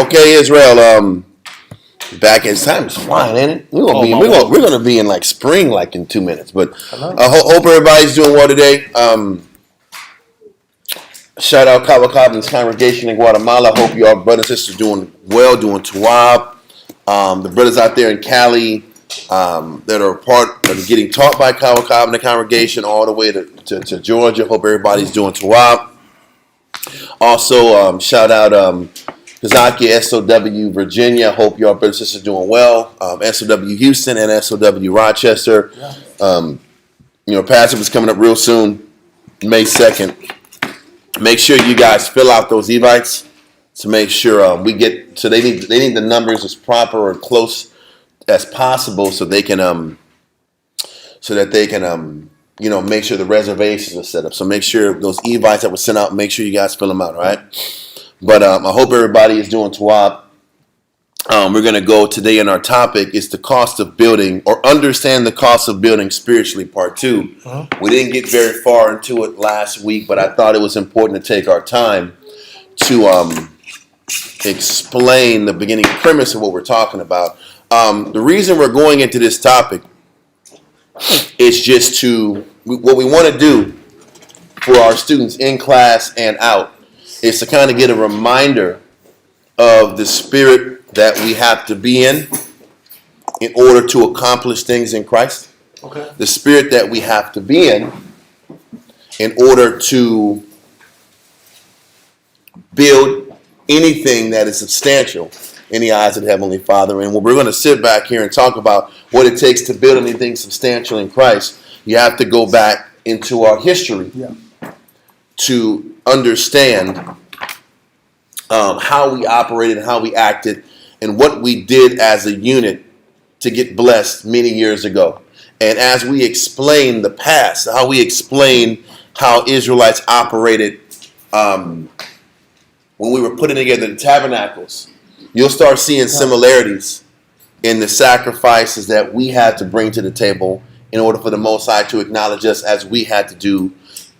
Okay, Israel. Back in time is flying, ain't it? We're gonna be in like spring, like in 2 minutes. But hope everybody's doing well today. Shout out Kawakab's congregation in Guatemala. Hope you all brothers and sisters doing well, doing Tawab. The brothers out there in Cali that are part of getting taught by Kawakab and the congregation all the way to Georgia. Hope everybody's doing Tawab. Also, shout out Kazaki, SOW, Virginia. Hope your brothers and sisters doing well. SOW Houston and SOW Rochester. Pastor was coming up real soon, May 2nd. Make sure you guys fill out those evites to make sure we get. So they need the numbers as proper or close as possible, so they can make sure the reservations are set up. So make sure those evites that were sent out, make sure you guys fill them out, all right? But I hope everybody is doing Tawab. We're going to go today in our topic is the cost of building, or understand the cost of building spiritually, part 2. We didn't get very far into it last week, but I thought it was important to take our time to explain the beginning premise of what we're talking about. The reason we're going into this topic is just what we want to do for our students in class and out is to kind of get a reminder of the spirit that we have to be in order to accomplish things in Christ. Okay. The spirit that we have to be in order to build anything that is substantial in the eyes of the Heavenly Father. And we're going to sit back here and talk about what it takes to build anything substantial in Christ. You have to go back into our history to understand how we operated, how we acted, and what we did as a unit to get blessed many years ago. And as we explain the past, how we explain how Israelites operated when we were putting together the tabernacles, you'll start seeing similarities in the sacrifices that we had to bring to the table in order for the Most High to acknowledge us as we had to do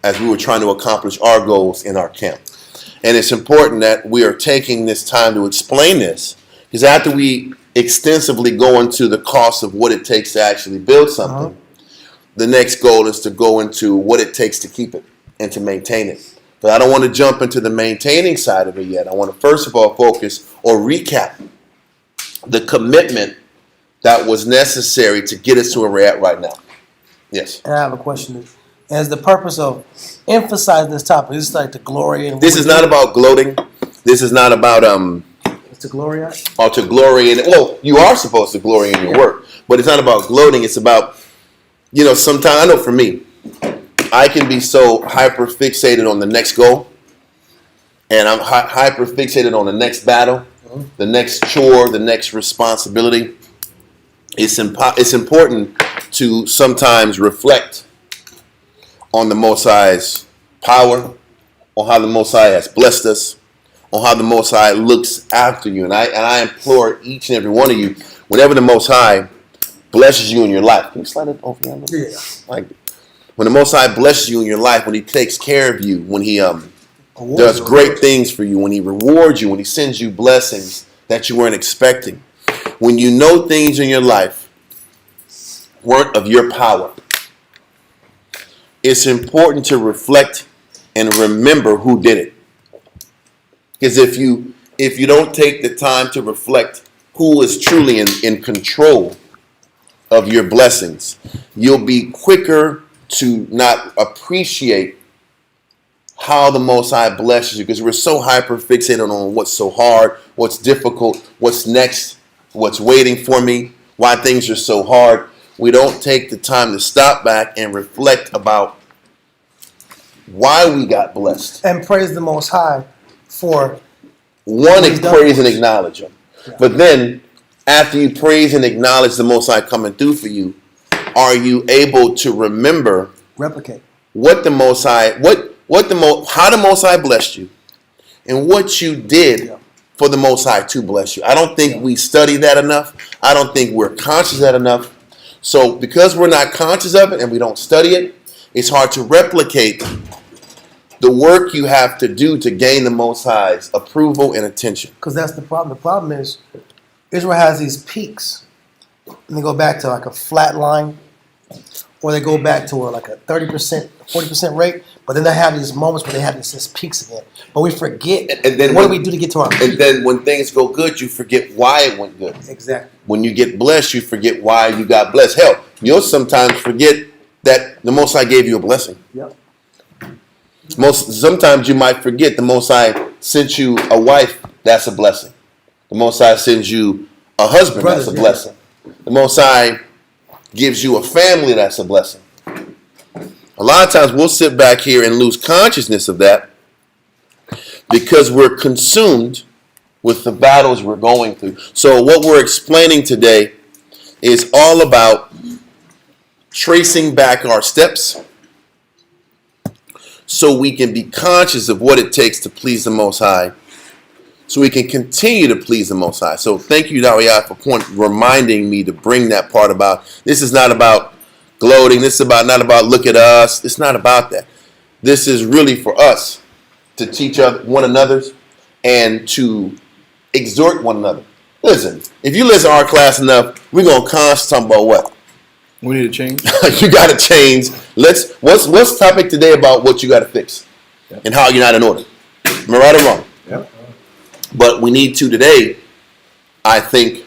as we were trying to accomplish our goals in our camp. And it's important that we are taking this time to explain this, because after we extensively go into the cost of what it takes to actually build something, the next goal is to go into what it takes to keep it and to maintain it. But I don't want to jump into the maintaining side of it yet. I want to first of all focus or recap the commitment that was necessary to get us to where we're at right now. Yes. And I have a question. As the purpose of emphasizing this topic, this is like the glory. And this is not about gloating. This is not about to glory at? Or to glory in it. Well, you are supposed to glory in your work, but it's not about gloating. It's about, sometimes, I know for me, I can be so hyper fixated on the next goal, and I'm hyper fixated on the next battle, the next chore, the next responsibility. It's important to sometimes reflect on the Most High's power, on how the Most High has blessed us, on how the Most High looks after you. And I implore each and every one of you, whenever the Most High blesses you in your life, can you slide it over here a little bit? Yeah. When the Most High blesses you in your life, when He takes care of you, when He does great things for you, when He rewards you, when He sends you blessings that you weren't expecting, when you know things in your life weren't of your power, it's important to reflect and remember who did it. Because if you don't take the time to reflect who is truly in control of your blessings, you'll be quicker to not appreciate how the Most High blesses you, because we're so hyper fixated on what's so hard, what's difficult, what's next, what's waiting for me, why things are so hard. We don't take the time to stop back and reflect about why we got blessed. And praise the Most High for one, praise and acknowledge Him. Yeah. But then, after you praise and acknowledge the Most High coming through for you, are you able to replicate what the Most High, how the Most High blessed you, and what you did for the Most High to bless you? I don't think we study that enough. I don't think we're conscious of that enough. So because we're not conscious of it and we don't study it, it's hard to replicate the work you have to do to gain the Most High's approval and attention. Because that's the problem. The problem is Israel has these peaks, and they go back to like a flat line, or they go back to like a 30%, 40% rate. But then they have these moments where they have these peaks again. But we forget. And then what do we do to get to our peak? And then when things go good, you forget why it went good. Exactly. When you get blessed, you forget why you got blessed. Hell, you'll sometimes forget that the Most High gave you a blessing. Yep. Sometimes you might forget the Most High sent you a wife. That's a blessing. The Most High sends you a husband. That's a blessing. The Most High gives you a family. That's a blessing. A lot of times we'll sit back here and lose consciousness of that because we're consumed with the battles we're going through. So what we're explaining today is all about tracing back our steps so we can be conscious of what it takes to please the Most High, so we can continue to please the Most High. So thank you, Dawiyah, for reminding me to bring that part about. This is not about gloating. This is not about look at us. It's not about that. This is really for us to teach one another and to exhort one another. Listen, if you listen to our class enough, we're going to constantly talk about what? We need to change. You got to change. What's topic today about what you got to fix and how you're not in order? Am I right or wrong? Yep. But we need to today, I think,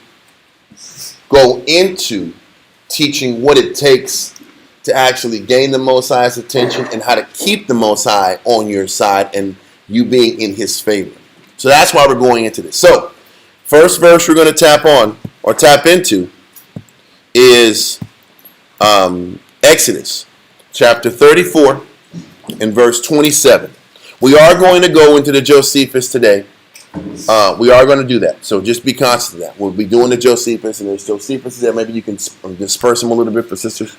go into teaching what it takes to actually gain the Most High's attention and how to keep the Most High on your side and you being in His favor. So that's why we're going into this. So, first verse we're going to tap into is Exodus chapter 34 and verse 27. We are going to go into the Josephus today. We are going to do that. So just be conscious of that. We'll be doing the Josephus, and there's Josephus there. Maybe you can disperse them a little bit for sisters.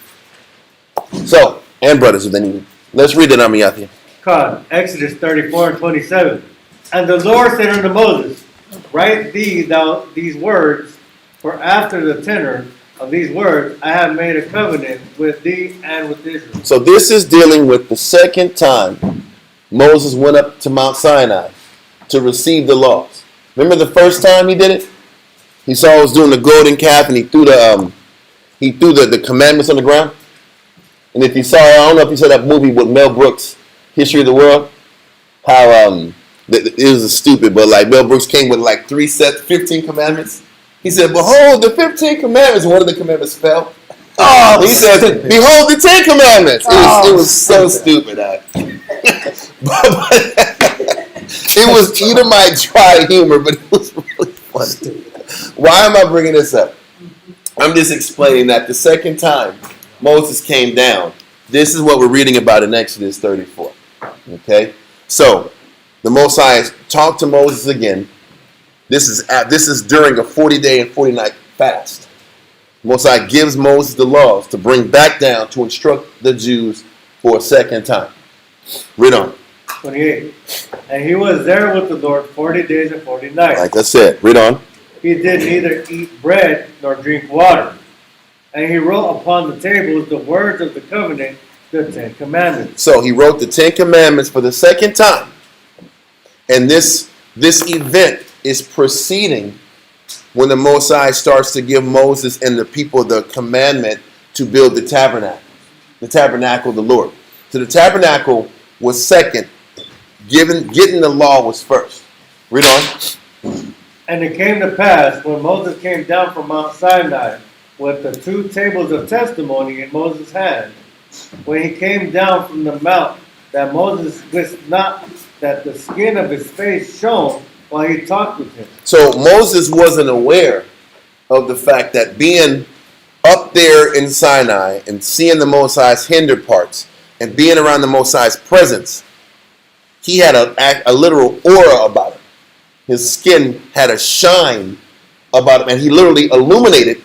So, and brothers, if they need. Let's read it, Amiyati. God, Exodus 34 and 27. And the Lord said unto Moses, write thou these words, for after the tenor of these words I have made a covenant with thee and with Israel. So this is dealing with the second time Moses went up to Mount Sinai to receive the laws. Remember the first time he did it? He saw I was doing the golden calf, and he threw the commandments on the ground. And if you saw, I don't know if you saw that movie with Mel Brooks, History of the World, how it was stupid, but like Mel Brooks came with like 15 commandments. He said, behold, the 15 commandments. One of the commandments fell. Oh, he said, behold the 10 commandments. It was so stupid. It was Edomite dry humor, but it was really funny. Why am I bringing this up? I'm just explaining that the second time Moses came down, this is what we're reading about in Exodus 34. Okay? So, the Most High talked to Moses again. This is during a 40-day and 40-night fast. The Most High gives Moses the laws to bring back down to instruct the Jews for a second time. Read on. 28. And he was there with the Lord 40 days and 40 nights. Like I said, read on. He did neither eat bread nor drink water. And he wrote upon the tables the words of the covenant, the 10 commandments. So he wrote the 10 commandments for the second time. And this event is proceeding when the Most High starts to give Moses and the people the commandment to build the tabernacle of the Lord. So the tabernacle was second. Getting the law was first. Read on. And it came to pass, when Moses came down from Mount Sinai with the 2 tables of testimony in Moses' hand, when he came down from the mount, that Moses wist not that the skin of his face shone while he talked with him. So Moses wasn't aware of the fact that being up there in Sinai and seeing the Most High's hinder parts and being around the Most High's presence, he had a literal aura about him. His skin had a shine about him, and he literally illuminated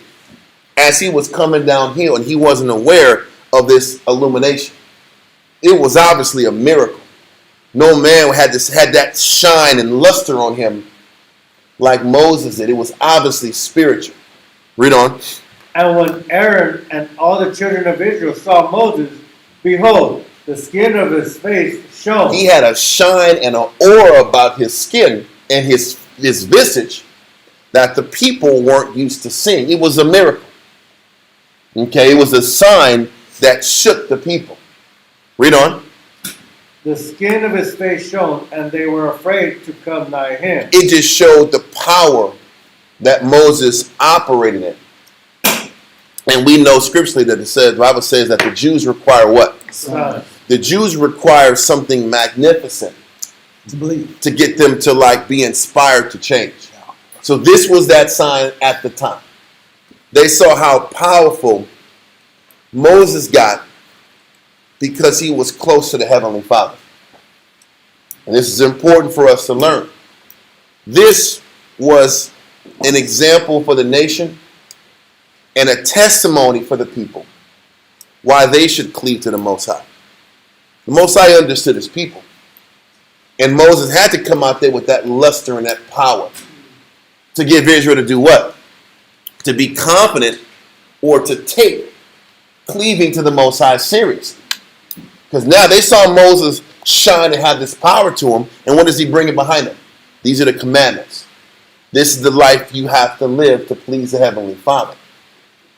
as he was coming downhill, and he wasn't aware of this illumination. It was obviously a miracle. No man had that shine and luster on him like Moses did. It was obviously spiritual. Read on. And when Aaron and all the children of Israel saw Moses, behold, The skin of his face shone. He had a shine and an aura about his skin and his visage that the people weren't used to seeing. It was a miracle. Okay, it was a sign that shook the people. Read on. The skin of his face shone, and they were afraid to come nigh him. It just showed the power that Moses operated in. And we know scripturally that the Bible says that the Jews require what? Signs. The Jews require something magnificent To believe. to get them to like be inspired to change. So this was that sign at the time. They saw how powerful Moses got because he was close to the Heavenly Father. And this is important for us to learn. This was an example for the nation and a testimony for the people why they should cleave to the Most High. The Most High understood his people. And Moses had to come out there with that luster and that power to give Israel to do what? To be confident or to take cleaving to the Most High seriously. Because now they saw Moses shine and have this power to him. And what does he bring it behind him? These are the commandments. This is the life you have to live to please the Heavenly Father.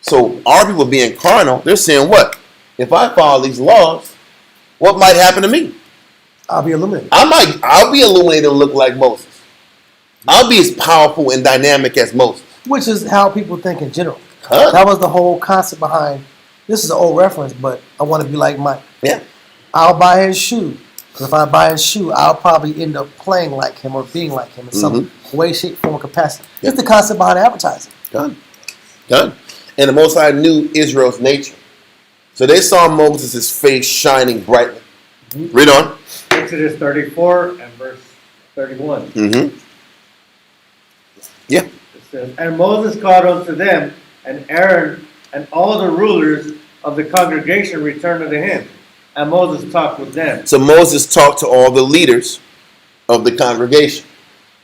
So our people being carnal, they're saying what? If I follow these laws, what might happen to me? I'll be illuminated. I'll be illuminated and look like Moses. I'll be as powerful and dynamic as Moses. Which is how people think in general. Huh? That was the whole concept behind, this is an old reference, but I want to be like Mike. Yeah. I'll buy his shoe. Because if I buy his shoe, I'll probably end up playing like him or being like him in some way, shape, form, or capacity. Yeah. It's the concept behind advertising. Done. And the Most High knew Israel's nature. So they saw Moses' face shining brightly. Read on. Exodus 34 and verse 31. Mm-hmm. Yeah. It says, and Moses called unto them, and Aaron and all the rulers of the congregation returned unto him. And Moses talked with them. So Moses talked to all the leaders of the congregation.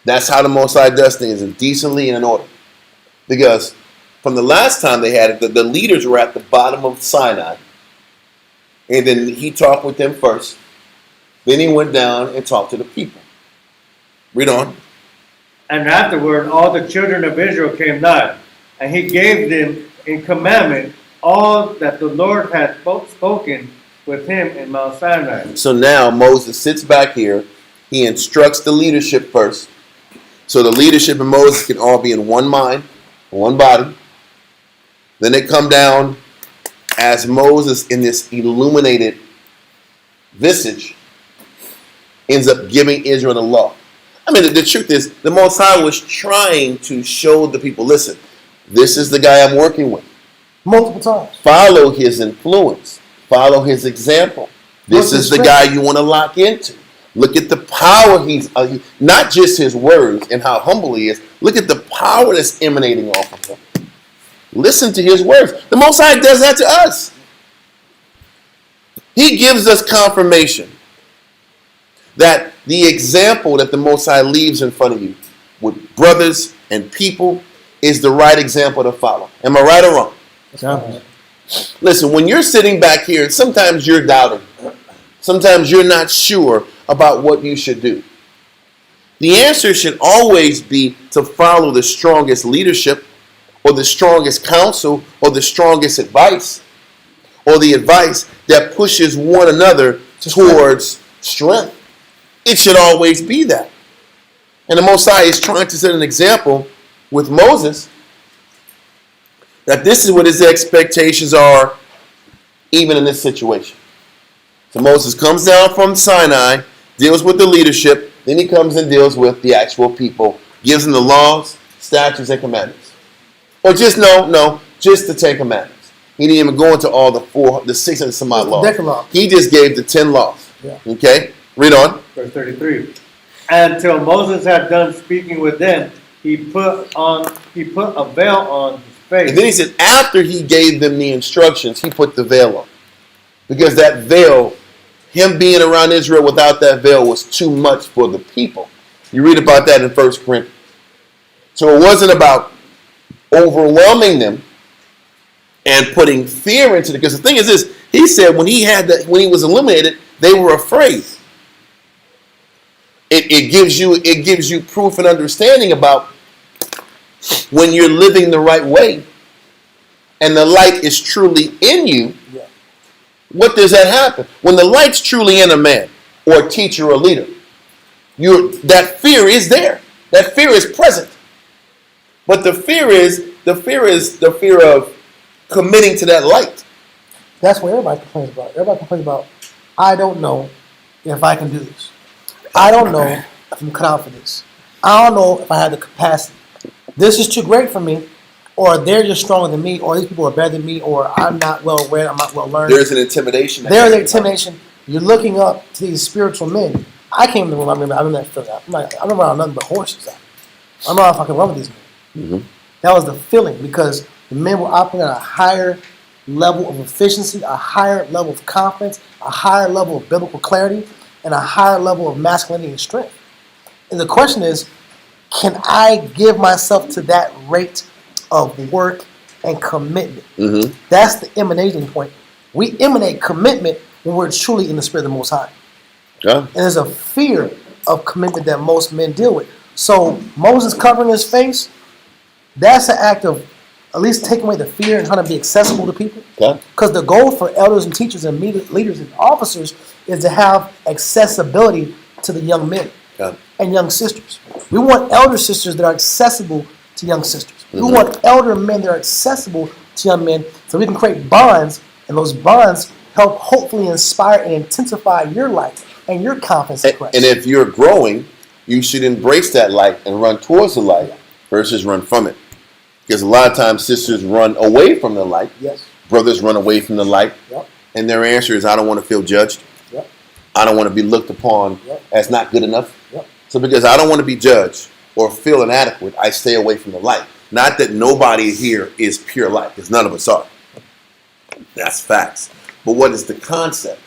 That's how the Most High does things, decently and in order. Because from the last time they had it, the leaders were at the bottom of Sinai. And then he talked with them first. Then he went down and talked to the people. Read on. And afterward all the children of Israel came nigh, and he gave them in commandment all that the Lord had spoken with him in Mount Sinai. So now Moses sits back here. He instructs the leadership first. So the leadership and Moses can all be in one mind, one body. Then they come down as Moses in this illuminated visage ends up giving Israel the law. I mean, the truth is, the Most High was trying to show the people, listen, this is the guy I'm working with. Multiple times. Follow his influence. Follow his example. This is the guy you want to lock into. Look at the power he's, not just his words and how humble he is. Look at the power that's emanating off of him. Listen to his words. The Most High does that to us. He gives us confirmation that the example that the Most High leaves in front of you with brothers and people is the right example to follow. Am I right or wrong? Yeah. Listen, when you're sitting back here, and sometimes you're doubting, sometimes you're not sure about what you should do. The answer should always be to follow the strongest leadership or the strongest counsel or the strongest advice or the advice that pushes one another towards strength. It should always be that. And the Most High is trying to set an example with Moses that this is what his expectations are even in this situation. So Moses comes down from Sinai, deals with the leadership, then he comes and deals with the actual people, gives them the laws, statutes, and commandments. Or just just the 10 commandments. He didn't even go into all the 600 some odd laws. Decalogue. He just gave the 10 laws. Yeah. Okay? Read on. Verse 33. Until Moses had done speaking with them, he put a veil on his face. And then he said, after he gave them the instructions, he put the veil on. Because that veil, him being around Israel without that veil was too much for the people. You read about that in 1 Corinthians. So it wasn't about overwhelming them and putting fear into it. Because the thing is this, he said when he was eliminated, they were afraid. It gives you proof and understanding about when you're living the right way and the light is truly in you. Yeah. What does that happen? When the light's truly in a man or a teacher or a leader, that fear is there. That fear is present. But the fear is the fear of committing to that light. That's what everybody complains about. Everybody complains about, I don't know if I can do this. I don't know if I'm cut out for this. I don't know if I have the capacity. This is too great for me, or they're just stronger than me, or these people are better than me, or I'm not well read, I'm not well learned. There's an intimidation. There's an intimidation. You're looking up to these spiritual men. I came in the room, I remember that feeling. I'm around nothing but horses. I don't know if I can run with these men. Mm-hmm. That was the feeling, because the men were operating at a higher level of efficiency, a higher level of confidence, a higher level of biblical clarity, and a higher level of masculinity and strength. And the question is, can I give myself to that rate of work and commitment? Mm-hmm. That's the emanating point. We emanate commitment when we're truly in the spirit of the Most High. Yeah. And there's a fear of commitment that most men deal with. So Moses covering his face, that's an act of at least taking away the fear and trying to be accessible to people. Because the goal for elders and teachers and leaders and officers is to have accessibility to the young men and young sisters. We want elder sisters that are accessible to young sisters. Mm-hmm. We want elder men that are accessible to young men, so we can create bonds, and those bonds help hopefully inspire and intensify your life and your confidence in Christ. And if you're growing, you should embrace that light and run towards the light versus run from it. Because a lot of times sisters run away from the light. Yes. Brothers run away from the light. Yep. And their answer is, I don't want to feel judged. Yep. I don't want to be looked upon as not good enough. Yep. So because I don't want to be judged or feel inadequate, I stay away from the light. Not that nobody here is pure light, because none of us are. That's facts. But what is the concept?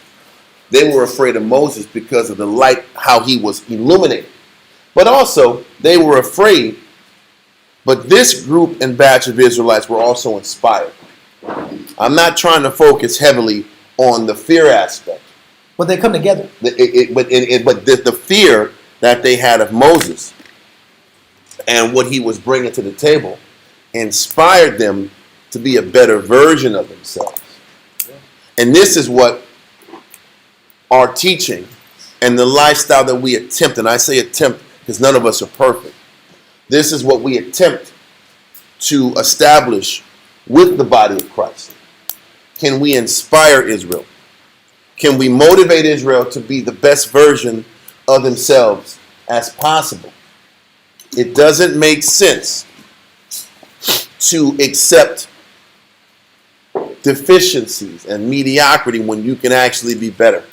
They were afraid of Moses because of the light, how he was illuminated. But also, they were afraid. But this group and batch of Israelites were also inspired. I'm not trying to focus heavily on the fear aspect. But they come together. But the fear that they had of Moses and what he was bringing to the table inspired them to be a better version of themselves. And this is what our teaching and the lifestyle that we attempt, and I say attempt because none of us are perfect. This is what we attempt to establish with the body of Christ. Can we inspire Israel? Can we motivate Israel to be the best version of themselves as possible? It doesn't make sense to accept deficiencies and mediocrity when you can actually be better.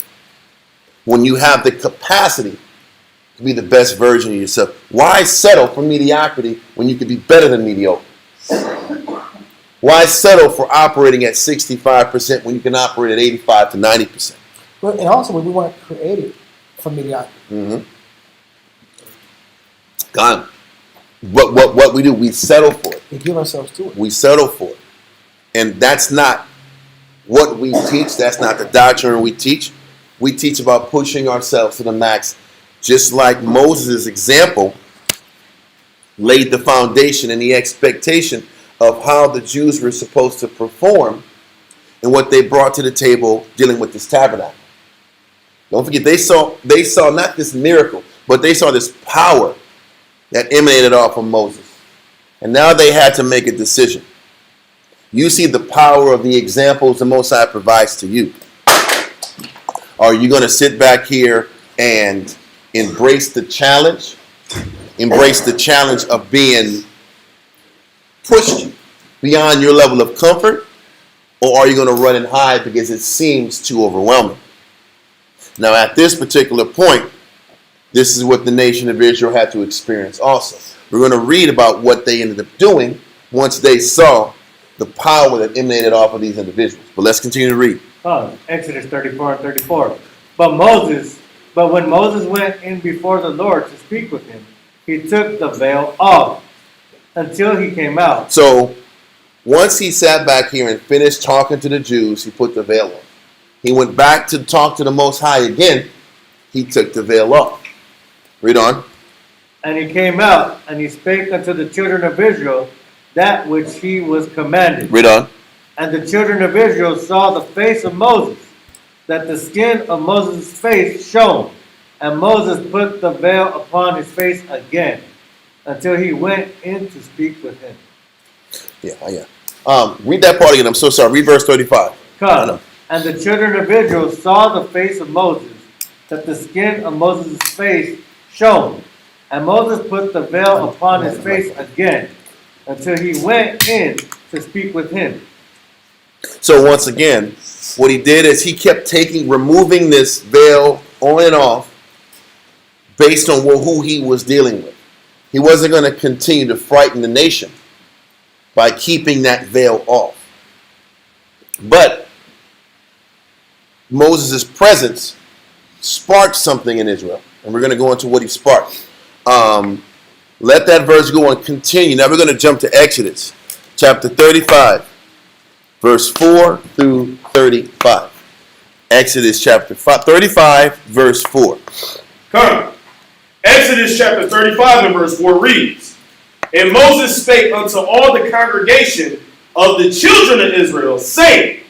When you have the capacity to be the best version of yourself. Why settle for mediocrity when you could be better than mediocre? Why settle for operating at 65% when you can operate at 85 to 90%? And also, we weren't created for mediocrity. Mm-hmm. Gone. But what we do, we settle for it. We give ourselves to it. We settle for it. And that's not what we teach. That's not the doctrine we teach. We teach about pushing ourselves to the max. Just like Moses' example laid the foundation and the expectation of how the Jews were supposed to perform and what they brought to the table dealing with this tabernacle. Don't forget, they saw not this miracle, but they saw this power that emanated off of Moses. And now they had to make a decision. You see the power of the examples the Most High provides to you. Are you going to sit back here and embrace the challenge? Embrace the challenge of being pushed beyond your level of comfort? Or are you going to run and hide because it seems too overwhelming? Now, at this particular point, this is what the nation of Israel had to experience also. We're going to read about what they ended up doing once they saw the power that emanated off of these individuals. But let's continue to read. Exodus 34 and 34. But when Moses went in before the Lord to speak with him, he took the veil off until he came out. So Once he sat back here and finished talking to the Jews, he put the veil on. He went back to talk to the Most High again. He took the veil off. Read on. And he came out, and he spake unto the children of Israel that which he was commanded. Read on. And the children of Israel saw the face of Moses, that the skin of Moses' face shone. And Moses put the veil upon his face again, until he went in to speak with him. Yeah. Read that part again. I'm so sorry. Read verse 35. Come. And the children of Israel saw the face of Moses, that the skin of Moses' face shone. And Moses put the veil upon his face again, until he went in to speak with him. So once again, what he did is he kept removing this veil on and off based on who he was dealing with. He wasn't going to continue to frighten the nation by keeping that veil off. But Moses' presence sparked something in Israel. And we're going to go into what he sparked. Let that verse go and continue. Now we're going to jump to Exodus chapter 35, verse 4 through 35. Exodus chapter 35, verse 4. Come. Exodus chapter 35 and verse 4 reads, And Moses spake unto all the congregation of the children of Israel, saying,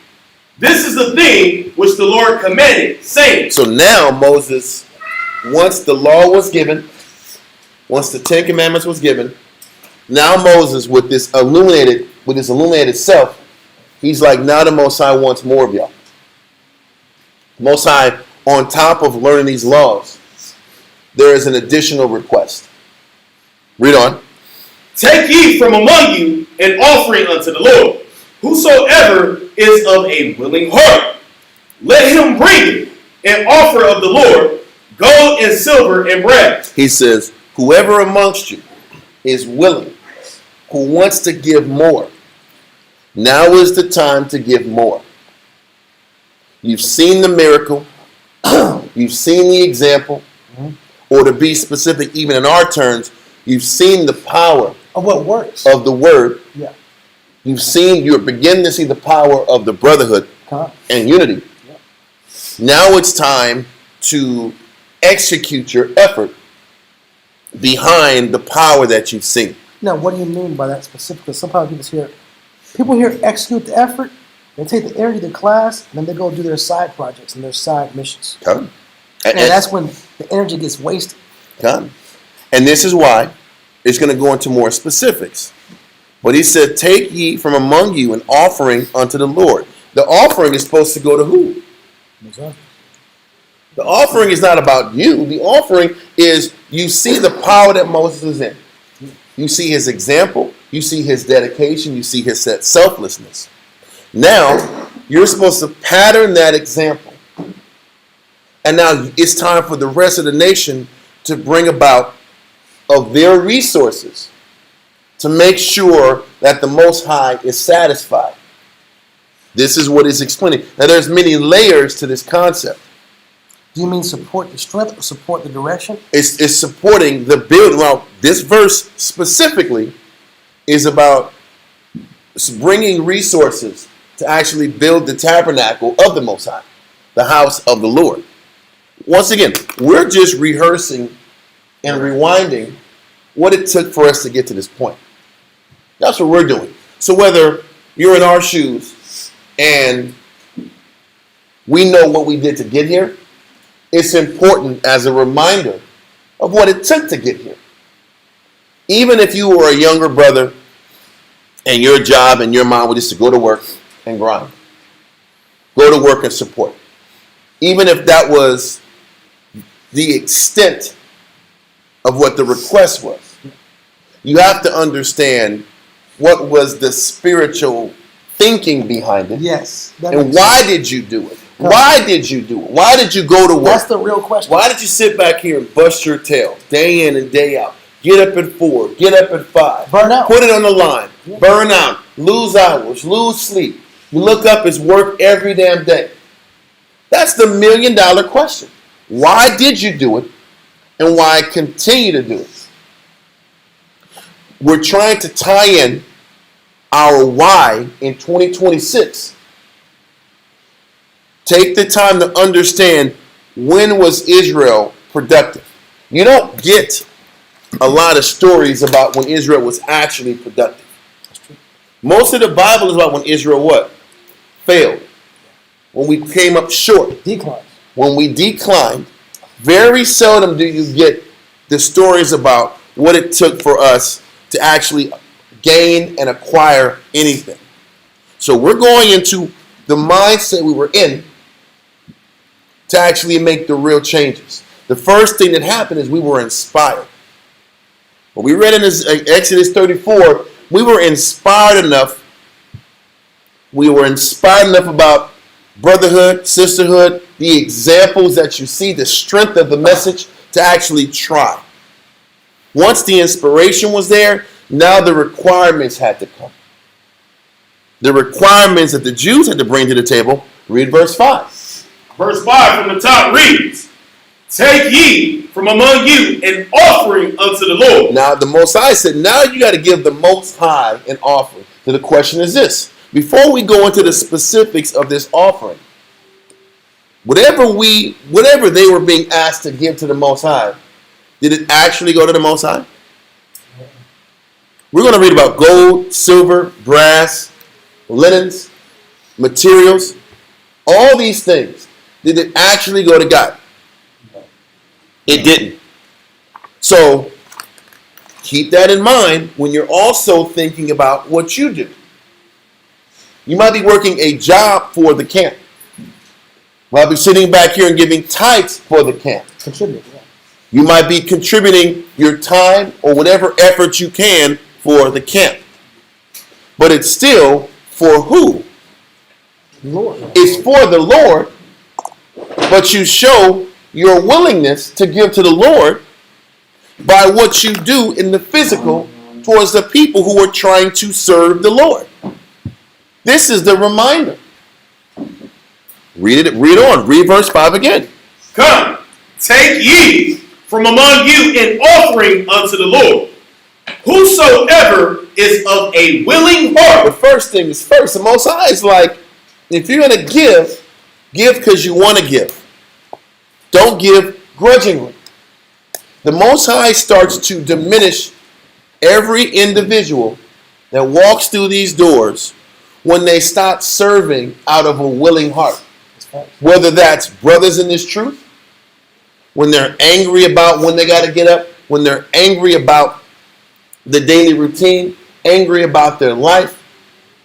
This is the thing which the Lord commanded, saying. So now Moses, once the law was given, once the Ten Commandments was given, now Moses with his illuminated self, he's like, now the Most High wants more of y'all. Most High, on top of learning these laws, there is an additional request. Read on. Take ye from among you an offering unto the Lord. Whosoever is of a willing heart, let him bring an offer of the Lord, gold and silver and brass. He says, whoever amongst you is willing, who wants to give more, now is the time to give more. You've seen the miracle. You've seen the example. Or to be specific, even in our terms, you've seen the power Of what works. of the word. Yeah. You're beginning to see the power of the brotherhood and unity. Yeah. Now it's time to execute your effort behind the power that you've seen. Now, what do you mean by that specifically? Sometimes people hear execute the effort, they take the energy to class, and then they go do their side projects and their side missions. Come. And that's when the energy gets wasted. Come. And this is why it's going to go into more specifics. But he said, take ye from among you an offering unto the Lord. The offering is supposed to go to who? Exactly. The offering is not about you. The offering is, you see the power that Moses is in. You see his example. You see his dedication. You see his selflessness. Now, you're supposed to pattern that example. And now it's time for the rest of the nation to bring about of their resources to make sure that the Most High is satisfied. This is what he's explaining. Now, there's many layers to this concept. Do you mean support the strength or support the direction? It's supporting the build. Well, this verse specifically is about bringing resources to actually build the tabernacle of the Most High, the house of the Lord. Once again, we're just rehearsing and rewinding what it took for us to get to this point. That's what we're doing. So whether you're in our shoes and we know what we did to get here, it's important as a reminder of what it took to get here. Even if you were a younger brother and your job and your mind was just to go to work and grind, go to work and support. Even if that was the extent of what the request was, you have to understand what was the spiritual thinking behind it. Yes. And why did you do it? Why did you do it? Why did you go to work? That's the real question. Why did you sit back here and bust your tail day in and day out? Get up at 4, get up at 5. Burn out. Put it on the line. Yeah. Burn out. Lose hours. Lose sleep. You look up, it's work every damn day. That's the $1 million question. Why did you do it? And why continue to do it? We're trying to tie in our why in 2026. Take the time to understand, when was Israel productive? You don't get a lot of stories about when Israel was actually productive. Most of the Bible is about when Israel what? Failed. When we came up short. Decline. When we declined. Very seldom do you get the stories about what it took for us to actually gain and acquire anything. So we're going into the mindset we were in to actually make the real changes. The first thing that happened is we were inspired. When we read in Exodus 34, we were inspired enough. We were inspired enough about brotherhood, sisterhood, the examples that you see, the strength of the message to actually try. Once the inspiration was there, now the requirements had to come. The requirements that the Jews had to bring to the table. Read verse 5. Verse 5 from the top reads, "Take ye from among you an offering unto the Lord." Now the Most High said, now you got to give the Most High an offering. So the question is this. Before we go into the specifics of this offering, whatever they were being asked to give to the Most High, did it actually go to the Most High? We're going to read about gold, silver, brass, linens, materials, all these things. Did it actually go to God? It didn't. So keep that in mind when you're also thinking about what you do. You might be working a job for the camp. You might be sitting back here and giving tithes for the camp. Contribute. Yeah. You might be contributing your time or whatever effort you can for the camp. But it's still for who? Lord. It's for the Lord, but you show your willingness to give to the Lord by what you do in the physical towards the people who are trying to serve the Lord. This is the reminder. Read on. Read verse 5 again. "Come, take ye from among you an offering unto the Lord. Whosoever is of a willing The heart." first thing is first. The Most High is like, if you're going to give because you want to give. Don't give grudgingly. The Most High starts to diminish every individual that walks through these doors when they stop serving out of a willing heart. Whether that's brothers in this truth, when they're angry about when they got to get up, when they're angry about the daily routine, angry about their life,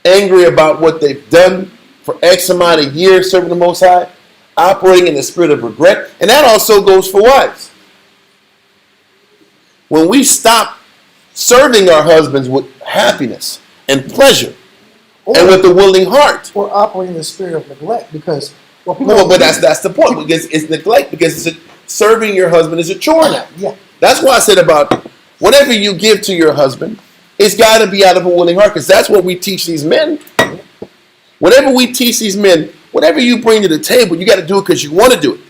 angry about what they've done for X amount of years serving the Most High, operating in the spirit of regret. And that also goes for wives. When we stop serving our husbands with happiness and pleasure and with a willing heart. Or operating in the spirit of neglect, because But that's the point. Because it's neglect, because serving your husband is a chore now. Yeah. That's why I said about whatever you give to your husband, it's got to be out of a willing heart, because that's what we teach these men. Whatever we teach these men, whatever you bring to the table, you got to do it because you want to do it.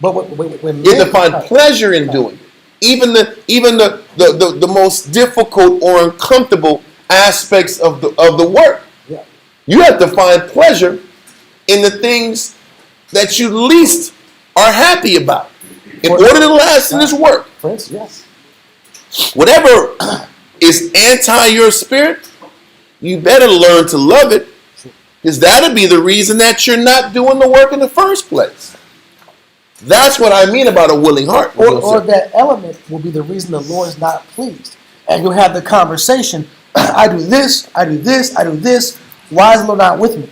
But when You have to find pleasure in doing it. Even the most difficult or uncomfortable aspects of the work. Yeah. You have to find pleasure in the things that you least are happy about in order to last in this work. Friends, yes. Whatever is anti your spirit, you better learn to love it, because that'll be the reason that you're not doing the work in the first place. That's what I mean about a willing heart. Or that element will be the reason the Lord is not pleased. And you'll have the conversation, I do this, I do this, I do this. Why is the Lord not with me?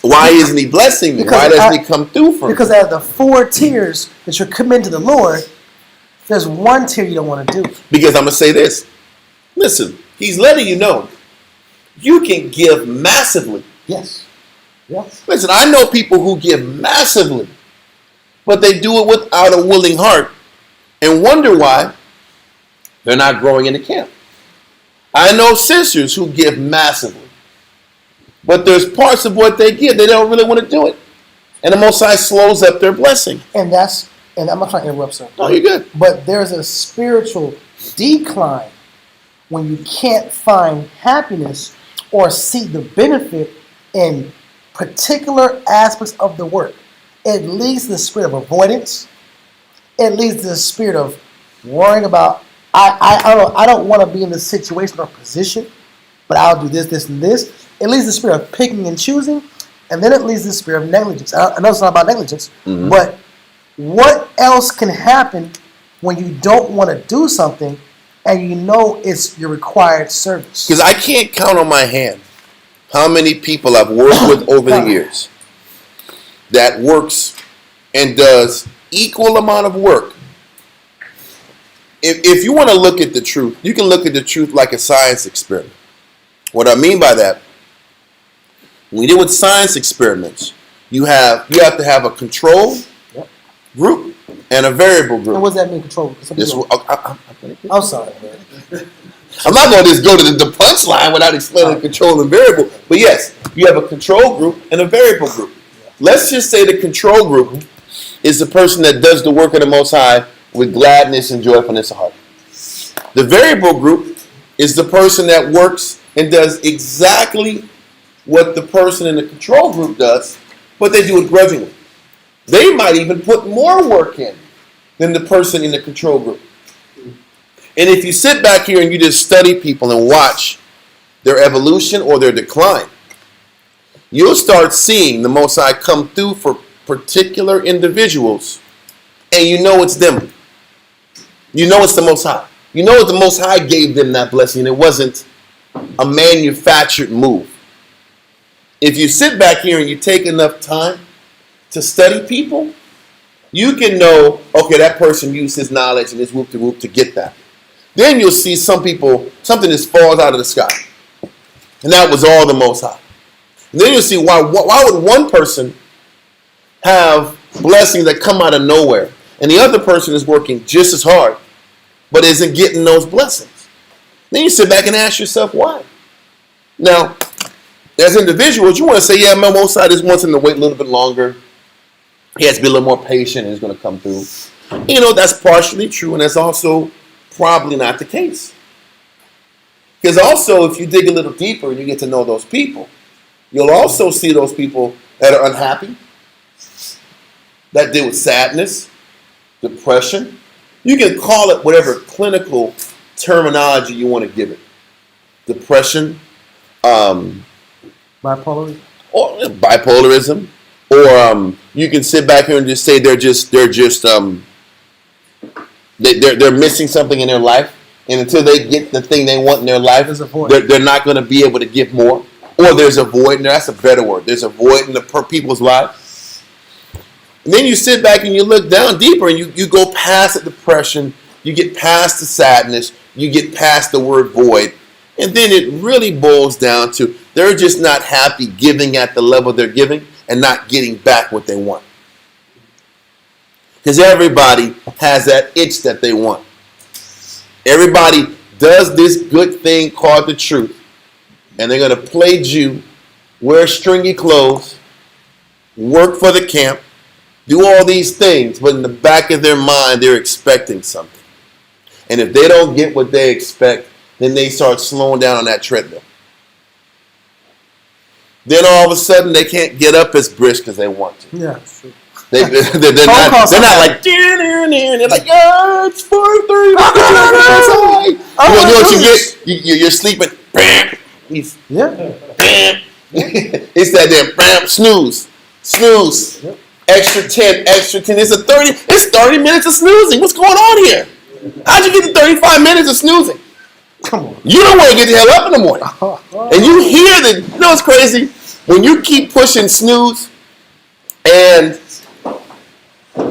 Why isn't he blessing me? Why doesn't he come through for me? Because out of the 4 tiers that you're committing to the Lord, there's 1 tier you don't want to do. Because I'm going to say this. Listen, he's letting you know you can give massively. Yes. Yes. Listen, I know people who give massively, but they do it without a willing heart and wonder why they're not growing in the camp. I know sisters who give massively, but there's parts of what they give they don't really want to do it. And the Most High slows up their blessing. And I'm not trying to interrupt, sir. No, you're good. But there's a spiritual decline when you can't find happiness or see the benefit in particular aspects of the work. It leads to the spirit of avoidance. It leads to the spirit of worrying about, I don't want to be in this situation or position, but I'll do this, this, and this. It leads to the spirit of picking and choosing, and then it leads to the spirit of negligence. I know it's not about negligence, but what else can happen when you don't want to do something and you know it's your required service? Because I can't count on my hand how many people I've worked with over the years that works and does equal amount of work. If you want to look at the truth, you can look at the truth like a science experiment. What I mean by that, when you deal with science experiments, you have to have a control group and a variable group. And what does that mean, control? I'm sorry, man. I'm not going to just go to the punchline without explaining the control and variable. But yes, you have a control group and a variable group. Let's just say the control group is the person that does the work of the Most High with gladness and joyfulness of heart. The variable group is the person that works and does exactly what the person in the control group does, but they do it grudgingly. They might even put more work in than the person in the control group. And if you sit back here and you just study people and watch their evolution or their decline, you'll start seeing the Most High come through for particular individuals, and you know it's them. You know it's the Most High. You know the Most High gave them that blessing. It wasn't a manufactured move. If you sit back here and you take enough time to study people, you can know, okay, that person used his knowledge and his whoop to get that. Then you'll see some people, something just falls out of the sky. And that was all the Most High. And then you'll see why would one person have blessings that come out of nowhere and the other person is working just as hard but isn't getting those blessings. Then you sit back and ask yourself why. Now, as individuals, you want to say, yeah, my Most High just wants him to wait a little bit longer. He has to be a little more patient and he's going to come through. You know, that's partially true, and that's also probably not the case. Because also, if you dig a little deeper and you get to know those people, you'll also see those people that are unhappy, that deal with sadness, depression. You can call it whatever clinical terminology you want to give it. Depression, Bipolarism. or bipolarism, or you can sit back here and just say they're missing something in their life, and until they get the thing they want in their life, they're not going to be able to give more. Or there's a void, and that's a better word. There's a void in the people's lives. And then you sit back and you look down deeper, and you go past the depression, you get past the sadness, you get past the word void, and then it really boils down to they're just not happy giving at the level they're giving and not getting back what they want. Because everybody has that itch that they want. Everybody does this good thing called the truth. And they're going to play Jew, wear stringy clothes, work for the camp, do all these things, but in the back of their mind, they're expecting something. And if they don't get what they expect, then they start slowing down on that treadmill. Then all of a sudden, they can't get up as brisk as they want to. Yeah, that's true. They're not like, they're like, oh, it's 4:30. You know what you get? You're sleeping. Yeah. It's that damn snooze. Yep. Extra 10. It's 30 minutes of snoozing. What's going on here? How'd you get to 35 minutes of snoozing? Come on. You don't want to get the hell up in the morning. And you hear that, you know what's crazy? When you keep pushing snooze and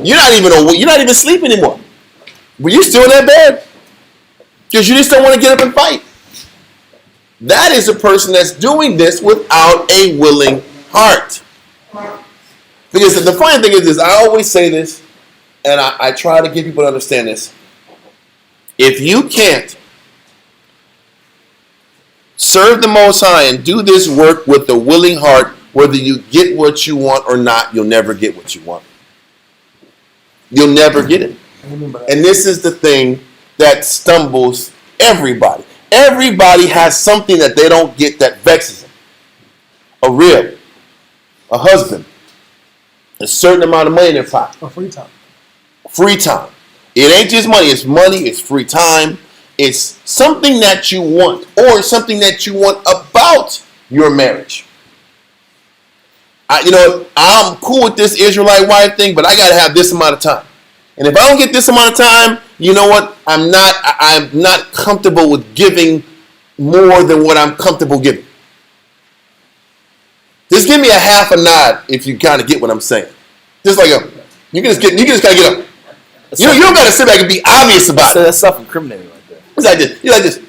you're not even asleep anymore. But you're still in that bed. Because you just don't want to get up and fight. That is a person that's doing this without a willing heart. Because the funny thing is this, I always say this, and I try to get people to understand this. If you can't serve the Most High and do this work with a willing heart, whether you get what you want or not, you'll never get what you want. You'll never get it. And this is the thing that stumbles everybody. Everybody has something that they don't get that vexes them. A rib, a husband, a certain amount of money in their pocket. Or free time. Free time. It ain't just money. It's money. It's free time. It's something that you want, or something that you want about your marriage. I'm cool with this Israelite wife thing, but I got to have this amount of time. And if I don't get this amount of time, you know what? I'm not comfortable with giving more than what I'm comfortable giving. Just give me a half a nod if you kind of get what I'm saying. Just like you just gotta get up. You don't gotta sit back and be obvious about it. That's self-incriminating right there. It's like this. You like this.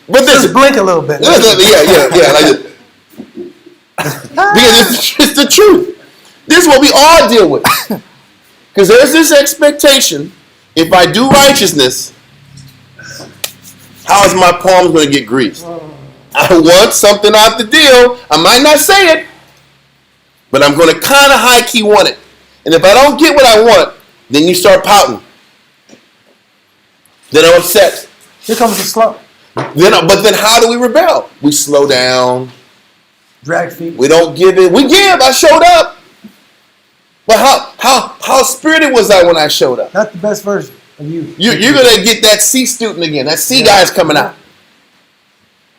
But this Just blink a little bit. yeah, like this. Because it's the truth. This is what we all deal with. Because there's this expectation, if I do righteousness, how is my palms going to get greased? I want something out the deal. I might not say it, but I'm going to kind of high-key want it. And if I don't get what I want, then you start pouting. Then I'm upset. Here comes the slump. But then how do we rebel? We slow down. Drag feet. We don't give it. We give. I showed up. But how spirited was I when I showed up? Not the best version of you. You're going to get that C student again. That C guy's coming out.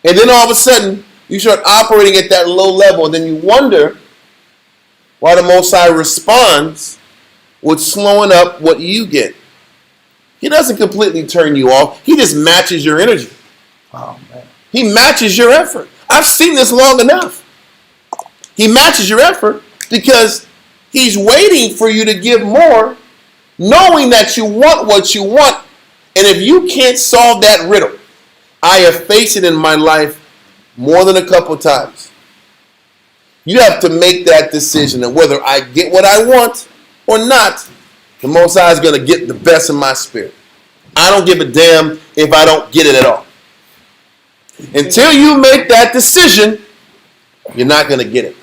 And then all of a sudden, you start operating at that low level. And then you wonder why the Most High responds with slowing up what you get. He doesn't completely turn you off. He just matches your energy. Oh, man. He matches your effort. I've seen this long enough. He matches your effort because he's waiting for you to give more, knowing that you want what you want. And if you can't solve that riddle, I have faced it in my life more than a couple times. You have to make that decision of whether I get what I want or not. The Most High is going to get the best of my spirit. I don't give a damn if I don't get it at all. Until you make that decision, you're not going to get it.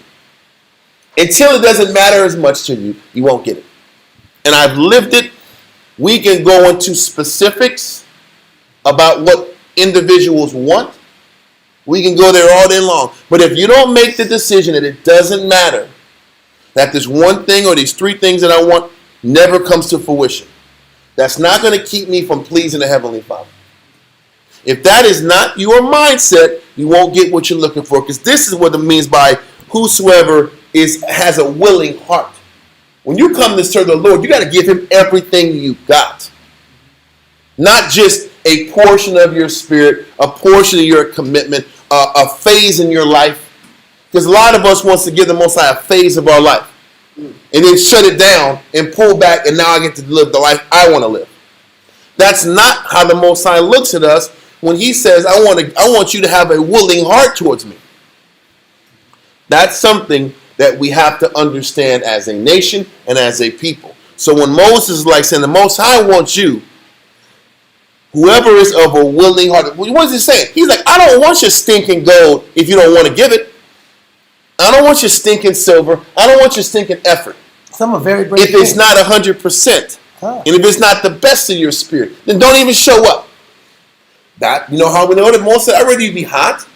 Until it doesn't matter as much to you, you won't get it. And I've lived it. We can go into specifics about what individuals want. We can go there all day long. But if you don't make the decision that it doesn't matter, that this one thing or these three things that I want never comes to fruition, that's not going to keep me from pleasing the Heavenly Father. If that is not your mindset, you won't get what you're looking for. Because this is what it means by whosoever has a willing heart. When you come to serve the Lord, you got to give him everything you got. Not just a portion of your spirit, a portion of your commitment, a phase in your life. Because a lot of us wants to give the Most High a phase of our life. And then shut it down and pull back, and now I get to live the life I want to live. That's not how the Most High looks at us when he says, I want you to have a willing heart towards me. That's something that we have to understand as a nation and as a people. So when Moses is like saying, the Most High wants you, whoever is of a willing heart. What is he saying? He's like, I don't want your stinking gold if you don't want to give it. I don't want your stinking silver. I don't want your stinking effort. Some are very brave. If it's not 100%, and if it's not the best of your spirit, then don't even show up. That, you know how we know that Moses said, I'd rather you be hot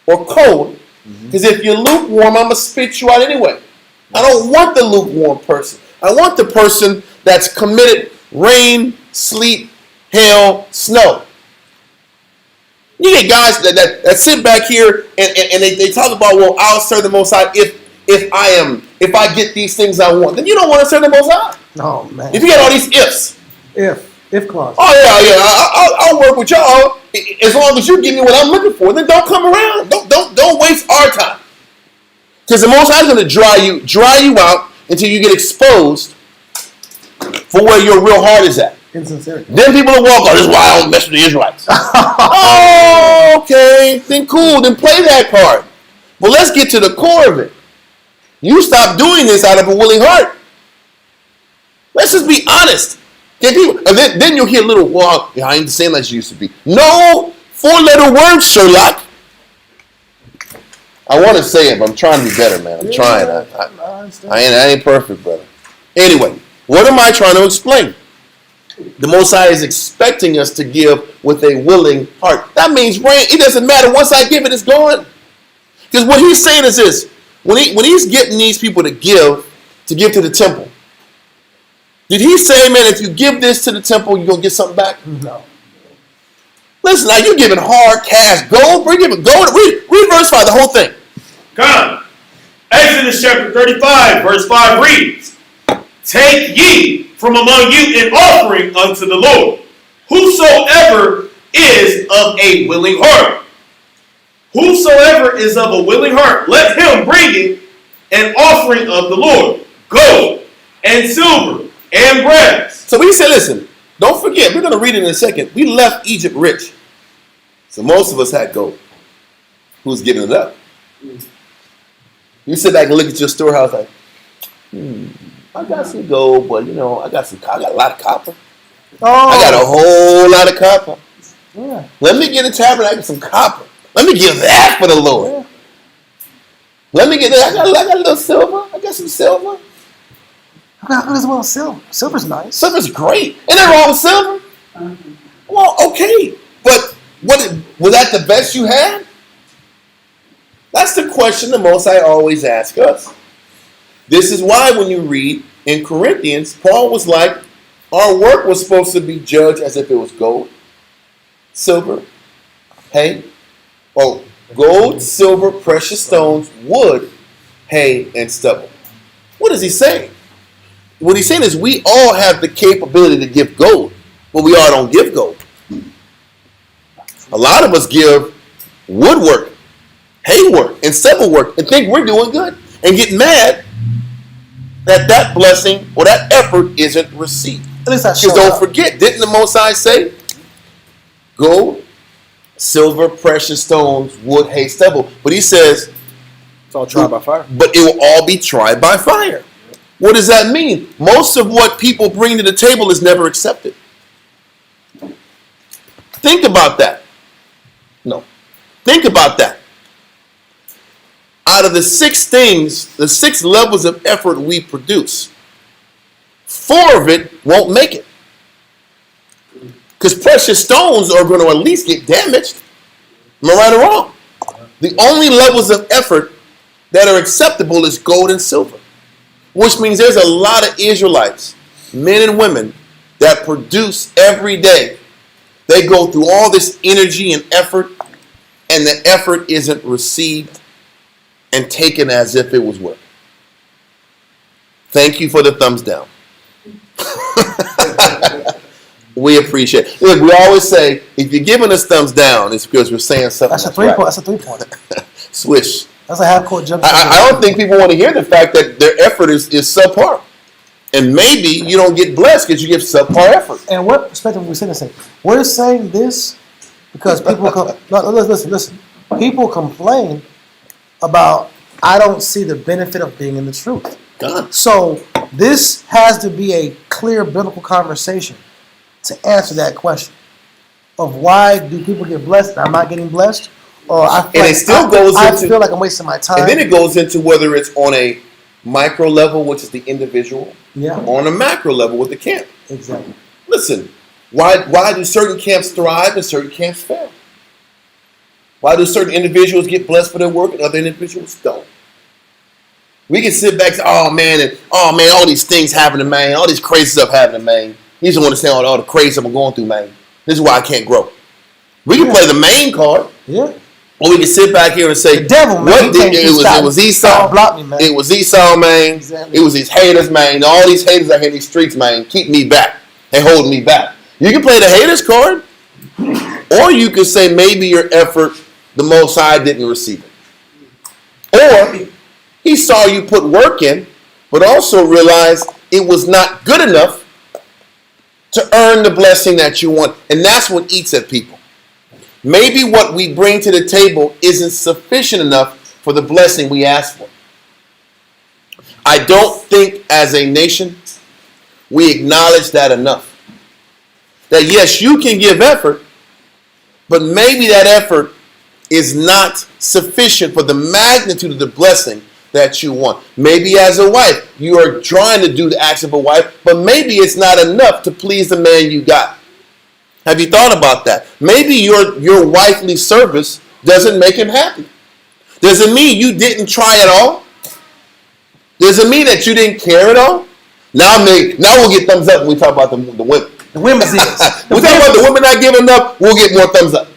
or cold. Because if you're lukewarm, I'm going to spit you out anyway. I don't want the lukewarm person. I want the person that's committed rain, sleet, hail, snow. You get guys that sit back here and they talk about, well, I'll serve the Most High if I get these things I want. Then you don't want to serve the Most High. Oh, man. If you get all these ifs. If clause. Oh yeah, I'll work with y'all as long as you give me what I'm looking for. Then don't come around. Don't waste our time. Because the Most High is going to dry you out until you get exposed for where your real heart is at. Insincerity. Then people will walk, oh, this is why I don't mess with the Israelites. Oh, okay. Then cool. Then play that card. But let's get to the core of it. You stop doing this out of a willing heart. Let's just be honest. Then you'll hear little, well, I ain't the same as you used to be. No 4-letter words, Sherlock. I want to say it, but I'm trying to be better, man. I'm trying. I ain't perfect, brother. Anyway, what am I trying to explain? The Most High is expecting us to give with a willing heart. That means rain. It doesn't matter. Once I give it, it's gone. Because what he's saying is this: when he's getting these people to give to the temple, did he say, man, if you give this to the temple, you're gonna get something back? No. Listen, now you're giving hard cash, gold. We're giving gold. Read verse 5, the whole thing. Come. Exodus chapter 35, verse 5 reads, Take ye from among you an offering unto the Lord, whosoever is of a willing heart. Whosoever is of a willing heart, let him bring it an offering of the Lord, gold and silver and brass. So we said, listen, don't forget, we're going to read it in a second. We left Egypt rich. So most of us had gold. Who's giving it up? You sit back and look at your storehouse like, I got some gold, but I got a lot of copper. Oh. I got a whole lot of copper. Yeah. Let me get a tabernacle, some copper. Let me give that for the Lord. Yeah. Let me get that. I got a little silver. I got some silver. How good is well silver? Silver's nice. Silver's great. Ain't that wrong with silver? Well, okay. But was that the best you had? That's the question the Most High always asks us. This is why when you read in Corinthians, Paul was like, our work was supposed to be judged as if it was gold, silver, hay, gold, silver, precious stones, wood, hay, and stubble. What is he saying? What he's saying is we all have the capability to give gold, but we all don't give gold. A lot of us give woodwork, hay work, and stubble work and think we're doing good and get mad that blessing or that effort isn't received. At least I Because don't forget, didn't the Most High say gold, silver, precious stones, wood, hay, stubble? But he says It's all tried by fire. but it will all be tried by fire. What does that mean? Most of what people bring to the table is never accepted. Think about that. No. Think about that. Out of the 6 things, the 6 levels of effort we produce, 4 of it won't make it. Because precious stones are going to at least get damaged. Am I right or wrong? The only levels of effort that are acceptable is gold and silver. Which means there's a lot of Israelites, men and women, that produce every day. They go through all this energy and effort, and the effort isn't received and taken as if it was work. Thank you for the thumbs down. We appreciate it. Look, we always say, if you're giving us thumbs down, it's because we're saying something. That's a 3-point. That's a 3-pointer. Swish. That's a half-court jump. I don't think people want to hear the fact that their effort is subpar. And maybe you don't get blessed because you give subpar effort. And what perspective are we saying this? We're saying this because people listen. People complain about I don't see the benefit of being in the truth. God. So this has to be a clear biblical conversation to answer that question of why do people get blessed and I'm not getting blessed, or I feel like I'm wasting my time. And then it goes into whether it's on a micro level, which is the individual, or on a macro level with the camp. Exactly. Listen, why do certain camps thrive and certain camps fail? Why do certain individuals get blessed for their work and other individuals don't? We can sit back and say, oh man, all these things happening, man. All these crazy stuff happening, man. You just want to say all the crazy stuff I'm going through, man. This is why I can't grow. We can play the main card. Yeah. Or we can sit back here and say, the devil, man. It was Esau. Block me, man. It was Esau, man. Exactly. It was these haters, man. All these haters out here in these streets, man. Keep me back. They hold me back. You can play the haters card. Or you can say maybe your effort, the Most High didn't receive it. Or he saw you put work in, but also realized it was not good enough to earn the blessing that you want. And that's what eats at people. Maybe what we bring to the table isn't sufficient enough for the blessing we ask for. I don't think as a nation we acknowledge that enough. That yes, you can give effort, but maybe that effort is not sufficient for the magnitude of the blessing that you want. Maybe as a wife, you are trying to do the acts of a wife, but maybe it's not enough to please the man you got. Have you thought about that? Maybe your wifely service doesn't make him happy. Does it mean you didn't try at all? Does it mean that you didn't care at all? Now we'll get thumbs up when we talk about the women. The women's is. We talk about the women not giving up, we'll get more thumbs up.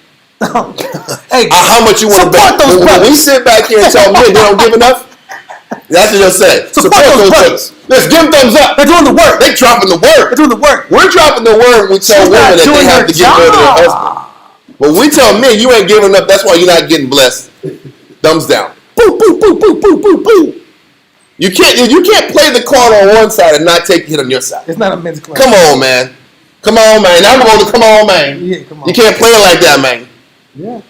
Hey, How much you want to bet? When we sit back here and tell men they don't give enough, that's what you'll say. Support those brothers. Let's give them thumbs up. They're doing the work. They're dropping the word. They're doing the work. We're dropping the word when we tell women that they have to give more to their husband. But when we tell men you ain't giving up, that's why you're not getting blessed. Thumbs down. Boo, boo, boo, boo, boo, boo, boo. You can't play the card on one side and not take it on your side. It's not a men's club. Come on, man. Come on, man. I'm going to come on, man. Yeah, come on. You can't play it like that, man. Yeah.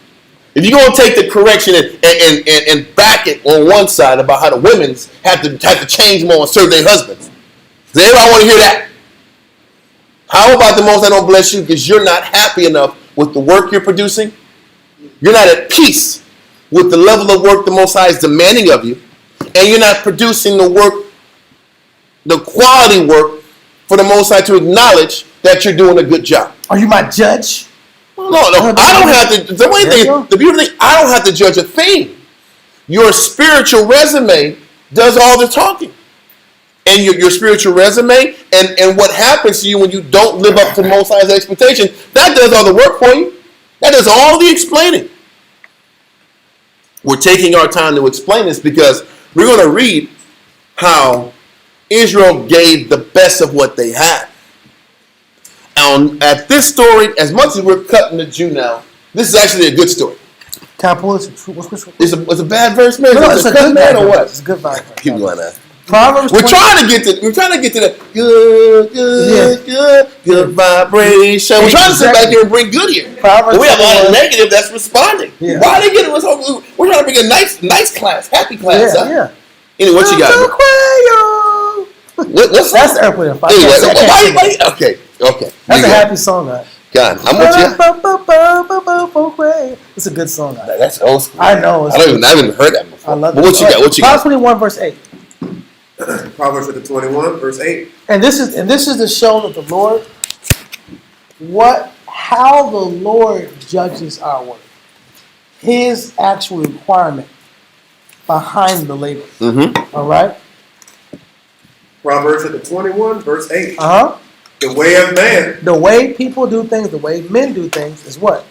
If you're going to take the correction and back it on one side about how the women's have to change more and serve their husbands. Does everybody want to hear that? How about the Most High don't bless you because you're not happy enough with the work you're producing? You're not at peace with the level of work the Most High is demanding of you. And you're not producing the work, the quality work for the Most High to acknowledge that you're doing a good job. Are you my judge? No, I don't have to. The beautiful thing, I don't have to judge a thing. Your spiritual resume does all the talking. And your spiritual resume and what happens to you when you don't live up to the Most High's expectation, that does all the work for you. That does all the explaining. We're taking our time to explain this because we're going to read how Israel gave the best of what they had. At this story, as much as we're cutting the Jew now, this is actually a good story. Can I pull this? It's a bad verse, man. No, it's a good man or what? It's a good vibe. Keep going now. Proverbs. We're trying to get to the good vibration. We're trying to sit back here and bring good here. Proverbs. We have a lot of negative that's responding. Yeah. Why are they getting us? We're trying to bring a nice class, happy class. Yeah, yeah. Anyway, what you got? What's That's the Earth, Wind & Fire. Anyway, okay. That's a happy song, man. God, I'm with you. It's a good song. Man. That's old school. I know. I haven't heard that before. I love it. What you got? What you Proverbs got? 21, verse 8. Proverbs chapter 21, verse 8. And this is to show that the Lord, how the Lord judges our work. His actual requirement behind the labor. Mm-hmm. All right? Proverbs chapter 21, verse 8. Uh-huh. The way of man. The way people do things, the way men do things is what?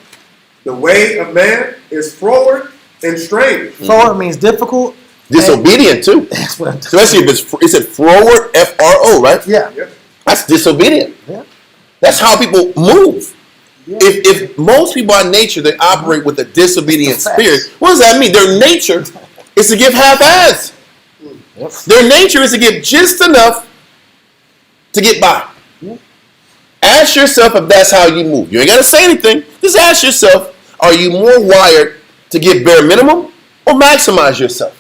The way of man is froward and strange. Forward means difficult. Disobedient too. That's what I'm Especially if it's a froward, F-R-O, right? Yeah. Yep. That's disobedient. Yeah. That's how people move. Yeah. If most people by nature, they operate with a disobedient That's a fact. spirit, what does that mean? Their nature is to give half-ass. Yep. Their nature is to give just enough to get by. Yeah. Ask yourself if that's how you move. You ain't got to say anything. Just ask yourself, are you more wired to give bare minimum or maximize yourself?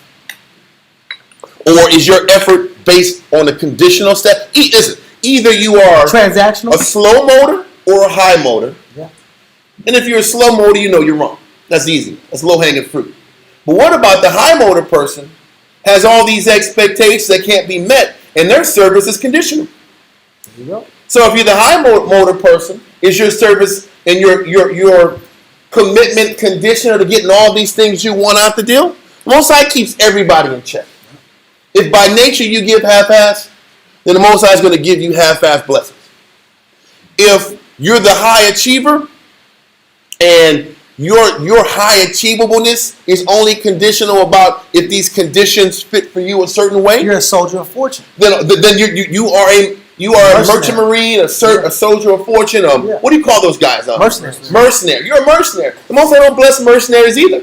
Or is your effort based on a conditional step? Listen, either you are Transactional. a slow motor or a high motor. Yeah. And if you're a slow motor, you know you're wrong. That's easy. That's low-hanging fruit. But what about the high motor person has all these expectations that can't be met, and their service is conditional? There you go. So if you're the high motor person, is your service and your commitment conditional to getting all these things you want out the deal? Most High keeps everybody in check. If by nature you give half-ass, then the Most High is going to give you half-ass blessings. If you're the high achiever and your high achievableness is only conditional about if these conditions fit for you a certain way, You're a soldier of fortune. then you are a merchant marine, a soldier of fortune. Yeah. What do you call those guys? Mercenaries. Mercenary. You're a mercenary. The Most High don't bless mercenaries either.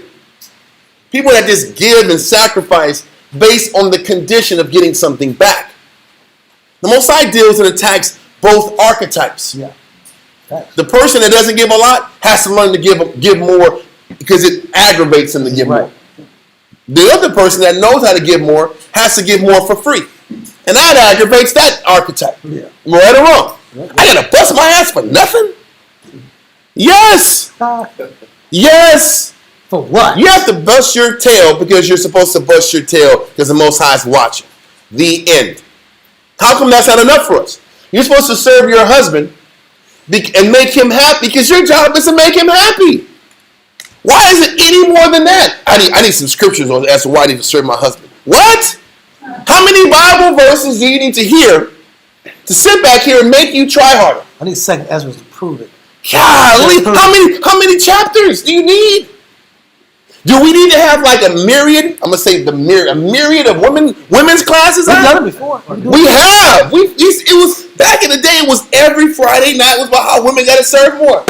People that just give and sacrifice based on the condition of getting something back. The Most High deals and attacks both archetypes. Yeah. The person that doesn't give a lot has to learn to give more because it aggravates him to give Right. more. The other person that knows how to give more has to give more for free. And that aggravates that archetype. Yeah. Right or wrong? Yeah. I gotta bust my ass for nothing? Yes! Yes! For what? You have to bust your tail because you're supposed to bust your tail because the Most High is watching. The end. How come that's not enough for us? You're supposed to serve your husband and make him happy, because your job is to make him happy. Why is it any more than that? I need some scriptures on as to why I need to serve my husband. What? How many Bible verses do you need to hear to sit back here and make you try harder? I need 2nd Ezra to prove it. Golly, how many chapters do you need? Do we need to have like a myriad? I'm gonna say a myriad of women's classes. We've done it before. We have. It was back in the day. It was every Friday night was about how women got to serve more.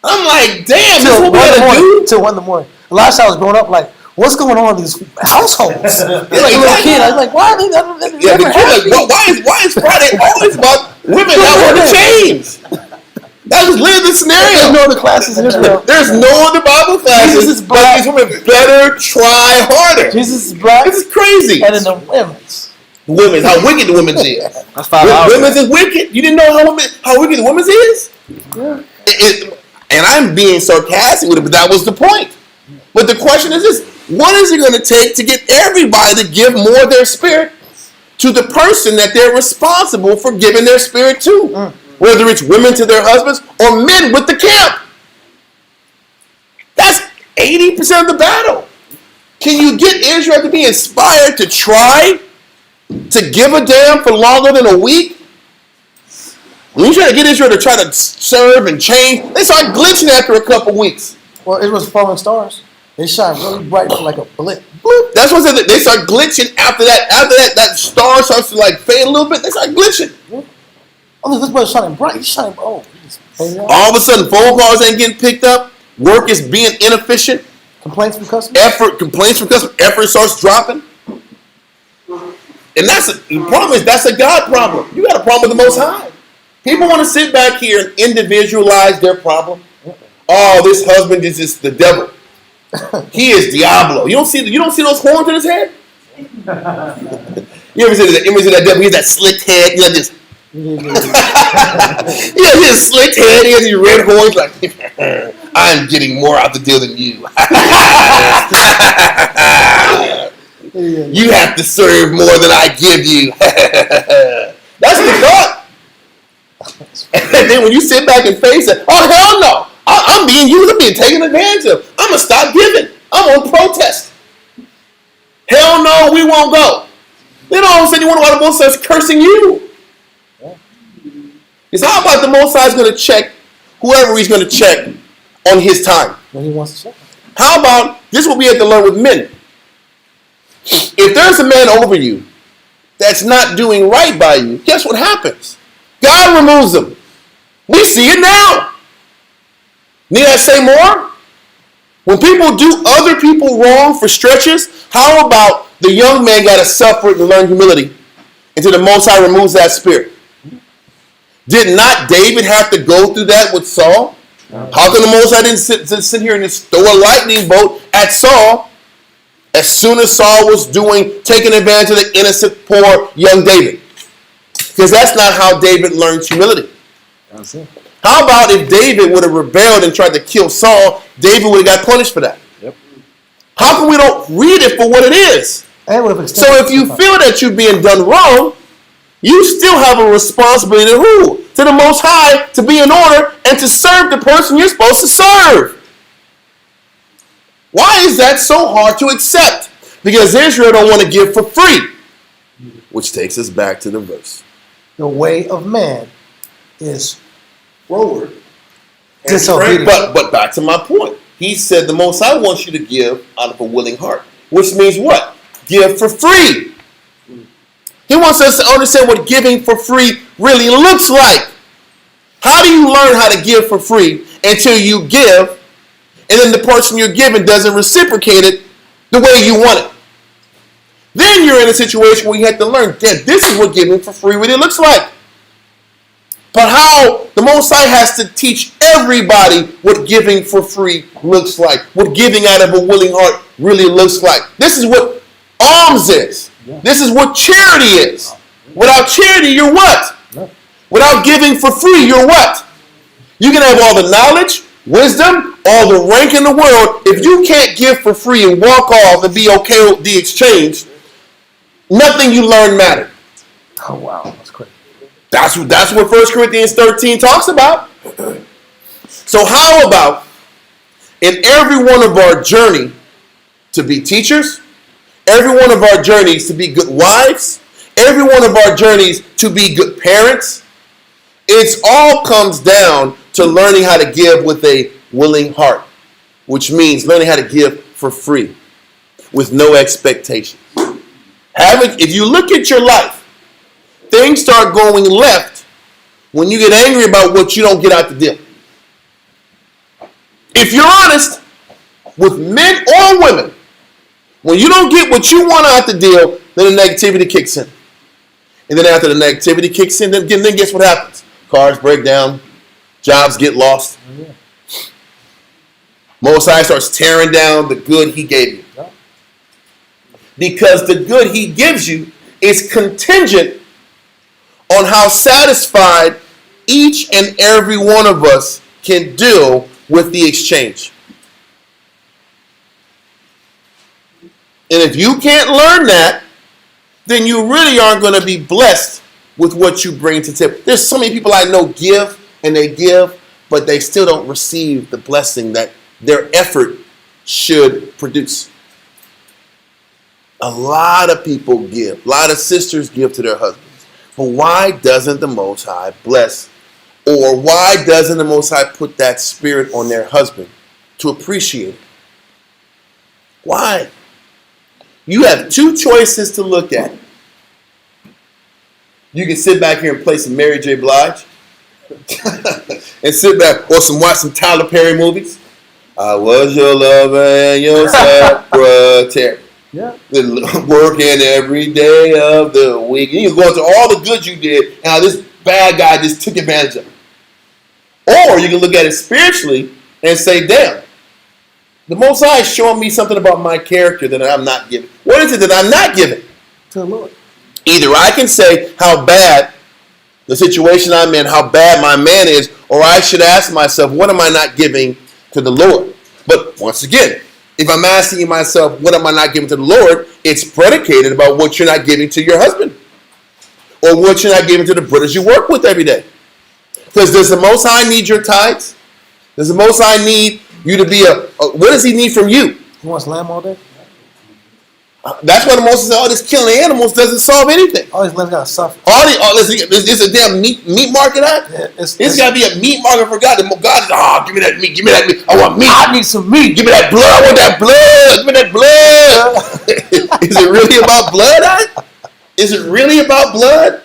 I'm like, damn, this is what we gotta do. Till 1 in the morning. A lot of times I was growing up like, what's going on in these households? Like a little kid, I was like, why are they never happy? Like, why is Friday always about women not wearing chains? That was literally the scenario. There's no other classes in Israel. There's no other Bible classes. Jesus is black. These women better try harder. Jesus is black. This is crazy. And in the women's. Women's, how wicked the women's is. That's 5 hours. Women's is wicked. You didn't know how wicked the women's is? Yeah. And I'm being sarcastic with it, but that was the point. But the question is this: what is it going to take to get everybody to give more of their spirit to the person that they're responsible for giving their spirit to? Whether it's women to their husbands or men with the camp. That's 80% of the battle. Can you get Israel to be inspired to try to give a damn for longer than a week? When you try to get Israel to try to serve and change, they start glitching after a couple weeks. Well, it was falling stars. They shine really bright like a blip. Bloop. That's what they start glitching after that. After that star starts to like fade a little bit. They start glitching. Oh, this brother's shining bright. He's shining. Oh, all of a sudden, phone calls ain't getting picked up. Work is being inefficient. Complaints from customers. Complaints from customers. Effort starts dropping. And the problem is that's a God problem. You got a problem with the Most High. People want to sit back here and individualize their problem. Oh, this husband is just the devil. He is Diablo. You don't see those horns in his head? You ever see that devil? He has that slicked head. You know, this. Yeah, he has slicked head. He has these red horns. Like, I'm getting more out the deal than you. You have to serve more than I give you. That's the thought. And then when you sit back and face it, oh hell no, I'm being used, I'm being taken advantage of. I'm gonna stop giving. I'm on protest. Hell no, we won't go. Then all of a sudden you wonder why the Most High is cursing you. Because how about the Most High is going to check whoever he's going to check on his time? When he wants to check. How about, this is what we have to learn with men. If there's a man over you that's not doing right by you, guess what happens? God removes them. We see it now. Need I say more? When people do other people wrong for stretches, how about the young man got to suffer and learn humility until the Most High removes that spirit? Did not David have to go through that with Saul? How come the Most High didn't sit here and just throw a lightning bolt at Saul as soon as Saul was taking advantage of the innocent, poor young David? Because that's not how David learned humility. How about if David would have rebelled and tried to kill Saul, David would have got punished for that? Yep. How come we don't read it for what it is? So if you feel that you're being done wrong, you still have a responsibility to who? To the Most High, to be in order and to serve the person you're supposed to serve. Why is that so hard to accept? Because Israel don't want to give for free. Which takes us back to the verse. The way of man is Forward. disobedient. But back to my point. He said the Most High wants you to give out of a willing heart. Which means what? Give for free. He wants us to understand what giving for free really looks like. How do you learn how to give for free until you give, and then the person you're giving doesn't reciprocate it the way you want it? Then you're in a situation where you have to learn that this is what giving for free really looks like. But how the Most High has to teach everybody what giving for free looks like, what giving out of a willing heart really looks like. This is what alms is. This is what charity is. Without charity, you're what? Without giving for free, you're what? You can have all the knowledge, wisdom, all the rank in the world. If you can't give for free and walk off and be okay with the exchange, nothing you learn matters. Oh, wow. That's crazy. That's what 1 Corinthians 13 talks about. So how about in every one of our journey to be teachers, every one of our journeys to be good wives, every one of our journeys to be good parents, it all comes down to learning how to give with a willing heart, which means learning how to give for free with no expectation. If you look at your life, things start going left when you get angry about what you don't get out the deal. If you're honest with men or women, when you don't get what you want out the deal, then the negativity kicks in. And then after the negativity kicks in, then guess what happens? Cars break down, jobs get lost. Most High starts tearing down the good he gave you. Because the good he gives you is contingent on how satisfied each and every one of us can deal with the exchange. And if you can't learn that, then you really aren't going to be blessed with what you bring to the table. There's so many people I know give, and they give, but they still don't receive the blessing that their effort should produce. A lot of people give. A lot of sisters give to their husbands. But why doesn't the Most High bless? Or why doesn't the Most High put that spirit on their husband to appreciate it? Why? You have two choices to look at. You can sit back here and play some Mary J. Blige and sit back or watch some Tyler Perry movies. I was your lover and your secretary. Yeah. Working every day of the week. And you go into all the good you did and how this bad guy just took advantage of it. Or you can look at it spiritually and say, damn, the Most High is showing me something about my character that I'm not giving. What is it that I'm not giving? To the Lord. Either I can say how bad the situation I'm in, how bad my man is, or I should ask myself, what am I not giving to the Lord? But once again, if I'm asking myself, what am I not giving to the Lord? It's predicated about what you're not giving to your husband. Or what you're not giving to the brothers you work with every day. Because does the Most High need your tithes? Does the Most High need you to be what does he need from you? He wants lamb all day? That's why the Most High said, all this killing animals doesn't solve anything. All these lambs got to suffer. It's a damn meat market out. Yeah, it's got to be a meat market for God. God is, give me that meat. Give me that meat. I want meat. I need some meat. Give me that blood. I want that blood. Give me that blood. Is it really about blood? Is it really about blood?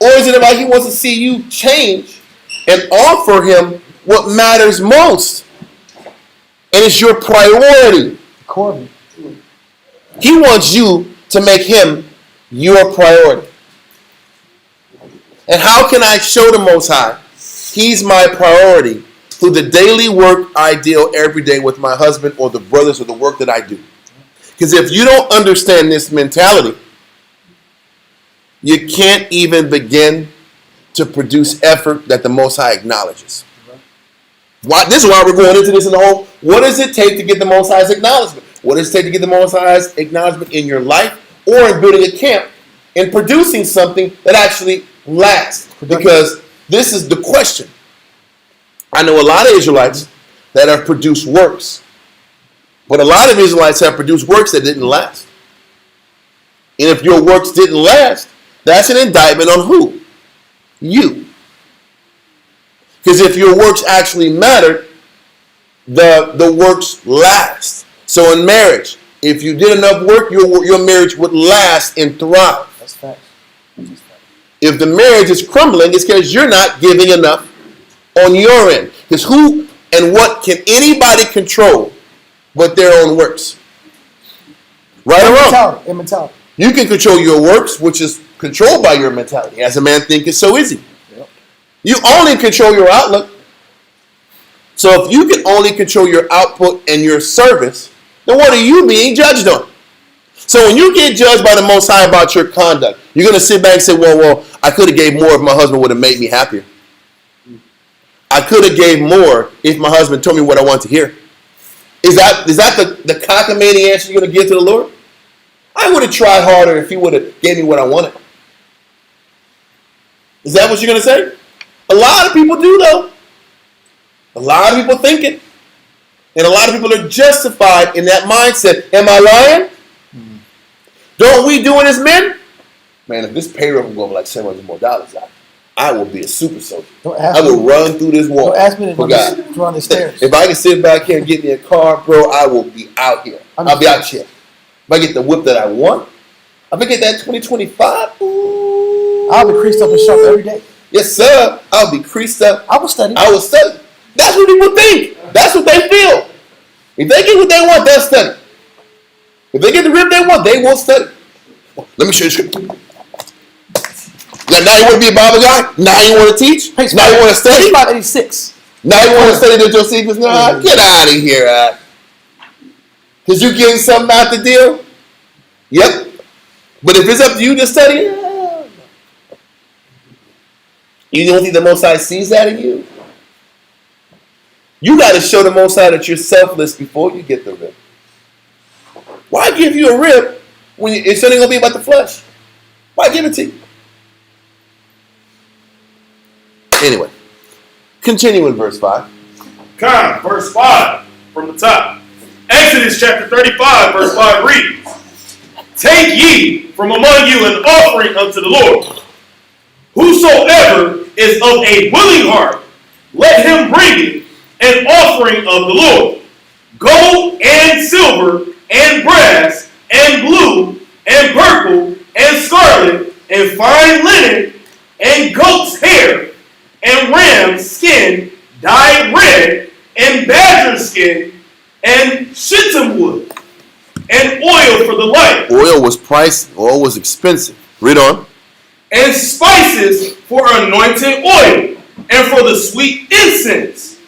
Or is it about he wants to see you change and offer him what matters most? And it's your priority. Corbin. He wants you to make him your priority. And how can I show the Most High he's my priority through the daily work I deal every day with my husband or the brothers or the work that I do? Because if you don't understand this mentality, you can't even begin to produce effort that the Most High acknowledges. This is why we're going into this in the whole, what does it take to get the Most High's acknowledgement? What does it take to get the Most High's acknowledgement in your life or in building a camp and producing something that actually lasts? Because this is the question. I know a lot of Israelites that have produced works, but a lot of Israelites have produced works that didn't last. And if your works didn't last, that's an indictment on who? You. Because if your works actually mattered, the works last. So in marriage, if you did enough work, your marriage would last and thrive. That's facts. If the marriage is crumbling, it's because you're not giving enough on your end. Because who and what can anybody control but their own works? Right or wrong? Mentality. You can control your works, which is controlled by your mentality. As a man thinketh, so is he. Yep. You only control your outlook. So if you can only control your output and your service, then what are you being judged on? So when you get judged by the Most High about your conduct, you're going to sit back and say, well, I could have gave more if my husband would have made me happier. I could have gave more if my husband told me what I want to hear. Is that the cockamamie answer you're going to give to the Lord? I would have tried harder if he would have gave me what I wanted. Is that what you're going to say? A lot of people do, though. A lot of people think it. And a lot of people are justified in that mindset. Am I lying? Mm-hmm. Don't we do it as men? Man, if this payroll will go over like $700 more, I will be a super soldier. I will run through this wall. Don't ask me to run the stairs. If I can sit back here and get me a car, bro, I will be out here. I'll be out here. If I get the whip that I want, if I get that 2025, ooh, I'll be creased up and sharp every day. Yes, sir. I'll be creased up. I will study. That's what people think. That's what they feel. If they get what they want, they'll study. If they get the rip they want, they won't study. Let me show you scripture. Now you want to be a Bible guy? Now you want to teach? Now you want to study? 86. Now you want to study the Josephus? Nah, get out of here, because you getting something out the deal? Yep. But if it's up to you to study, you don't think the Most High sees that in you? You got to show the Most High that you're selfless before you get the rib. Why give you a rib when it's only going to be about the flesh? Why give it to you? Anyway, continue in verse 5. Verse 5 from the top. Exodus chapter 35, verse 5 reads, Take ye from among you an offering unto the Lord. Whosoever is of a willing heart, let him bring it, an offering of the Lord. Gold and silver and brass and blue and purple and scarlet and fine linen and goat's hair and ram's skin dyed red and badger skin and shittim wood and oil for the light. Oil was priced. Oil was expensive. Read on. And spices for anointing oil and for the sweet incense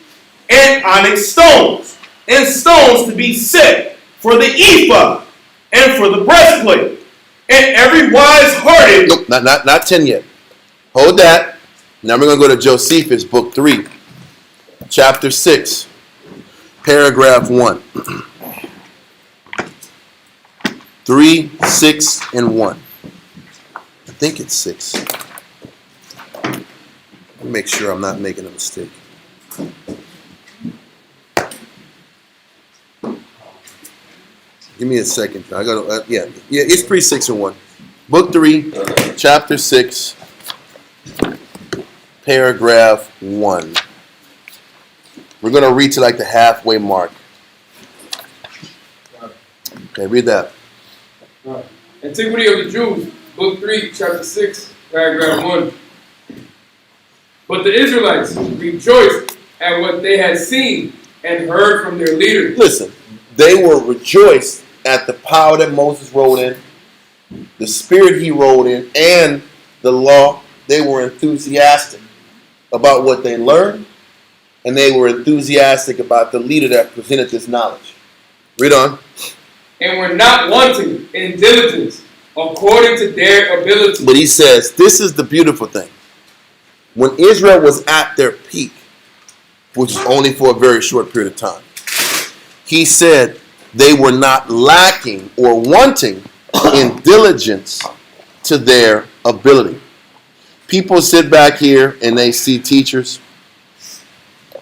and onyx stones and stones to be set for the ephod and for the breastplate and every wise-hearted. Nope, not 10 yet. Hold that. Now we're going to go to Josephus, book 3, chapter 6, paragraph 1. 3, 6, and 1. I think it's 6. Let me make sure I'm not making a mistake. Give me a second. I got to, yeah, it's 3, 6, and 1. Book 3, chapter 6, paragraph 1. We're going to read to like the halfway mark. Okay, read that. Antiquity of the Jews, book 3, chapter 6, paragraph 1. But the Israelites rejoiced at what they had seen and heard from their leaders. Listen, they were rejoiced at the power that Moses rode in, the spirit he rode in, and the law. They were enthusiastic about what they learned, and they were enthusiastic about the leader that presented this knowledge. Read on. And were not wanting in diligence according to their ability. But he says, this is the beautiful thing. When Israel was at their peak, which is only for a very short period of time, he said they were not lacking or wanting in diligence to their ability. People sit back here and they see teachers,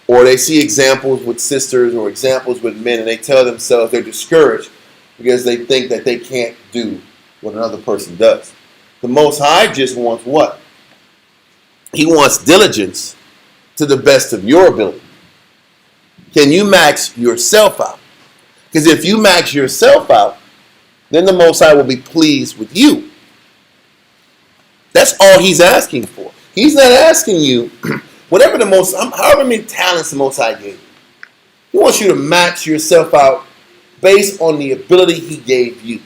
or they see examples with sisters or examples with men, and they tell themselves they're discouraged because they think that they can't do what another person does. The Most High just wants what? He wants diligence to the best of your ability. Can you max yourself out? Because if you max yourself out, then the Most High will be pleased with you. That's all he's asking for. He's not asking you, whatever however many talents the Most High gave you. He wants you to max yourself out based on the ability he gave you.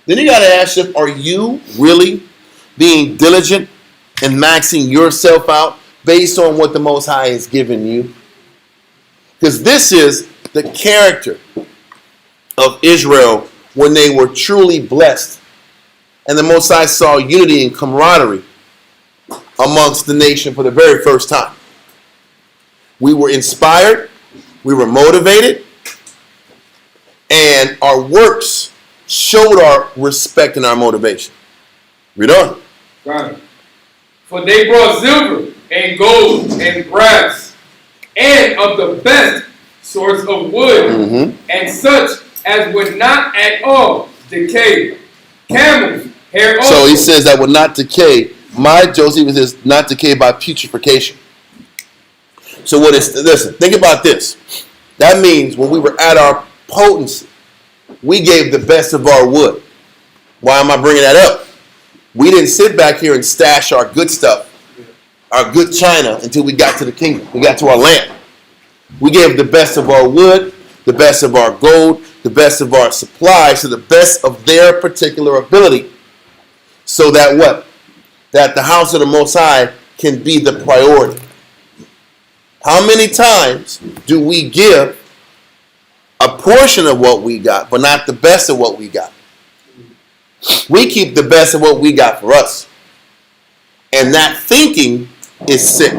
Then you got to ask yourself, are you really being diligent and maxing yourself out based on what the Most High has given you? Because this is the character of Israel when they were truly blessed. And the Most High saw unity and camaraderie amongst the nation for the very first time. We were inspired, we were motivated, and our works showed our respect and our motivation. Read on. Right. For they brought silver and gold and brass, and of the best sorts of wood, and such as would not at all decay. Camels, hair also. So he says that would not decay. My Josephus says not decay by putrefaction. So what is, listen, think about this. That means when we were at our potency, we gave the best of our wood. Why am I bringing that up? We didn't sit back here and stash our good stuff, our good china, until we got to the kingdom. We got to our land. We gave the best of our wood, the best of our gold, the best of our supplies, to the best of their particular ability. So that what? That the house of the Most High can be the priority. How many times do we give a portion of what we got, but not the best of what we got? We keep the best of what we got for us. And that thinking is sick.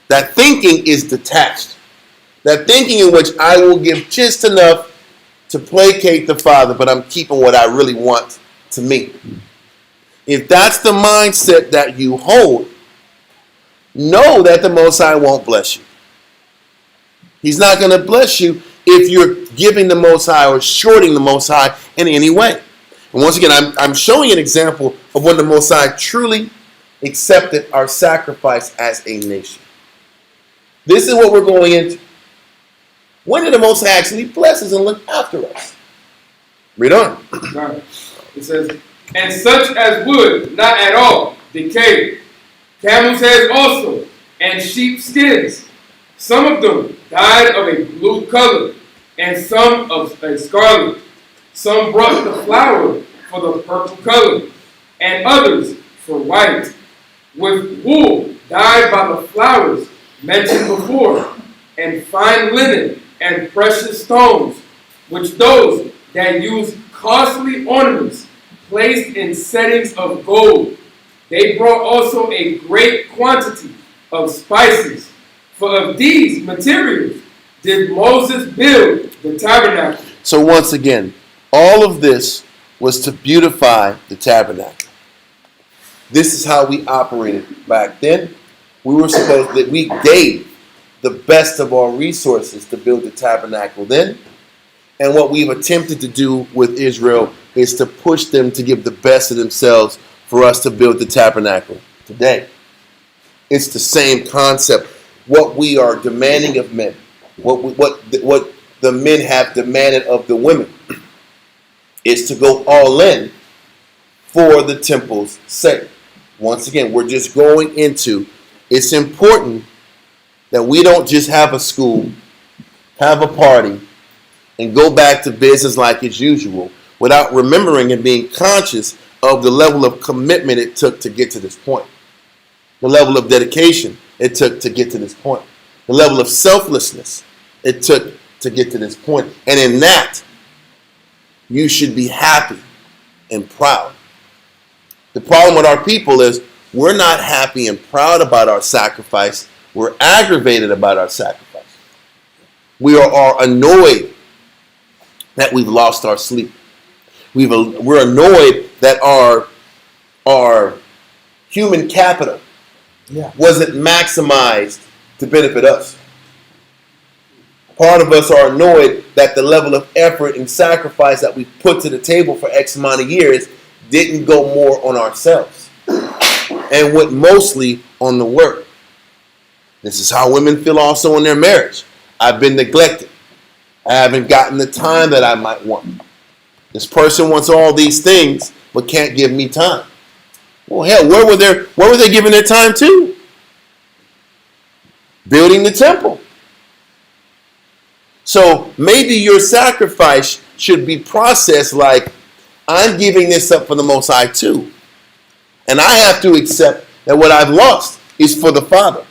That thinking is detached. That thinking in which I will give just enough to placate the Father, but I'm keeping what I really want to me. If that's the mindset that you hold, know that the Most High won't bless you. He's not going to bless you if you're giving the Most High or shorting the Most High in any way. And once again, I'm showing an example of when the Most High truly accepted our sacrifice as a nation. This is what we're going into. When did the Most High actually bless us and look after us? Read on. It says, and such as would not at all decay. Camel's hairs also, and sheep skins. Some of them dyed of a blue color, and some of a scarlet. Some brought the flower for the purple color, and others for white, with wool dyed by the flowers mentioned before, and fine linen and precious stones, which those that use costly ornaments placed in settings of gold. They brought also a great quantity of spices, for of these materials did Moses build the tabernacle. So once again, all of this was to beautify the tabernacle. This is how we operated back then. We were supposed that we gave the best of our resources to build the tabernacle then. And what we've attempted to do with Israel is to push them to give the best of themselves for us to build the tabernacle today. It's the same concept. What we are demanding of men, what the men have demanded of the women, is to go all in for the temple's sake. Once again, we're just going into, it's important that we don't just have a school, have a party, and go back to business like it's usual without remembering and being conscious of the level of commitment it took to get to this point. The level of dedication it took to get to this point. The level of selflessness it took to get to this point. And in that, you should be happy and proud. The problem with our people is we're not happy and proud about our sacrifice. We're aggravated about our sacrifice. We are annoyed that we've lost our sleep. We're annoyed that our human capital wasn't maximized to benefit us. Part of us are annoyed that the level of effort and sacrifice that we put to the table for X amount of years didn't go more on ourselves and went mostly on the work. This is how women feel also in their marriage. I've been neglected. I haven't gotten the time that I might want. This person wants all these things but can't give me time. Well, hell, where were they giving their time to? Building the temple. So maybe your sacrifice should be processed like, I'm giving this up for the Most High too. And I have to accept that what I've lost is for the Father.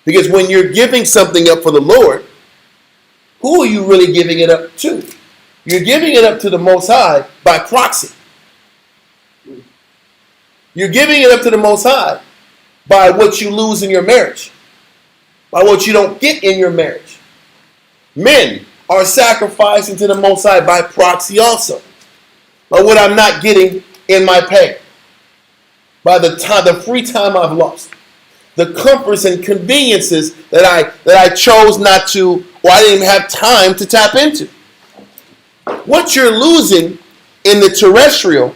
Because when you're giving something up for the Lord, who are you really giving it up to? You're giving it up to the Most High by proxy. You're giving it up to the Most High by what you lose in your marriage, by what you don't get in your marriage. Men are sacrificing to the Most High by proxy also, by what I'm not getting in my pay. by the free time I've lost, the comforts and conveniences that I chose not to, or I didn't even have time to tap into. What you're losing in the terrestrial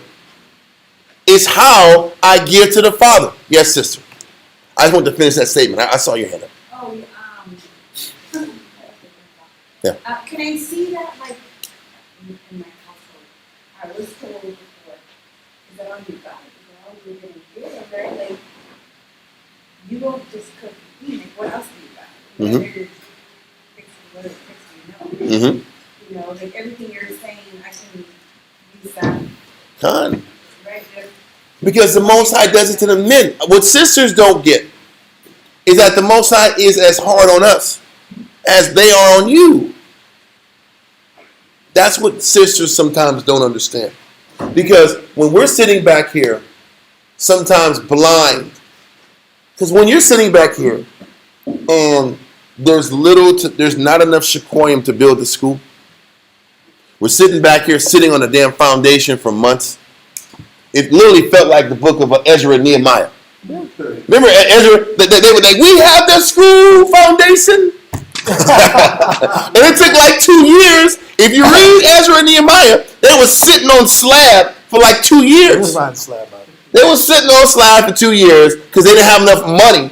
is how I give to the Father. Yes, sister. I just want to finish that statement. I saw your hand up. Oh, Yeah. can I see that, like, in my household? I was told before, is that all you got? Is that all you're going to give, right? Like, you don't just cook and eat. Like, what else do you got? You Mhm. figure fixing, you know? Mm-hmm. You know, like, everything you're saying, I can use that, Con. right? Because the Most High does it to the men. What sisters don't get is that the Most High is as hard on us as they are on you. That's what sisters sometimes don't understand. Because when we're sitting back here, sometimes blind, because when you're sitting back here and there's not enough shekoyim to build the school, we're sitting back here sitting on a damn foundation for months. It literally felt like the book of Ezra and Nehemiah. Remember Ezra? They were like, we have the school foundation. And it took like 2 years. If you read Ezra and Nehemiah, they were sitting on slab for like 2 years. They were sitting on slab for 2 years because they didn't have enough money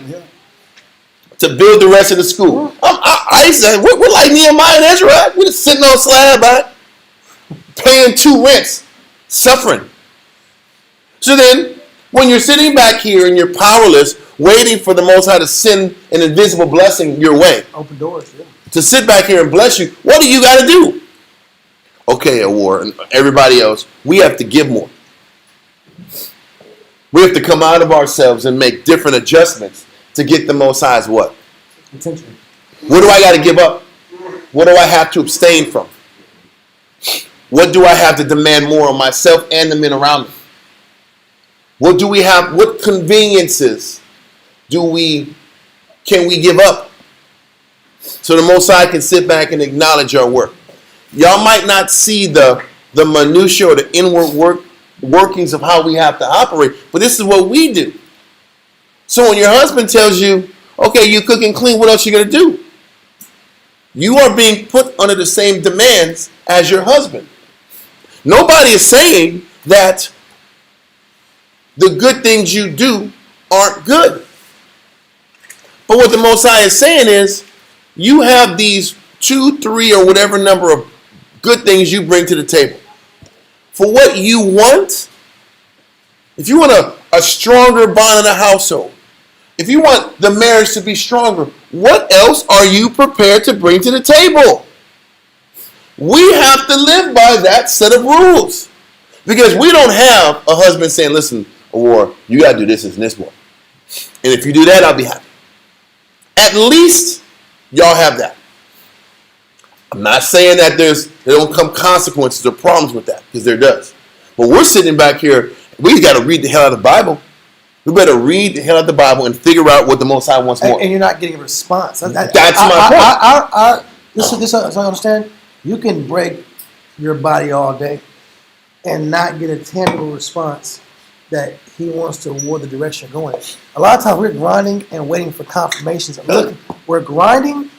to build the rest of the school. I used to say, we're like Nehemiah and Ezra. We're just sitting on slab, right? Paying 2 rents, suffering. So then, when you're sitting back here and you're powerless, waiting for the Most High to send an invisible blessing your way, Open doors, yeah. to sit back here and bless you, what do you got to do? Okay, Awar and everybody else, we have to give more. We have to come out of ourselves and make different adjustments to get the Most High's what? Attention. What do I got to give up? What do I have to abstain from? What do I have to demand more on myself and the men around me? What do we have? What conveniences can we give up so the Most High can sit back and acknowledge our work? Y'all might not see the minutiae or the inward workings of how we have to operate, but this is what we do. So when your husband tells you, okay, you cook and clean, what else you gonna do? You are being put under the same demands as your husband. Nobody is saying that the good things you do aren't good. But what the Most High is saying is, you have these 2, 3, or whatever number of good things you bring to the table. For what you want, if you want a stronger bond in the household, if you want the marriage to be stronger, what else are you prepared to bring to the table? We have to live by that set of rules. Because we don't have a husband saying, listen, or you got to do this and this more. And if you do that, I'll be happy. At least y'all have that. I'm not saying that there don't come consequences or problems with that, because there does. But we're sitting back here, we got to read the hell out of the Bible. We better read the hell out of the Bible and figure out what the Most High wants more. And you're not getting a response. That's my point. This I understand. You can break your body all day and not get a tangible response that he wants to award the direction you're going. A lot of times we're grinding and waiting for confirmations. We're grinding,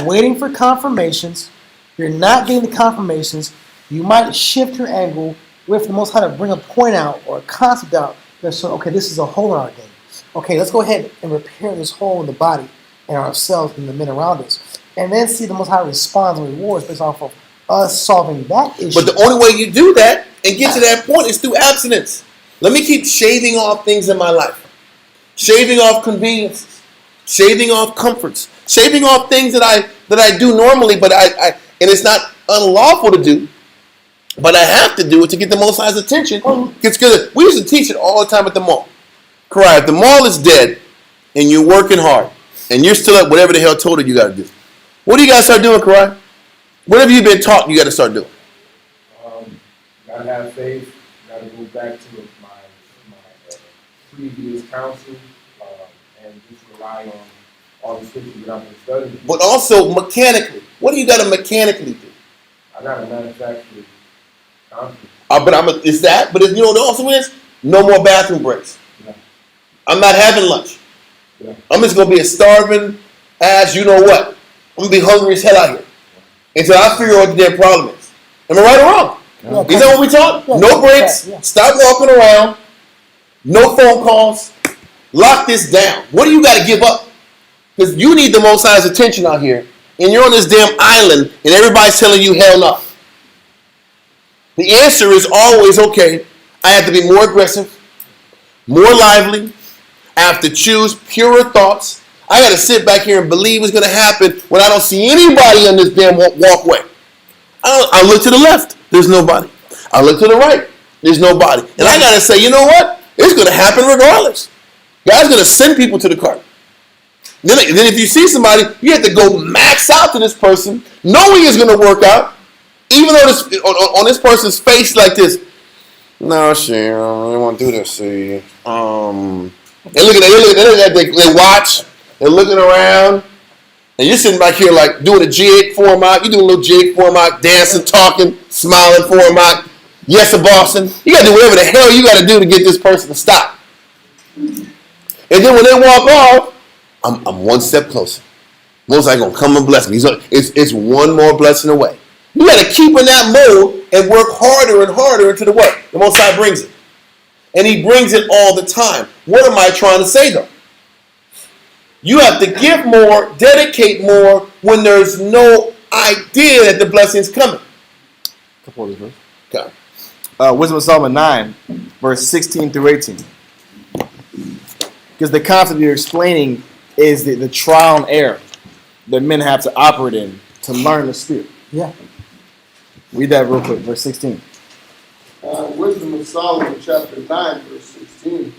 waiting for confirmations. You're not getting the confirmations. You might shift your angle, wait for the Most High to bring a point out or a concept out. So, okay, this is a hole in our game. Okay, let's go ahead and repair this hole in the body and ourselves and the men around us. And then see the Most High responds and rewards based off of us solving that issue. But the only way you do that and get to that point is through abstinence. Let me keep shaving off things in my life. Shaving off conveniences. Shaving off comforts. Shaving off things that I do normally, but I and it's not unlawful to do. But I have to do it to get the Most High's attention. Because we used to teach it all the time at the mall. Correct. If the mall is dead and you're working hard and you're still at whatever the hell told you got to do, what do you got to start doing, Karai? Whatever you've been taught, you got to start doing. Gotta have faith. Gotta go back to my previous counsel and just rely on all the scriptures that I've been studying. But also mechanically. What do you got to mechanically do? I got to manufacture confidence. But it's that. But you know what also is? No more bathroom breaks. Yeah. I'm not having lunch. Yeah. I'm just gonna be a starving ass. You know what? I'm gonna be hungry as hell out here until I figure out what the damn problem is. Am I right or wrong? Yeah, Is that what we taught? yeah, No breaks. yeah. Stop walking around. No phone calls. Lock this down. What do you got to give up? Because you need the Most High's attention out here, and you're on this damn island, and everybody's telling you hell no. The answer is always okay. I have to be more aggressive, more lively. I have to choose purer thoughts. I got to sit back here and believe what's going to happen when I don't see anybody on this damn walkway. I look to the left. There's nobody. I look to the right. There's nobody. And I got to say, you know what? It's going to happen regardless. God's going to send people to the cart. Then if you see somebody, you have to go max out to this person, knowing it's going to work out, even though this, on this person's face like this. No, shit, I don't really want to do this. See, they look at they watch. They're looking around, and you're sitting back here like doing a jig for them out. You doing a little jig for them out, dancing, talking, smiling for them out. Yes, a Boston. You got to do whatever the hell you got to do to get this person to stop. And then when they walk off, I'm one step closer. Most likely gonna come and bless me. It's one more blessing away. You got to keep in that mode and work harder and harder into the what the Most High brings it, and He brings it all the time. What am I trying to say though? You have to give more, dedicate more when there's no idea that the blessing's coming. Okay. Wisdom of Solomon 9, verse 16 through 18. Because the concept you're explaining is the trial and error that men have to operate in to learn the spirit. Yeah. Read that real quick, verse 16. Wisdom of Solomon, chapter 9, verse 16.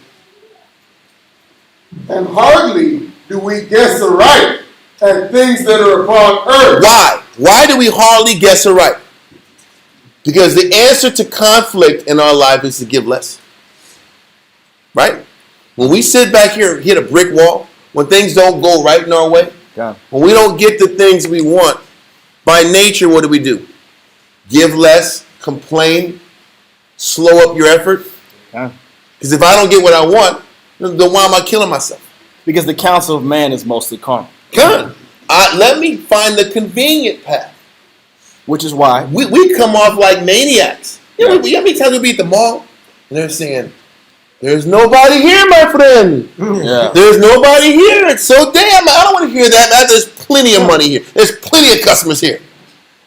And hardly do we guess aright at things that are upon earth. Why? Why do we hardly guess it right? Because the answer to conflict in our life is to give less. Right? When we sit back here and hit a brick wall, when things don't go right in our way, Yeah. when we don't get the things we want, by nature, what do? Give less, complain, slow up your effort. Yeah. Because if I don't get what I want, then why am I killing myself? Because the counsel of man is mostly carnal. Come on. Let me find the convenient path. Which is why We come off like maniacs. You know, how many times we be at the mall and they're saying, there's nobody here, my friend. Yeah. There's nobody here. It's so damn. I don't want to hear that. Man. There's plenty of money here. There's plenty of customers here.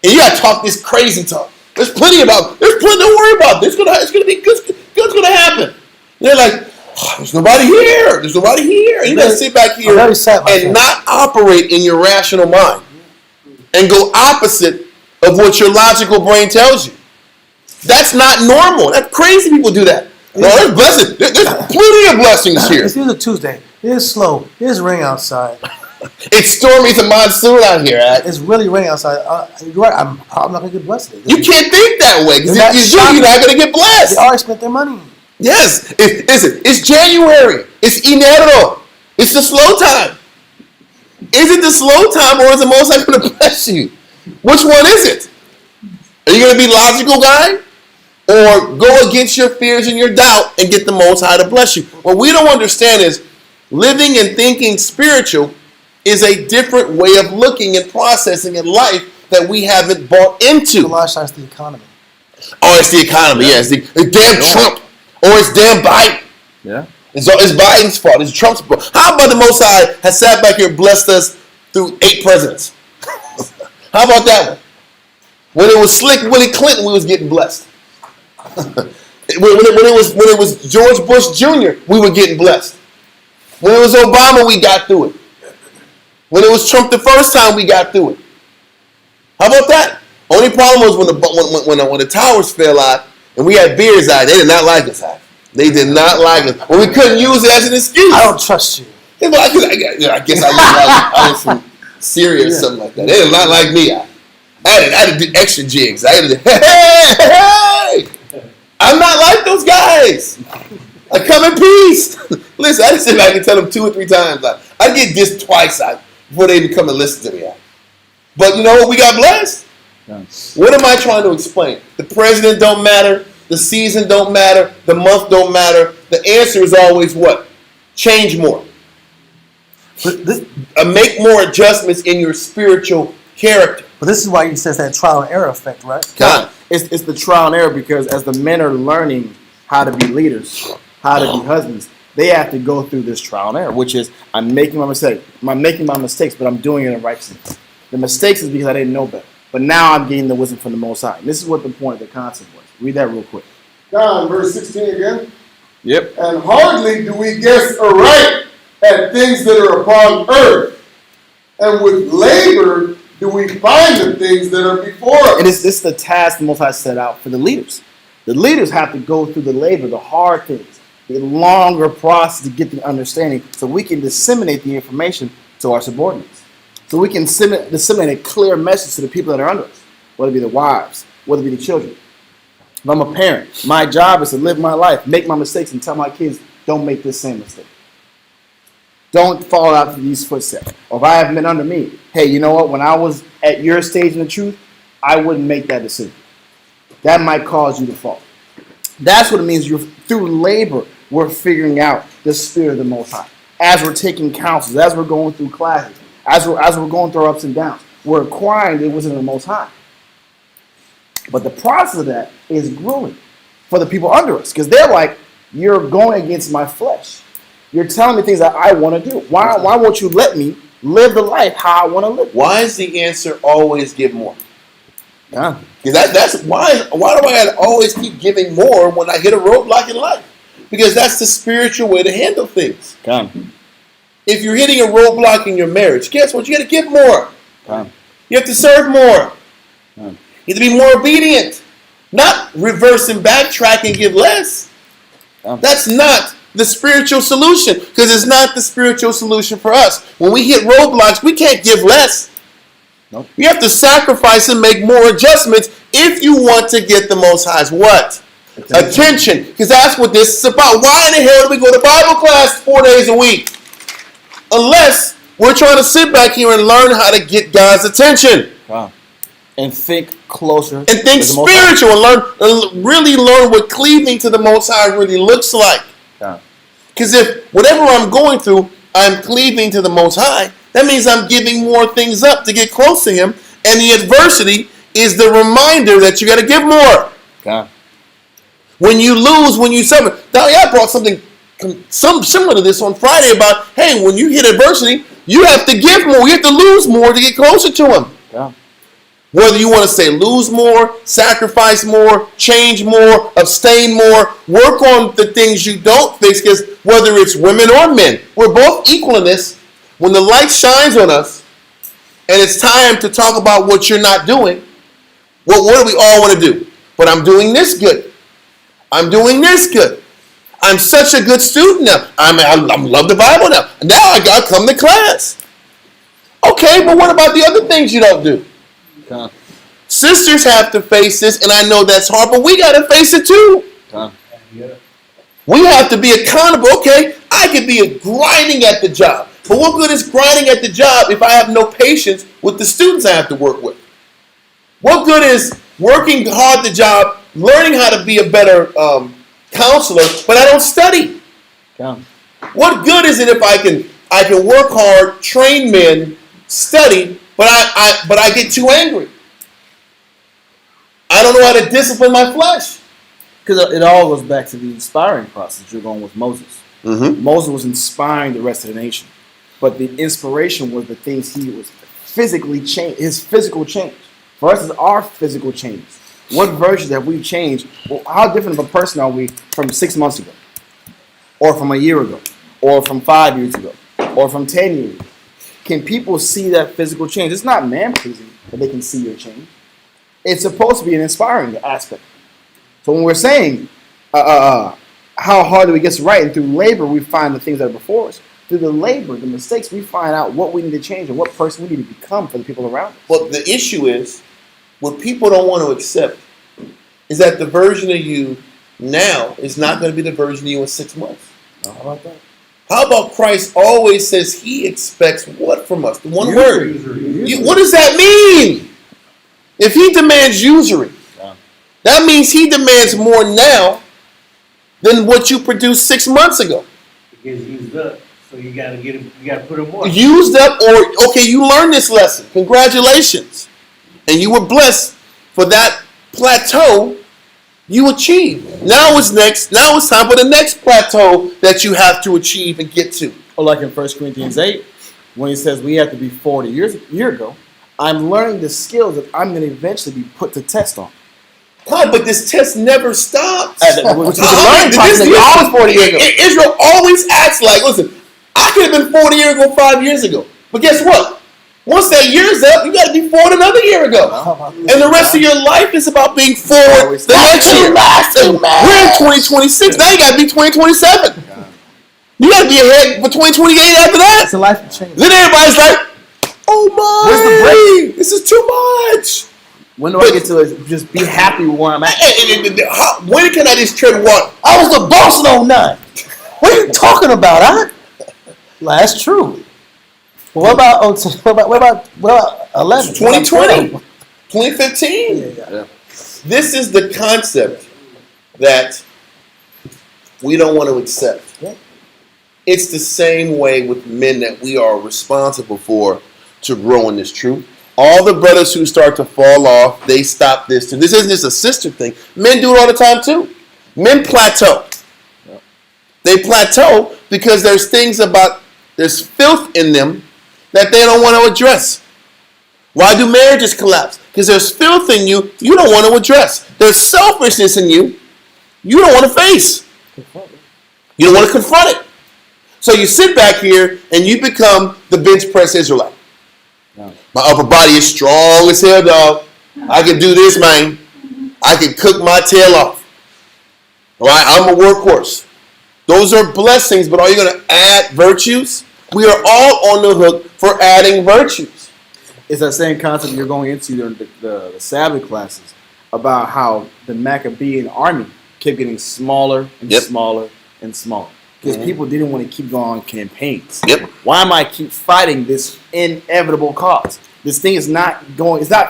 And you got to talk this crazy talk. There's plenty. Don't worry about this. It's gonna be good. Good's gonna happen. And they're like, oh, there's nobody here. There's nobody here. And you got to sit back here and not operate in your rational mind and go opposite of what your logical brain tells you. That's not normal. That's crazy. People do that. No, there's blessings. There's plenty of blessings here. It's a Tuesday. It is slow. It is raining outside. It's stormy. It's a monsoon out here. Right? It's really raining outside. You're right. I'm probably not going to get blessed. You can't think that way because if you do, you're not going to get blessed. They already spent their money. Yes. It's January. It's enero. It's the slow time. Is it the slow time or is the Most High going to bless you? Which one is it? Are you going to be logical guy? Or go against your fears and your doubt and get the Most High to bless you? What we don't understand is living and thinking spiritual is a different way of looking and processing in life that we haven't bought into. A lot of times the economy. Oh, it's the economy. Yeah, it's damn Trump. Or it's damn Biden. Yeah. It's Biden's fault. It's Trump's fault. How about the Most High has sat back here and blessed us through 8 presidents? How about that one? When it was Slick Willie Clinton, we was getting blessed. when it was George Bush Jr., we were getting blessed. When it was Obama, we got through it. When it was Trump the first time, we got through it. How about that? Only problem was when the towers fell out and we had beers out. They did not like us out. They did not like us. Well, we couldn't use it as an excuse. I don't trust you. I guess I was from Syria or something like that. They did not like me. I had to do extra jigs. I had to do, hey! I'm not like those guys. I come in peace. Listen, I just sit back and tell them 2 or 3 times. I get dissed twice before they even come and listen to me. But you know what? We got blessed. What am I trying to explain? The president don't matter. the season don't matter, the month don't matter. The answer is always what? Change more. Make more adjustments in your spiritual character. But this is why he says that trial and error effect, right? God. It's the trial and error because as the men are learning how to be leaders, how to be husbands, they have to go through this trial and error, which is I'm making my mistakes, but I'm doing it in righteousness. The mistakes is because I didn't know better. But now I'm getting the wisdom from the Most High. And this is what the point of the concept was. Read that real quick. John, verse 16 again. Yep. And hardly do we guess aright at things that are upon earth, and with labor do we find the things that are before us. And it's the task the Most High set out for the leaders. The leaders have to go through the labor, the hard things, the longer process to get the understanding so we can disseminate the information to our subordinates. So we can disseminate a clear message to the people that are under us, whether it be the wives, whether it be the children. If I'm a parent, my job is to live my life, make my mistakes, and tell my kids, don't make this same mistake. Don't fall out to these footsteps. Or if I have men under me, hey, you know what? When I was at your stage in the truth, I wouldn't make that decision. That might cause you to fall. That's what it means. Through labor, we're figuring out the spirit of the Most High. As we're taking counsels, as we're going through classes, as we're going through our ups and downs, we're acquiring the wisdom of the Most High. But the process of that is grueling for the people under us because they're like, you're going against my flesh. You're telling me things that I want to do. Why won't you let me live the life how I want to live? Why is the answer always give more? Yeah. Because that's why do I always keep giving more when I hit a roadblock in life? Because that's the spiritual way to handle things. Come. If you're hitting a roadblock in your marriage, guess what? You got to give more. Come. You have to serve more. Come. You have to be more obedient. Not reverse and backtrack and give less. Come. That's not the spiritual solution because it's not the spiritual solution for us. When we hit roadblocks, we can't give less. Nope. You have to sacrifice and make more adjustments if you want to get the Most High's what? Attention. Because that's what this is about. Why in the hell do we go to Bible class 4 days a week? Unless we're trying to sit back here and learn how to get God's attention. Wow. And think closer. And think spiritual and really learn what cleaving to the Most High really looks like. Because if whatever I'm going through, I'm cleaving to the Most High, that means I'm giving more things up to get close to Him. And the adversity is the reminder that you got to give more. Okay. When you lose, when you suffer. Now, I brought something similar to this on Friday about, hey, when you hit adversity, you have to give more. You have to lose more to get closer to Him. Yeah. Whether you want to say lose more, sacrifice more, change more, abstain more, work on the things you don't fix, because whether it's women or men, we're both equal in this. When the light shines on us and it's time to talk about what you're not doing, what do we all want to do? But I'm doing this good. I'm doing this good. I'm such a good student now. I love the Bible now. Now I got to come to class. Okay, but what about the other things you don't do? Sisters have to face this, and I know that's hard, but we got to face it too. We have to be accountable. Okay, I could be grinding at the job, but what good is grinding at the job if I have no patience with the students I have to work with? What good is working hard at the job, learning how to be a better counselor, but I don't study? What good is it if I can work hard, train men, study, but I get too angry? I don't know how to discipline my flesh. Because it all goes back to the inspiring process you're going with Moses. Mm-hmm. Moses was inspiring the rest of the nation. But the inspiration was the things he was physically changed, his physical change. For us, it's our physical change. What versions have we changed? Well, how different of a person are we from 6 months ago? Or from a year ago? Or from 5 years ago? Or from 10 years ago? Can people see that physical change? It's not man-pleasing that they can see your change. It's supposed to be an inspiring aspect. So when we're saying, how hard do we get right? And through labor, we find the things that are before us. Through the labor, the mistakes, we find out what we need to change and what person we need to become for the people around us. Well, the issue is, what people don't want to accept is that the version of you now is not going to be the version of you in 6 months. How about that? How about Christ always says He expects what from us? The one word. Usury. What does that mean? If He demands usury, That means he demands more now than what you produced 6 months ago. It gets used up, so you gotta get him. You gotta put him more. Used up, or okay, you learned this lesson. Congratulations, and you were blessed for that plateau you achieved. Now it's next. Now it's time for the next plateau that you have to achieve and get to. Or like in 1 Corinthians 8, when he says we have to be 40 years a year ago, I'm learning the skills that I'm going to eventually be put to test on. God, but this test never stops. Which is a learning process that always 40 years ago. Israel always acts like, listen, I could have been 40 years ago, 5 years ago. But guess what? Once that year's up, you got to be forward another year ago. And the rest of your life is about being forward the next year. We're in 2026. Now you got to be 2027. You got to be ahead for 2028 after that. It's a life change. Then everybody's like, oh my, Where's the break? this is too much. When do I get to just be happy with where I'm at? When can I just tread water? I was the boss in 09. What are you talking about, huh? Well, that's true. Well, what about 11? 2020, 2015. Yeah. This is the concept that we don't want to accept. Yeah. It's the same way with men that we are responsible for to grow in this truth. All the brothers who start to fall off, they stop this too. This isn't just a sister thing. Men do it all the time too. Men plateau. Yep. They plateau because there's filth in them that they don't want to address. Why do marriages collapse? Because there's filth in you don't want to address. There's selfishness in you don't want to face. You don't want to confront it. So you sit back here and you become the bench press Israelite. No. My upper body is strong as hell, dog. I can do this, man. I can cook my tail off. All right, I'm a workhorse. Those are blessings, but are you going to add virtues? We are all on the hook for adding virtues. It's that same concept you're going into during the Sabbath classes about how the Maccabean army kept getting smaller and smaller and smaller. Because people didn't want to keep going on campaigns. Yep. Why am I keep fighting this inevitable cause? This thing is not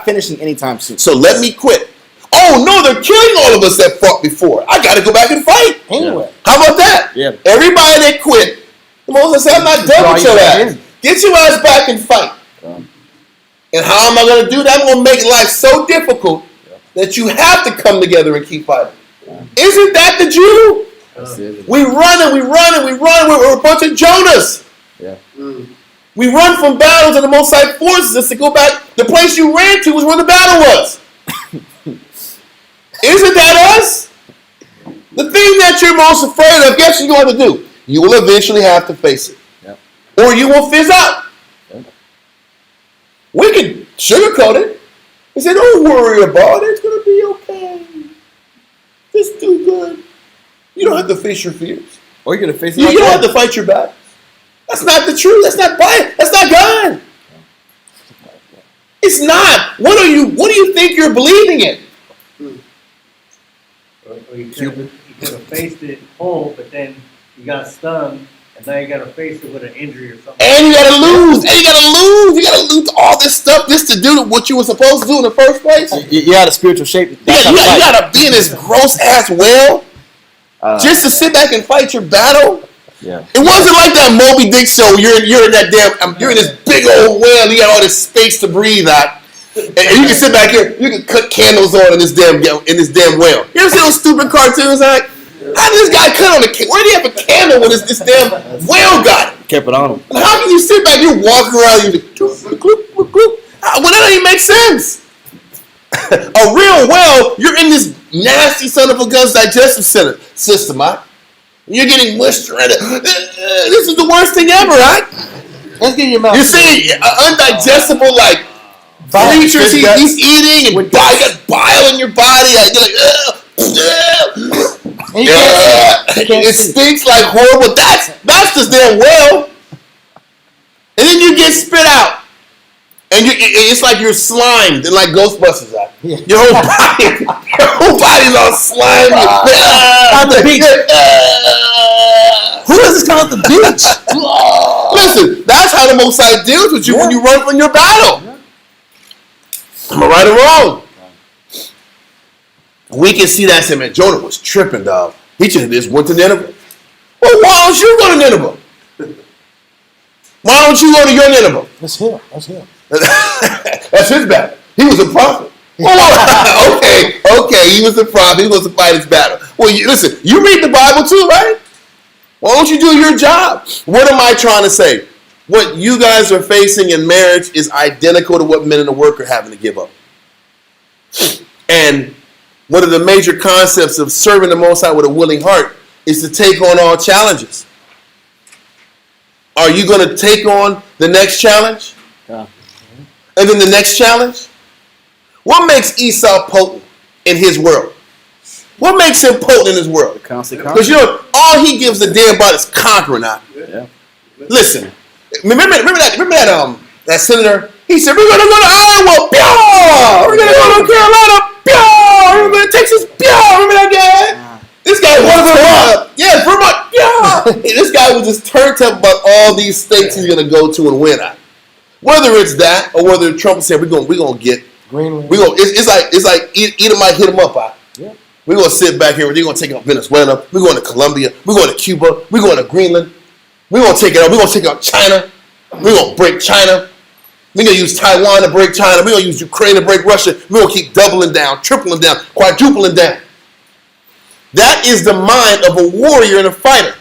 finishing anytime soon. So let me quit. Oh no, they're killing all of us that fought before. I got to go back and fight. Anyway. How about that? Yeah. Everybody that quit, the Moses said, I'm not done with your ass. Get your ass back and fight. And how am I going to do that? I'm going to make life so difficult that you have to come together and keep fighting. Isn't that the Jew? We run and we run and we run. We're a bunch of Jonas. Yeah. We run from battles and the Most High forces us to go back. The place you ran to was where the battle was. Isn't that us? The thing that you're most afraid of, guess what you're going to do? You will eventually have to face it. Yep. Or you will fizz out. Yep. We can sugarcoat it and say, don't worry about it. It's going to be okay. Just do good. You don't have to face your fears. Or you're going to face it. You don't have to fight your battles. That's not the truth. That's not Bible. That's not God. It's not. What do you think you're believing in? Or you could have faced it whole, but then you got stung, and now you got to face it with an injury or something. And you got to lose. And you got to lose. You got to lose all this stuff just to do what you were supposed to do in the first place. You out of spiritual shape. You got to be in this gross ass well just to sit back and fight your battle. Yeah. It wasn't like that Moby Dick show. You're in that damn. You're in this big old whale. You got all this space to breathe out. And you can sit back here. You can cut candles on in this damn whale. You ever see those stupid cartoons? Like, how did this guy cut on the? Where did he have a candle when this damn whale got it? Kept it on him. And how can you sit back? You walk around. You well, that don't even make sense. A real whale. You're in this nasty son of a gun's digestive system, right? You're getting mushed right. This is the worst thing ever, right? Let's get your mouth. You're seeing undigestible like. Creatures he's eating and you got bile in your body. You're like, it stinks like horrible. That's just damn well. And then you get spit out, and it's like you're slimed, and like Ghostbusters out. Yeah. Your whole body's all slimy. On the beach. Who does this come on the beach? Listen, that's how the Most High deals with you when you run from your battle. Am I right or wrong? We can see that. Say, man, Jonah was tripping, dog. He just went to Nineveh. Well, why don't you go to Nineveh? Why don't you go to your Nineveh? That's him. That's him. That's his battle. He was a prophet. Well, okay, he was a prophet. He was to fight his battle. Well, listen, you read the Bible too, right? Why don't you do your job? What am I trying to say? What you guys are facing in marriage is identical to what men in the work are having to give up. And one of the major concepts of serving the Most High with a willing heart is to take on all challenges. Are you going to take on the next challenge? Yeah. And then the next challenge? What makes Esau potent in his world? What makes him potent in his world? Because all he gives a damn about is conquering. Yeah. Listen, remember that senator? He said, we're going to go to Iowa. Pyaw! We're going to go to Carolina. Pyaw! We're going to Texas. Pyaw! Remember that guy? This guy was Vermont. Yeah, Vermont. Yeah. This guy was just turned up about all these states he's going to go to and win at. Whether it's that or whether Trump said we're going to get Greenland. It's like Edomite hit him up. Yeah. We're going to sit back here. We're going to take out Venezuela. We're going to Colombia. We're going to Cuba. We're going to Greenland. We're going to take it out. We're going to take out China. We're going to break China. We're going to use Taiwan to break China. We're going to use Ukraine to break Russia. We're going to keep doubling down, tripling down, quadrupling down. That is the mind of a warrior and a fighter.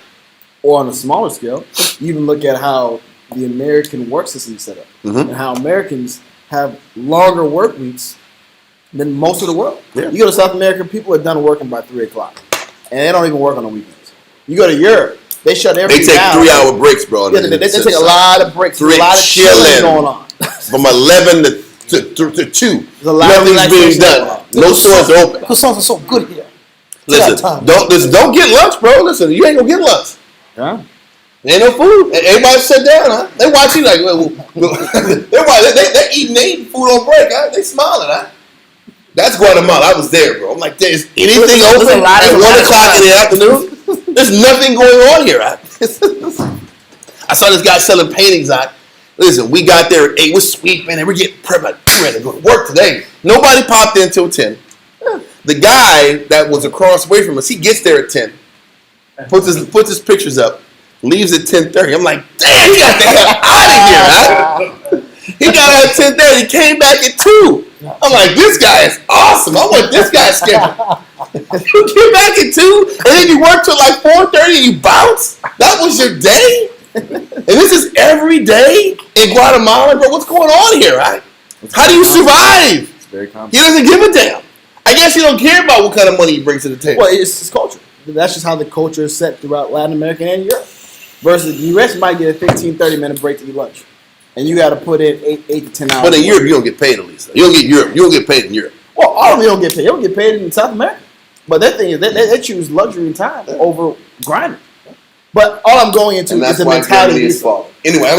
Or on a smaller scale, you even look at how the American work system is set up, and how Americans have longer work weeks than most of the world. Yeah. You go to South America, people are done working by 3 o'clock, and they don't even work on the weekends. You go to Europe, they shut everything down. They take 3-hour breaks, bro. Yeah, they take a lot of breaks. There's a lot of chilling going on. From 11 to 2. There's a lot of nothing's being done. No stores are open. Because songs are so good here. Listen, don't get lunch, bro. Listen, you ain't gonna get lunch. Yeah. Ain't no food. Everybody sit down, huh? They watching like they're eating food on break, huh? They smiling, huh? That's Guatemala. I was there, bro. I'm like, there's anything open at 1 o'clock in the afternoon? There's nothing going on here. I saw this guy selling paintings. Listen, we got there at 8. We're sweeping and we're getting prepped. We're ready to go to work today. Nobody popped in until 10. The guy that was across way from us, he gets there at 10. Puts his pictures up. Leaves at 10:30. I'm like, damn, he got the hell out of here, right? He got out at 10:30. He came back at 2. I'm like, this guy is awesome. I want this guy's schedule. You came back at 2, and then you work till like 4:30 and you bounce? That was your day? And this is every day in Guatemala, bro. What's going on here, right? How do you survive? It's very common. He doesn't give a damn. I guess he don't care about what kind of money he brings to the table. Well, it's his culture. That's just how the culture is set throughout Latin America and Europe. Versus the U.S. might get a 15, 30-minute break to eat lunch. And you got to put in 8 to 10 hours. But in Europe, you don't get paid at least. You don't get paid in Europe. Well, all of them don't get paid. They don't get paid in South America. But that thing is, they choose luxury and time over grinding. But all I'm going into is the mentality. Anyway,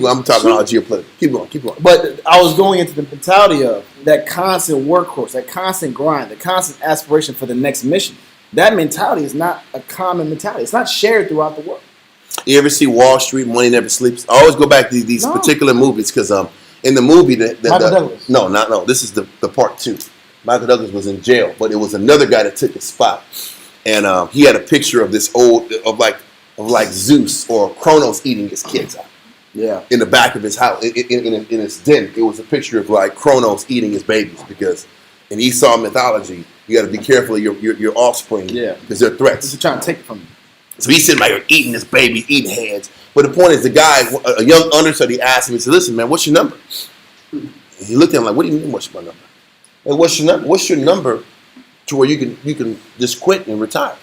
I'm talking about geopolitics. Keep going. But I was going into the mentality of that constant workhorse, that constant grind, the constant aspiration for the next mission. That mentality is not a common mentality. It's not shared throughout the world. You ever see Wall Street? Money Never Sleeps. I always go back to these particular movies because in the movie Michael Douglas. No. This is the part 2. Michael Douglas was in jail, but it was another guy that took his spot, and he had a picture of this of like Zeus or Kronos eating his kids out. Yeah. In the back of his house, in his den, it was a picture of like Kronos eating his babies because in Esau mythology, you got to be careful of your offspring. Yeah. Because they're threats. They're trying to take it from you. So he's sitting right here eating his baby, eating heads. But the point is, the guy, a young understudy, asked him, he said, listen, man, what's your number? And he looked at him like, what do you mean, what's my number? And what's your number? What's your number to where you can just quit and retire?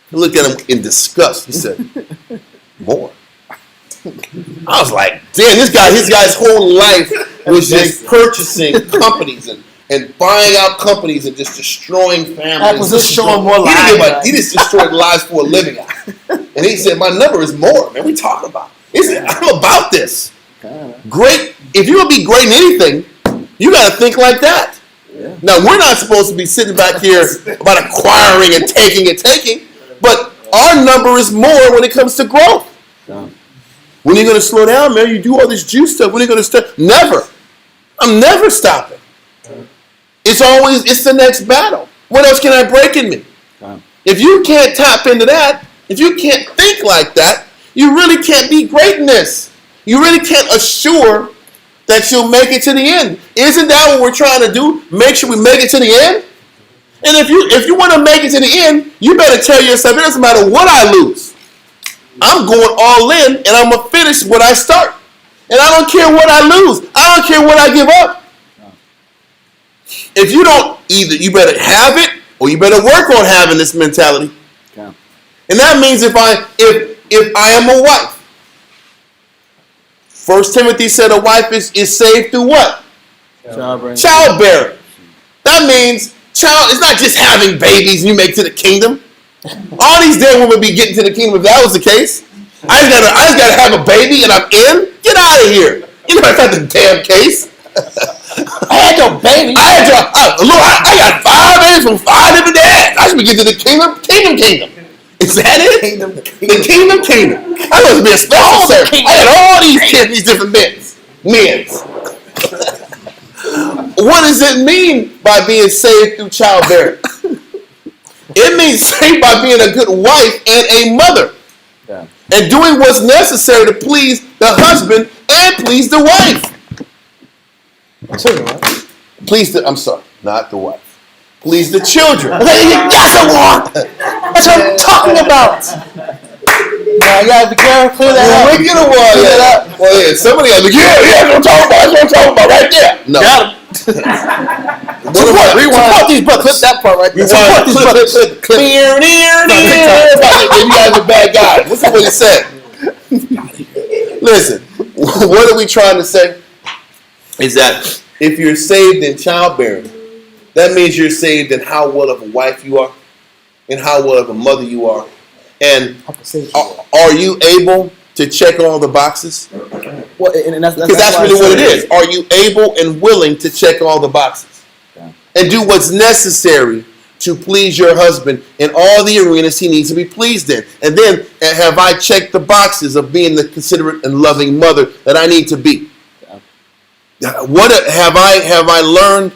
He looked at him in disgust. He said, more. I was like, damn, his guy's whole life was just purchasing companies and buying out companies and just destroying families. Just showing more lives. He just destroyed lives for a living. And he said, my number is more, man. We talking about. He said, I'm about this. Great. If you're going to be great in anything, you got to think like that. Yeah. Now, we're not supposed to be sitting back here about acquiring and taking. But our number is more when it comes to growth. Yeah. When are you going to slow down, man? You do all this juice stuff. When are you going to start? Never. I'm never stopping. It's the next battle. what else can I break in me? If you can't tap into that, if you can't think like that, you really can't be greatness. You really can't assure that you'll make it to the end. Isn't that what we're trying to do? Make sure we make it to the end? And if you want to make it to the end, you better tell yourself, it doesn't matter what I lose. I'm going all in, and I'm going to finish what I start. And I don't care what I lose. I don't care what I give up. If you don't, either you better have it, or you better work on having this mentality. And that means if I am a wife, 1 Timothy said a wife is saved through what? Childbearing. That means it's not just having babies and you make it to the kingdom. All these dead women would be getting to the kingdom if that was the case. I just gotta have a baby and I'm in. Get out of here. You know that's not the damn case. I had your baby. I got 5 babies from 5 different dads. I should be getting to the kingdom. Is that it? The kingdom. I must be a special servant. I had all these kids, these different men. What does it mean by being saved through childbearing? It means saved by being a good wife and a mother. Yeah. And doing what's necessary to please the husband and please the wife. I'm sorry, not the wife. Please the children. That's what I'm talking about. Now you gotta be careful. Clear that up. We get a wall. Well, yeah, somebody got to be that's what I'm talking about right there. No. Got him. Support these brothers. Clip that part right there. Support these brothers. Clear. You guys are bad guys. Listen to what he said. Listen, what are we trying to say? Is that if you're saved in childbearing, that means you're saved in how well of a wife you are, and how well of a mother you are. And are you able to check all the boxes? Well, because that's really what it is. Are you able and willing to check all the boxes? Yeah. And do what's necessary to please your husband in all the arenas he needs to be pleased in? And then have I checked the boxes of being the considerate and loving mother that I need to be? Yeah. What have I learned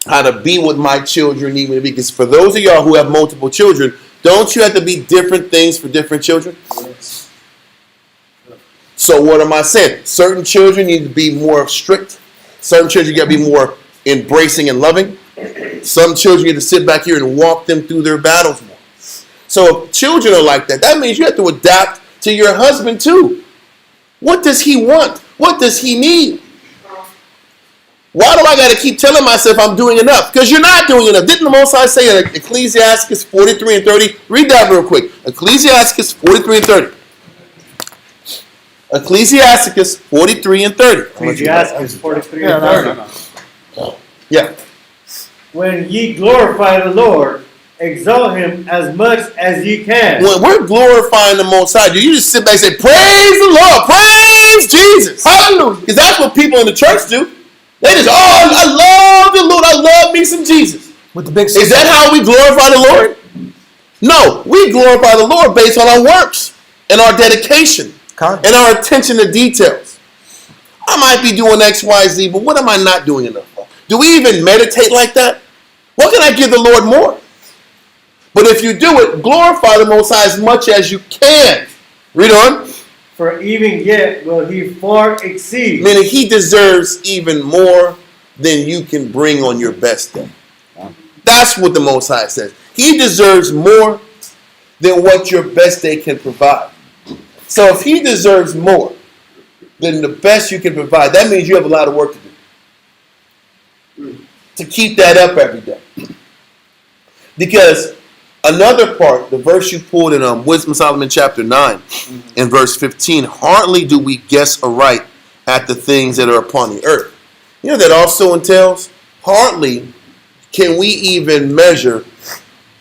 how to be with my children need me to be? Because for those of y'all who have multiple children, don't you have to be different things for different children? Yes. So what am I saying? Certain children need to be more strict. Certain children got to be more embracing and loving. Some children need to sit back here and walk them through their battles more. So if children are like that, that means you have to adapt to your husband too. What does he want? What does he need? Why do I got to keep telling myself I'm doing enough? Because you're not doing enough. Didn't the Most High say in Ecclesiastes 43 and 30? Read that real quick. Ecclesiastes 43 and 30. Ecclesiastes 43 and 30. Ecclesiastes 43 and 30. Yeah. When ye glorify the Lord, exalt him as much as ye can. When we're glorifying the Most High, do you just sit back and say, praise the Lord, praise Jesus, hallelujah? Because that's what people in the church do. They just, I love the Lord, I love me some Jesus. With the big Is that how we glorify the Lord? No, we glorify the Lord based on our works and our dedication and our attention to details. I might be doing X, Y, Z, but what am I not doing enough for? Do we even meditate like that? What can I give the Lord more? But if you do it, glorify the Most High as much as you can. Read on. For even yet will he far exceed. Meaning he deserves even more than you can bring on your best day. That's what the Most High says. He deserves more than what your best day can provide. So if he deserves more than the best you can provide, that means you have a lot of work to do. To keep that up every day. Because another part, the verse you pulled in Wisdom of Solomon chapter 9 in verse 15, hardly do we guess aright at the things that are upon the earth. You know that also entails, hardly can we even measure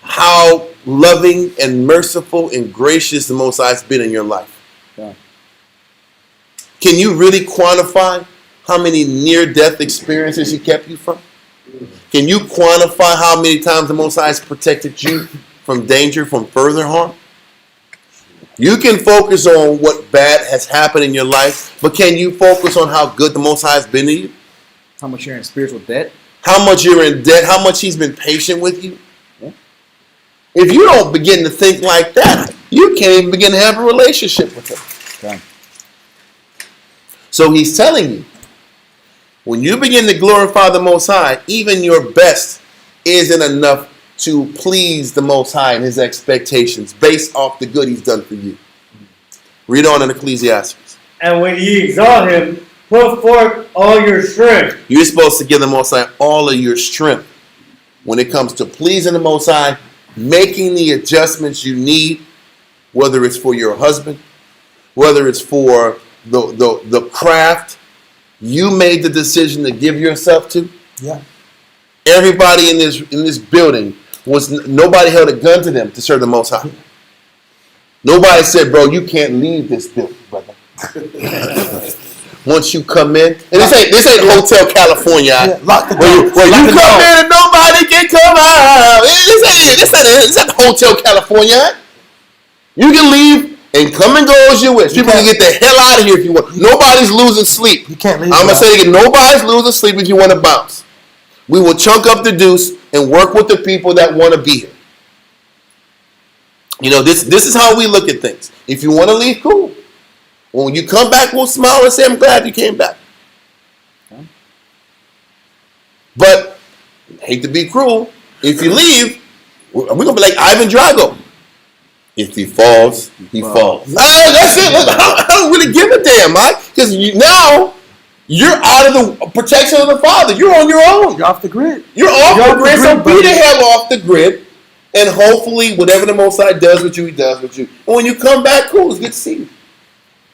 how loving and merciful and gracious the Most High has been in your life. Yeah. Can you really quantify how many near-death experiences he kept you from? Can you quantify how many times the Most High has protected you from danger, from further harm? You can focus on what bad has happened in your life, but can you focus on how good the Most High has been to you? How much you're in spiritual debt? how much you're in debt, how much he's been patient with you. If you don't begin to think like that, you can't even begin to have a relationship with him. Okay. So he's telling you, when you begin to glorify the Most High, even your best isn't enough to please the Most High and his expectations based off the good he's done for you. Read on in Ecclesiastes. And when ye exalt him, put forth all your strength. You're supposed to give the Most High all of your strength when it comes to pleasing the Most High, making the adjustments you need, whether it's for your husband, whether it's for the craft you made the decision to give yourself to. Yeah. Everybody in this building nobody held a gun to them to serve the Most High. Nobody said, bro, you can't leave this building, brother. Once you come in, and this ain't Hotel California. Yeah, lock the Where door. you come in and nobody can come out. This ain't Hotel California. You can leave and come and go as you wish. People can get the hell out of here if you want. Nobody's losing sleep. You can't leave. I'm going to say it again. Nobody's losing sleep if you want to bounce. We will chunk up the deuce and work with the people that want to be here. You know, this is how we look at things. If you want to leave, cool. When you come back, we'll smile and say, I'm glad you came back. But, hate to be cruel, if you leave, we're going to be like Ivan Drago. If he falls, he falls. That's it. Look, I don't really give a damn, Mike. Because now, you're out of the protection of the Father. You're on your own. You're off the grid. You're off the grid, so be the hell off the grid. And hopefully, whatever the Most High does with you, he does with you. And when you come back, cool, it's good to see you.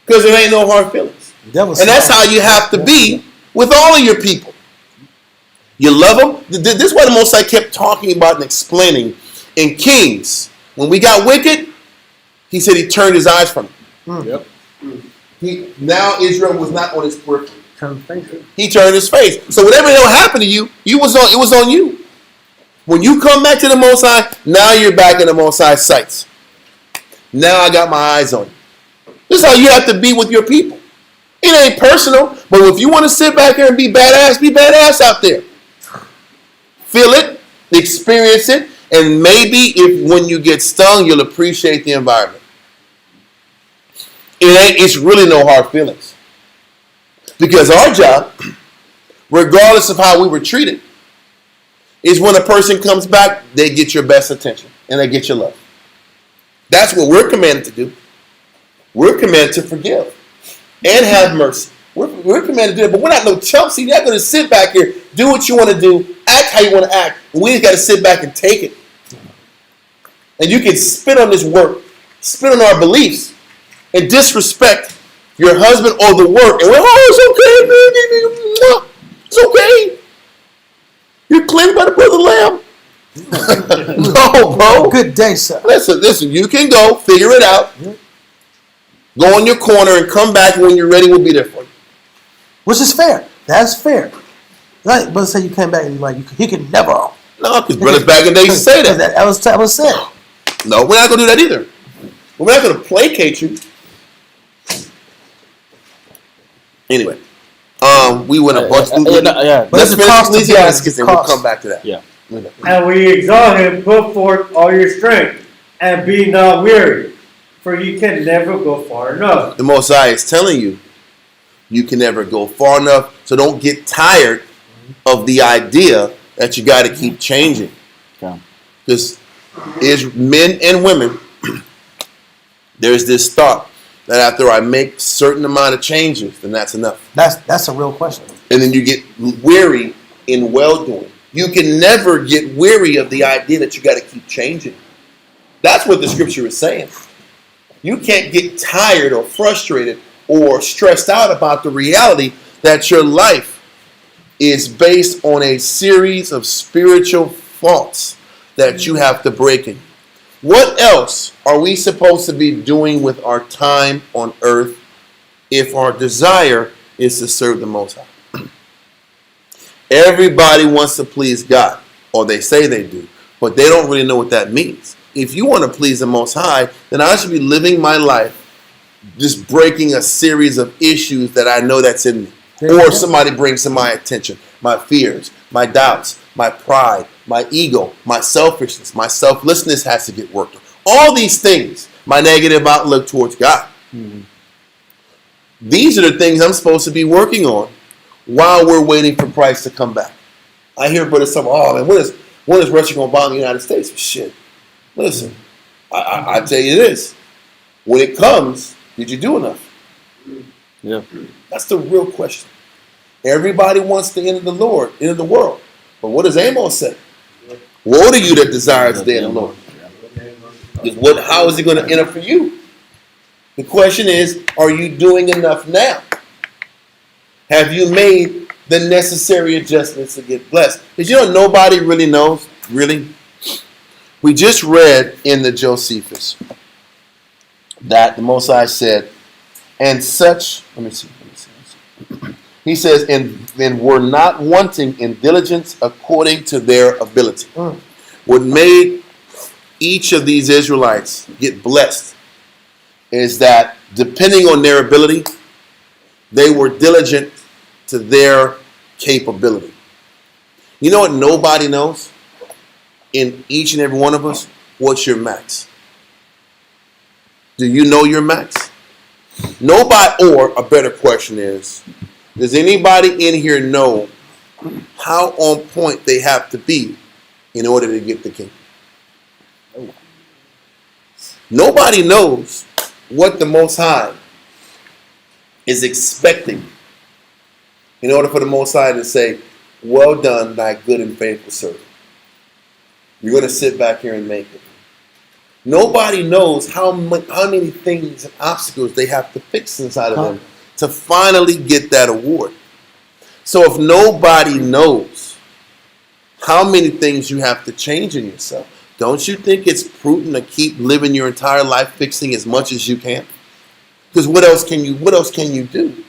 Because there ain't no hard feelings. And that's how you have to be with all of your people. You love them. This is what the Most High kept talking about and explaining in Kings. When we got wicked, he said he turned his eyes from it. Yep. Now Israel was not on his periphery. He turned his face. So whatever the hell happened to you, it was on you. When you come back to the Most High, now you're back in the Most High's sights. Now I got my eyes on you. This is how you have to be with your people. It ain't personal, but if you want to sit back here and be badass out there. Feel it, experience it, and maybe if when you get stung, you'll appreciate the environment. It's really no hard feelings. Because our job, regardless of how we were treated, is when a person comes back, they get your best attention and they get your love. That's what we're commanded to do. We're commanded to forgive and have mercy. We're commanded to do it, but we're not no chumps. You're not going to sit back here, do what you want to do, act how you want to act. And we just got to sit back and take it. And you can spit on this work, spit on our beliefs, and disrespect your husband or the work. And we're, oh, it's okay. You're cleansed by the blood of the Lamb. No, bro. Good day, sir. Listen, you can go, figure it out. Go in your corner and come back when you're ready, we'll be there for you. Which is fair. That's fair. Like, brother said you came back and you're like, he can never. No, because brothers back in the day used to say that. That was said. No, we're not going to do that either. We're not going to placate you. Anyway, we went a bunch. But let's it's a cost finish Ecclesiastes and we'll come back to that. Yeah. And when ye exalt him, put forth all your strength, and be not weary, for ye can never go far enough. The Most High is telling you, you can never go far enough, so don't get tired of the idea that you got to keep changing. Because men and women, there's this thought that after I make certain amount of changes, then that's enough. That's a real question. And then you get weary in well-doing. You can never get weary of the idea that you got to keep changing. That's what the scripture is saying. You can't get tired or frustrated or stressed out about the reality that your life is based on a series of spiritual faults that you have to break in. What else are we supposed to be doing with our time on earth if our desire is to serve the Most High? Everybody wants to please God, or they say they do, but they don't really know what that means. If you want to please the Most High, then I should be living my life just breaking a series of issues that I know that's in me. Or somebody brings to my attention, my fears, my doubts, my pride, my ego, my selfishness, my selflessness has to get worked on. All these things, my negative outlook towards God. Mhm. These are the things I'm supposed to be working on while we're waiting for Christ to come back. I hear brothers say, oh man, when is Russia going to bomb the United States? Shit. Listen, I tell you this. When it comes, did you do enough? Yeah. That's the real question. Everybody wants the end of the Lord, end of the world. But what does Amos say? Woe to you that desires the day of the Lord. How is it going to end up for you? The question is, are you doing enough now? Have you made the necessary adjustments to get blessed? Because you know, nobody really knows, really. We just read in the Josephus that the Most High said, and such, let me see. He says, and were not wanting in diligence according to their ability. What made each of these Israelites get blessed is that depending on their ability, they were diligent to their capability. You know what nobody knows? In each and every one of us, what's your max? Do you know your max? Nobody, or a better question is, does anybody in here know how on point they have to be in order to get the kingdom? Nobody knows what the Most High is expecting in order for the Most High to say, well done, thy good and faithful servant. You're going to sit back here and make it. Nobody knows how many things and obstacles they have to fix inside of them to finally get that award. So if nobody knows how many things you have to change in yourself, don't you think it's prudent to keep living your entire life fixing as much as you can? Because what else can you do?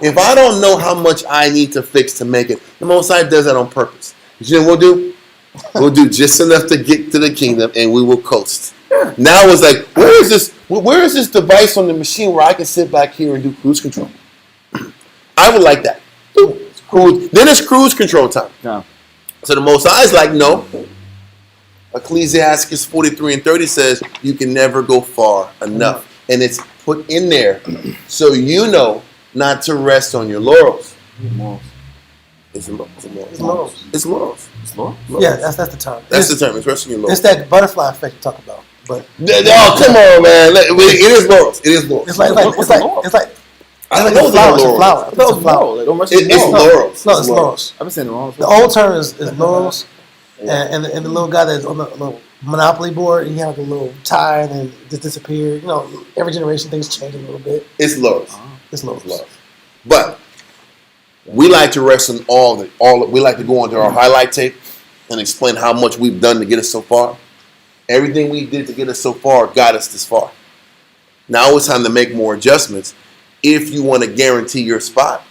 If I don't know how much I need to fix to make it, the Most High does that on purpose. You know what we'll do? We'll do just enough to get to the kingdom, and we will coast. Now it's like, where is this device on the machine where I can sit back here and do cruise control? I would like that. Then it's cruise control time. Yeah. So the Most High is like, no. Ecclesiastes 43:30 says you can never go far enough. And it's put in there so you know not to rest on your laurels. It's laurels. It's laurels. Yeah, that's the term. That's the term. It's resting your laurels. It's that butterfly effect you talk about. But oh, come on, man! It is laurels. It is laurels. it's like I a know flower. it's It's a flower. It's a flower. It's laurels. No, it's laurels. I've been saying it wrong. The old term is laurels, and the little guy that's on the little Monopoly board, and he has a little tie, and then it just disappeared. You know, every generation things change a little bit. It's laurels. It's laurels. But we like to rest on all. We like to go onto our highlight tape and explain how much we've done to get us so far. Everything we did to get us so far got us this far. Now it's time to make more adjustments if you want to guarantee your spot,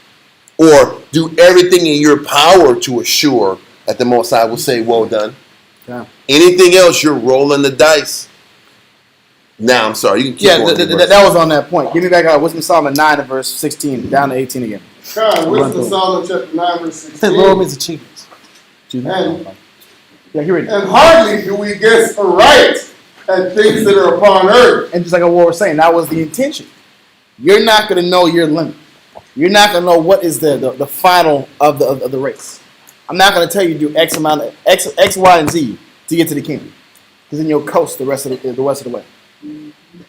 or do everything in your power to assure that the Most High will say, well done. Yeah. Anything else, you're rolling the dice. Now, I'm sorry. You can keep going. That was on that point. Give me back Wisdom of Solomon 9 and verse 16, down to 18 again. Wisdom of Solomon chapter 9 verse 16. I think laurel means achievements. Yeah, here it is. And hardly do we guess aright at things that are upon earth. And just like what we were saying, that was the intention. You're not going to know your limit. You're not going to know what is the final of the race. I'm not going to tell you to do X amount of X, Y, and Z to get to the kingdom, because then you'll coast the rest of the way.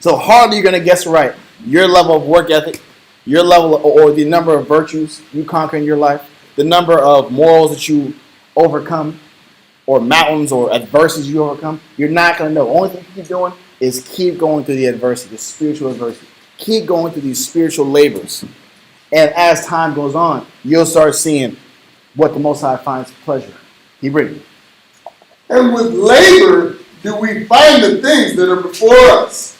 So hardly you're going to guess right your level of work ethic, your level or the number of virtues you conquer in your life, the number of morals that you overcome, or mountains or adversities you overcome. You're not going to know. The only thing you keep doing is keep going through the adversity, the spiritual adversity. Keep going through these spiritual labors. And as time goes on, you'll start seeing what the Most High finds pleasure. He brings. And with labor do we find the things that are before us.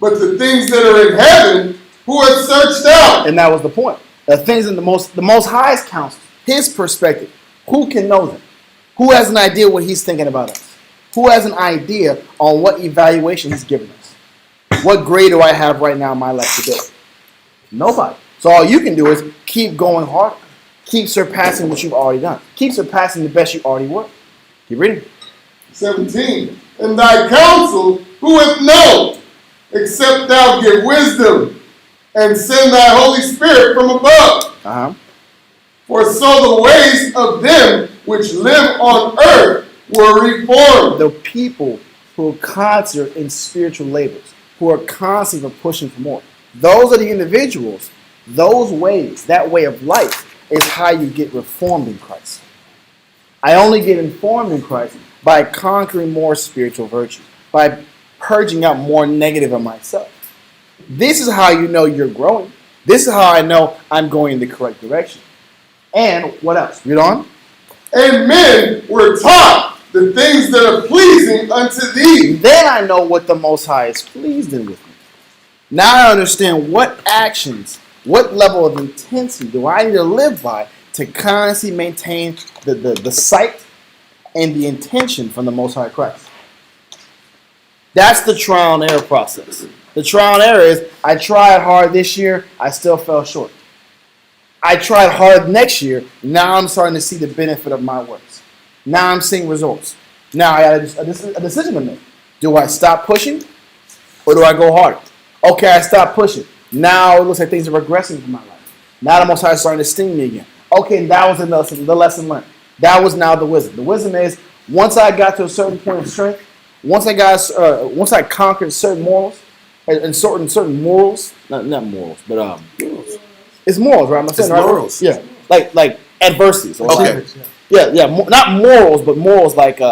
But the things that are in heaven, who have searched out. And that was the point. The things in the Most High's counsel, his perspective. Who can know them? Who has an idea what he's thinking about us? Who has an idea on what evaluation he's giving us? What grade do I have right now in my life today? Nobody. So all you can do is keep going harder. Keep surpassing what you've already done. Keep surpassing the best you already were. Keep reading. 17. And thy counsel, who hath known, except thou give wisdom, and send thy Holy Spirit from above. Uh-huh. For so the ways of them which live on earth were reformed. The people who are constantly in spiritual labors, who are constantly pushing for more. Those are the individuals, those ways, that way of life is how you get reformed in Christ. I only get informed in Christ by conquering more spiritual virtue, by purging out more negative of myself. This is how you know you're growing. This is how I know I'm going in the correct direction. And what else? Read on. And men were taught the things that are pleasing unto thee. Then I know what the Most High is pleased in with me. Now I understand what actions, what level of intensity do I need to live by to constantly maintain the sight and the intention from the Most High Christ. That's the trial and error process. The trial and error is, I tried hard this year, I still fell short. I tried hard next year, now I'm starting to see the benefit of my works. Now I'm seeing results. Now I got a decision to make. Do I stop pushing or do I go harder? Okay, I stopped pushing. Now it looks like things are regressing in my life. Now the Most High is starting to sting me again. Okay, that was the lesson learned. That was now the wisdom. The wisdom is, once I got to a certain point of strength, once I conquered certain morals, and certain morals, not morals, but it's morals, right? It's morals. Yeah, like adversities. Okay. Yeah, not morals, but morals like you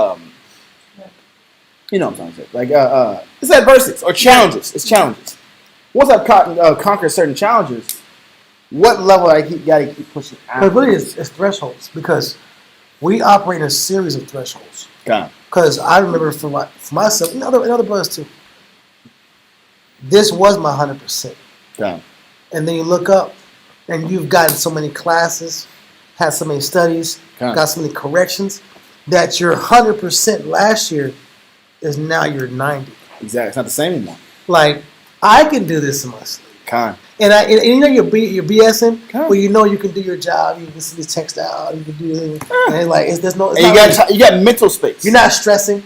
know what I'm trying to say. Like it's adversities or challenges. It's challenges. Once I've conquered certain challenges, what level I gotta keep pushing out? But really, it's thresholds because we operate in a series of thresholds. Because I remember for myself and other brothers too. This was my 100%. And then you look up, and you've gotten so many classes, had so many studies, got so many corrections, that your 100% last year is now your 90. Exactly, it's not the same anymore. Like, I can do this in my sleep. And you know you're BSing, well, you know you can do your job. You can see the text out. You can do anything. And like, there's no. You got mental space. You're not stressing.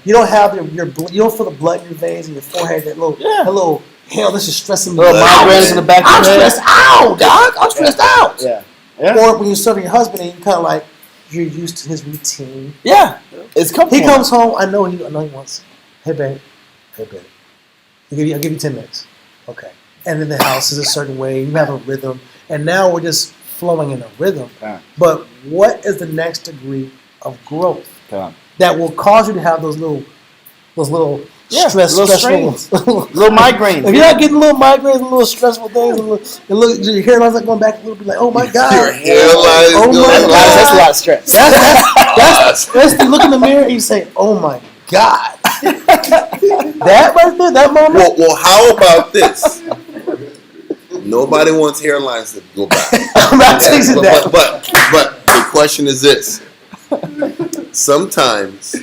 You don't have you don't feel the blood in your veins and your forehead. That little hell. This is stressing me. Migraines in the back of I'm your head. stressed out, dog. I'm stressed out. Yeah. Or when you're serving your husband and you kind of like you're used to his routine. Yeah. It's comfortable. He comes home. I know he wants. Hey babe. I'll give you 10 minutes. Okay. And then the house is a certain way. You have a rhythm. And now we're just flowing in a rhythm. But what is the next degree of growth that will cause you to have those little stress, little stressful, little migraines? If you're not getting little migraines and little stressful things, and your hairline's like going back a little bit, like, oh my God. Your hairline is going God. That's a lot of stress. That's you look in the mirror and you say, oh my God. That right there, that moment. Well, how about this? Nobody wants hairlines to go back. I'm not chasing that. But the question is this. Sometimes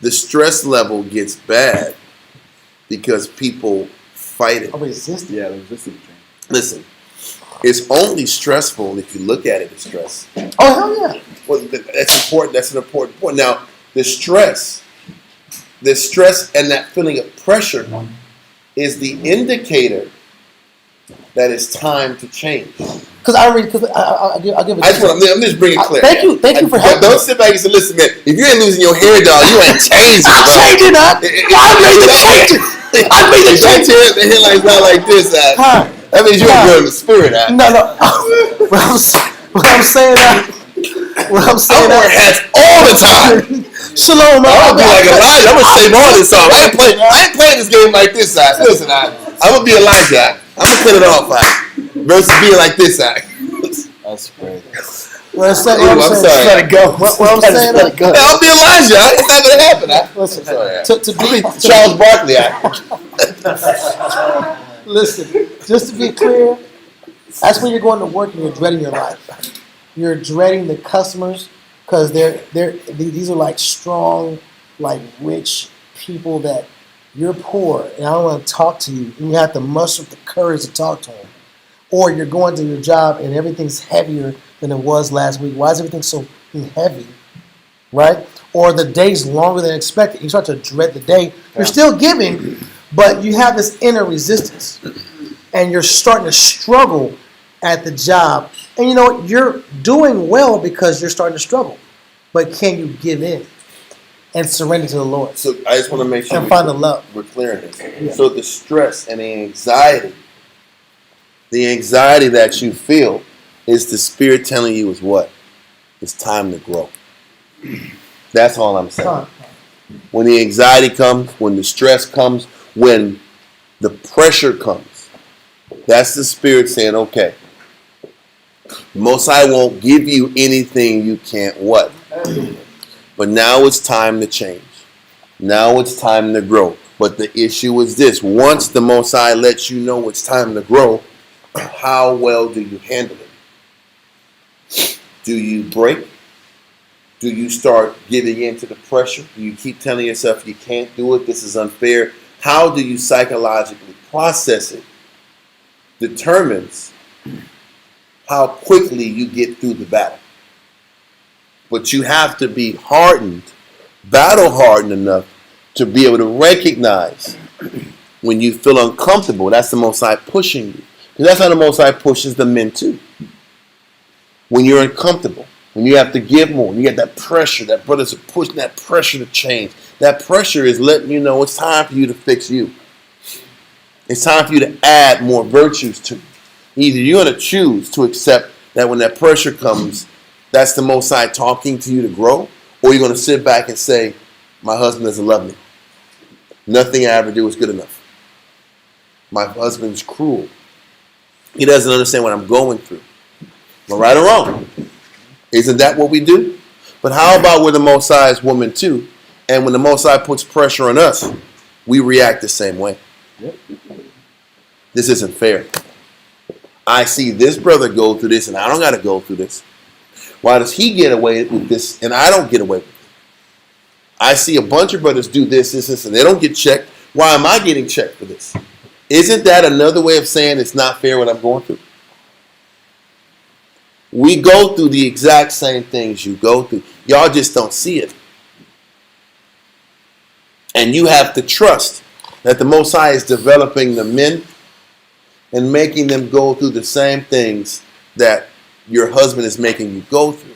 the stress level gets bad because people fight it. Resist it. Yeah, resist it. Listen, it's only stressful if you look at it as stress. Oh, hell yeah. Well, that's important. That's an important point. Now, the stress and that feeling of pressure is the indicator that it's time to change. Because I'll give it. I'm just bringing it clear. Thank you for helping. Don't sit back and say, "Listen, man, if you ain't losing your hair, dog, you ain't changing." I'm changing up. I made the changes. I made the changes. The headline's not like this. That means you're in the spirit. No. What I'm saying. I wear hats all the time. Shalom, man. I'm gonna be like Elijah. I'm gonna say more of this song. I ain't playing this game like this side. Listen, I'm gonna be Elijah. I'm gonna cut it off. Versus being like this side. That's crazy. I'm sorry. Let it go. What I'm saying, let it go. I'll be Elijah. It's not gonna happen. Listen, to be Charles Barkley. Listen, just to be clear, that's when you're going to work and you're dreading your life. You're dreading the customers because these are like strong, like rich people that you're poor and I don't want to talk to you, and you have to muster up the courage to talk to them. or you're going to your job and everything's heavier than it was last week. Why is everything so heavy, right? Or the day's longer than expected. You start to dread the day. You're still giving, but you have this inner resistance, and you're starting to struggle at the job. And you know what? You're doing well because you're starting to struggle, but can you give in and surrender to the Lord? So I just want to make sure and find the love. we're clear on this. Yeah. So the stress and the anxiety that you feel is the Spirit telling you is what? It's time to grow. That's all I'm saying. When the anxiety comes, when the stress comes, when the pressure comes, that's the Spirit saying, okay, the Most High won't give you anything you can't what? But now it's time to change. Now it's time to grow. But the issue is this. Once the Most High lets you know it's time to grow, how well do you handle it? Do you break? Do you start giving in to the pressure? Do you keep telling yourself you can't do it? This is unfair. How do you psychologically process it? Determines how quickly you get through the battle. But you have to be hardened, battle hardened enough to be able to recognize when you feel uncomfortable. That's the Most High pushing you. Because that's how the Most High pushes the men too. When you're uncomfortable, when you have to give more, when you get that pressure, that brothers are pushing that pressure to change. That pressure is letting you know it's time for you to fix you. It's time for you to add more virtues to you. Either you're going to choose to accept that when that pressure comes, that's the Most High talking to you to grow, or you're going to sit back and say, my husband doesn't love me. Nothing I ever do is good enough. My husband's cruel. He doesn't understand what I'm going through. Am I right or wrong? Isn't that what we do? But how about we're the Most High's woman too, and when the Most High puts pressure on us, we react the same way. This isn't fair. I see this brother go through this and I don't got to go through this. Why does he get away with this and I don't get away with it? I see a bunch of brothers do this, and they don't get checked. Why am I getting checked for this? Isn't that another way of saying it's not fair what I'm going through? We go through the exact same things you go through. Y'all just don't see it. And you have to trust that the Most High is developing the men and making them go through the same things that your husband is making you go through.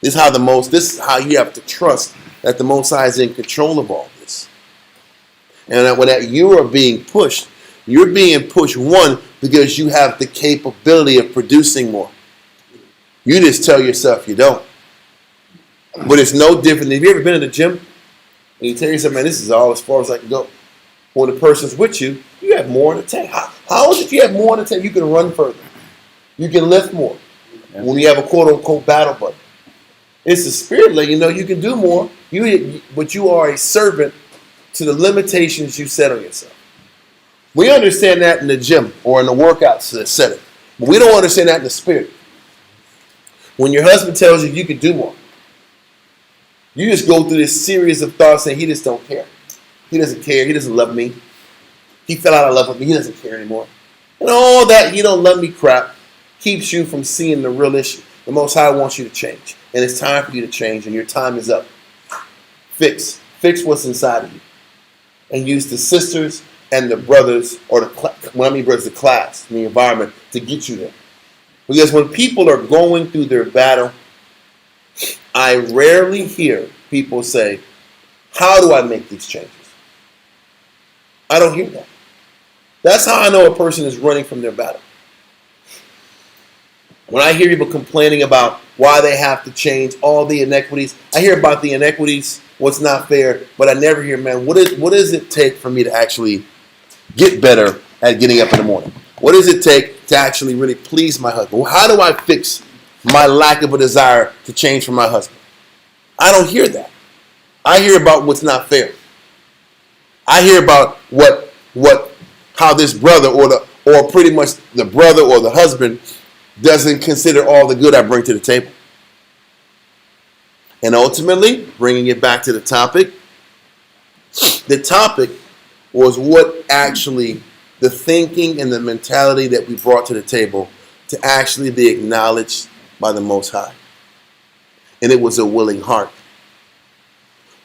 This is how you have to trust that the Most High is in control of all this. And that when you are being pushed, you're being pushed, one, because you have the capability of producing more. You just tell yourself you don't. But it's no different. Have you ever been in the gym and you tell yourself, man, this is all as far as I can go? When the person's with you, you have more in the tank. How is it you have more in the tank? You can run further. You can lift more. When you have a quote-unquote battle buddy. It's the Spirit letting you know you can do more, but you are a servant to the limitations you set on yourself. We understand that in the gym or in the workout setting, but we don't understand that in the Spirit. When your husband tells you you can do more, you just go through this series of thoughts saying he just don't care. He doesn't care. He doesn't love me. He fell out of love with me. He doesn't care anymore. And all that "he don't love me" crap keeps you from seeing the real issue. The Most High wants you to change. And it's time for you to change, and your time is up. Fix what's inside of you. And use the sisters and the brothers, or the class, the environment, to get you there. Because when people are going through their battle, I rarely hear people say, how do I make these changes? I don't hear that. That's how I know a person is running from their battle. When I hear people complaining about why they have to change all the inequities, I hear about the inequities, what's not fair, but I never hear, man, what does it take for me to actually get better at getting up in the morning? What does it take to actually really please my husband? How do I fix my lack of a desire to change for my husband? I don't hear that. I hear about what's not fair. I hear about how this brother or pretty much the brother or the husband doesn't consider all the good I bring to the table. And ultimately, bringing it back to the topic was what actually the thinking and the mentality that we brought to the table to actually be acknowledged by the Most High. And it was a willing heart.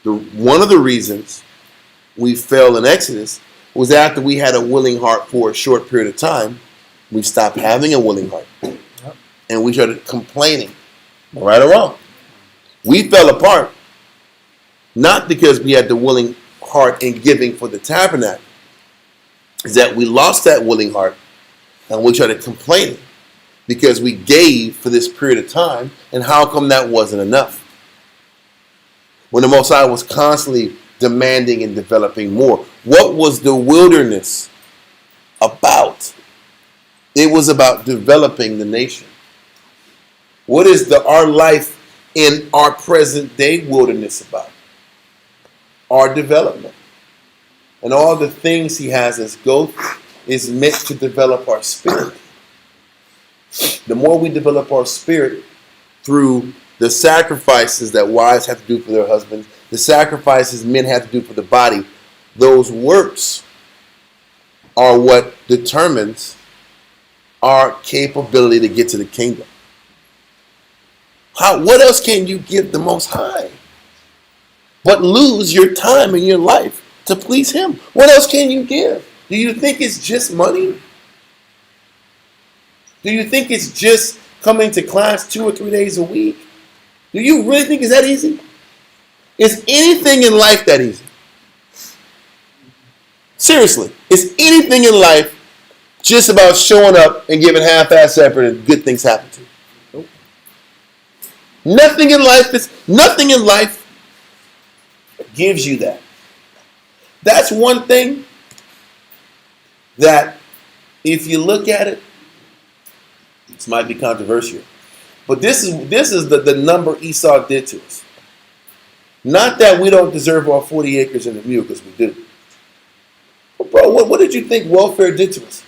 One of the reasons we fell in Exodus was after we had a willing heart for a short period of time, we stopped having a willing heart. And we started complaining, right or wrong. We fell apart, not because we had the willing heart in giving for the tabernacle. Is that we lost that willing heart and we started complaining because we gave for this period of time, and how come that wasn't enough? When the Most High was constantly demanding and developing more. What was the wilderness about? It was about developing the nation. What is our life in our present day wilderness about? Our development. And all the things he has us go through is meant to develop our spirit. The more we develop our spirit through the sacrifices that wives have to do for their husbands, the sacrifices men have to do for the body, those works are what determines our capability to get to the kingdom. What else can you give the Most High but lose your time and your life to please him? What else can you give? Do you think it's just money? Do you think it's just coming to class 2 or 3 days a week? Do you really think it's that easy? Is anything in life that easy? Seriously, is anything in life just about showing up and giving half-ass effort and good things happen to you? Nope. Nothing in life gives you that. That's one thing that, if you look at it, this might be controversial, but this is the number Esau did to us. Not that we don't deserve our 40 acres and a mule, because we do. But bro, what did you think welfare did to us?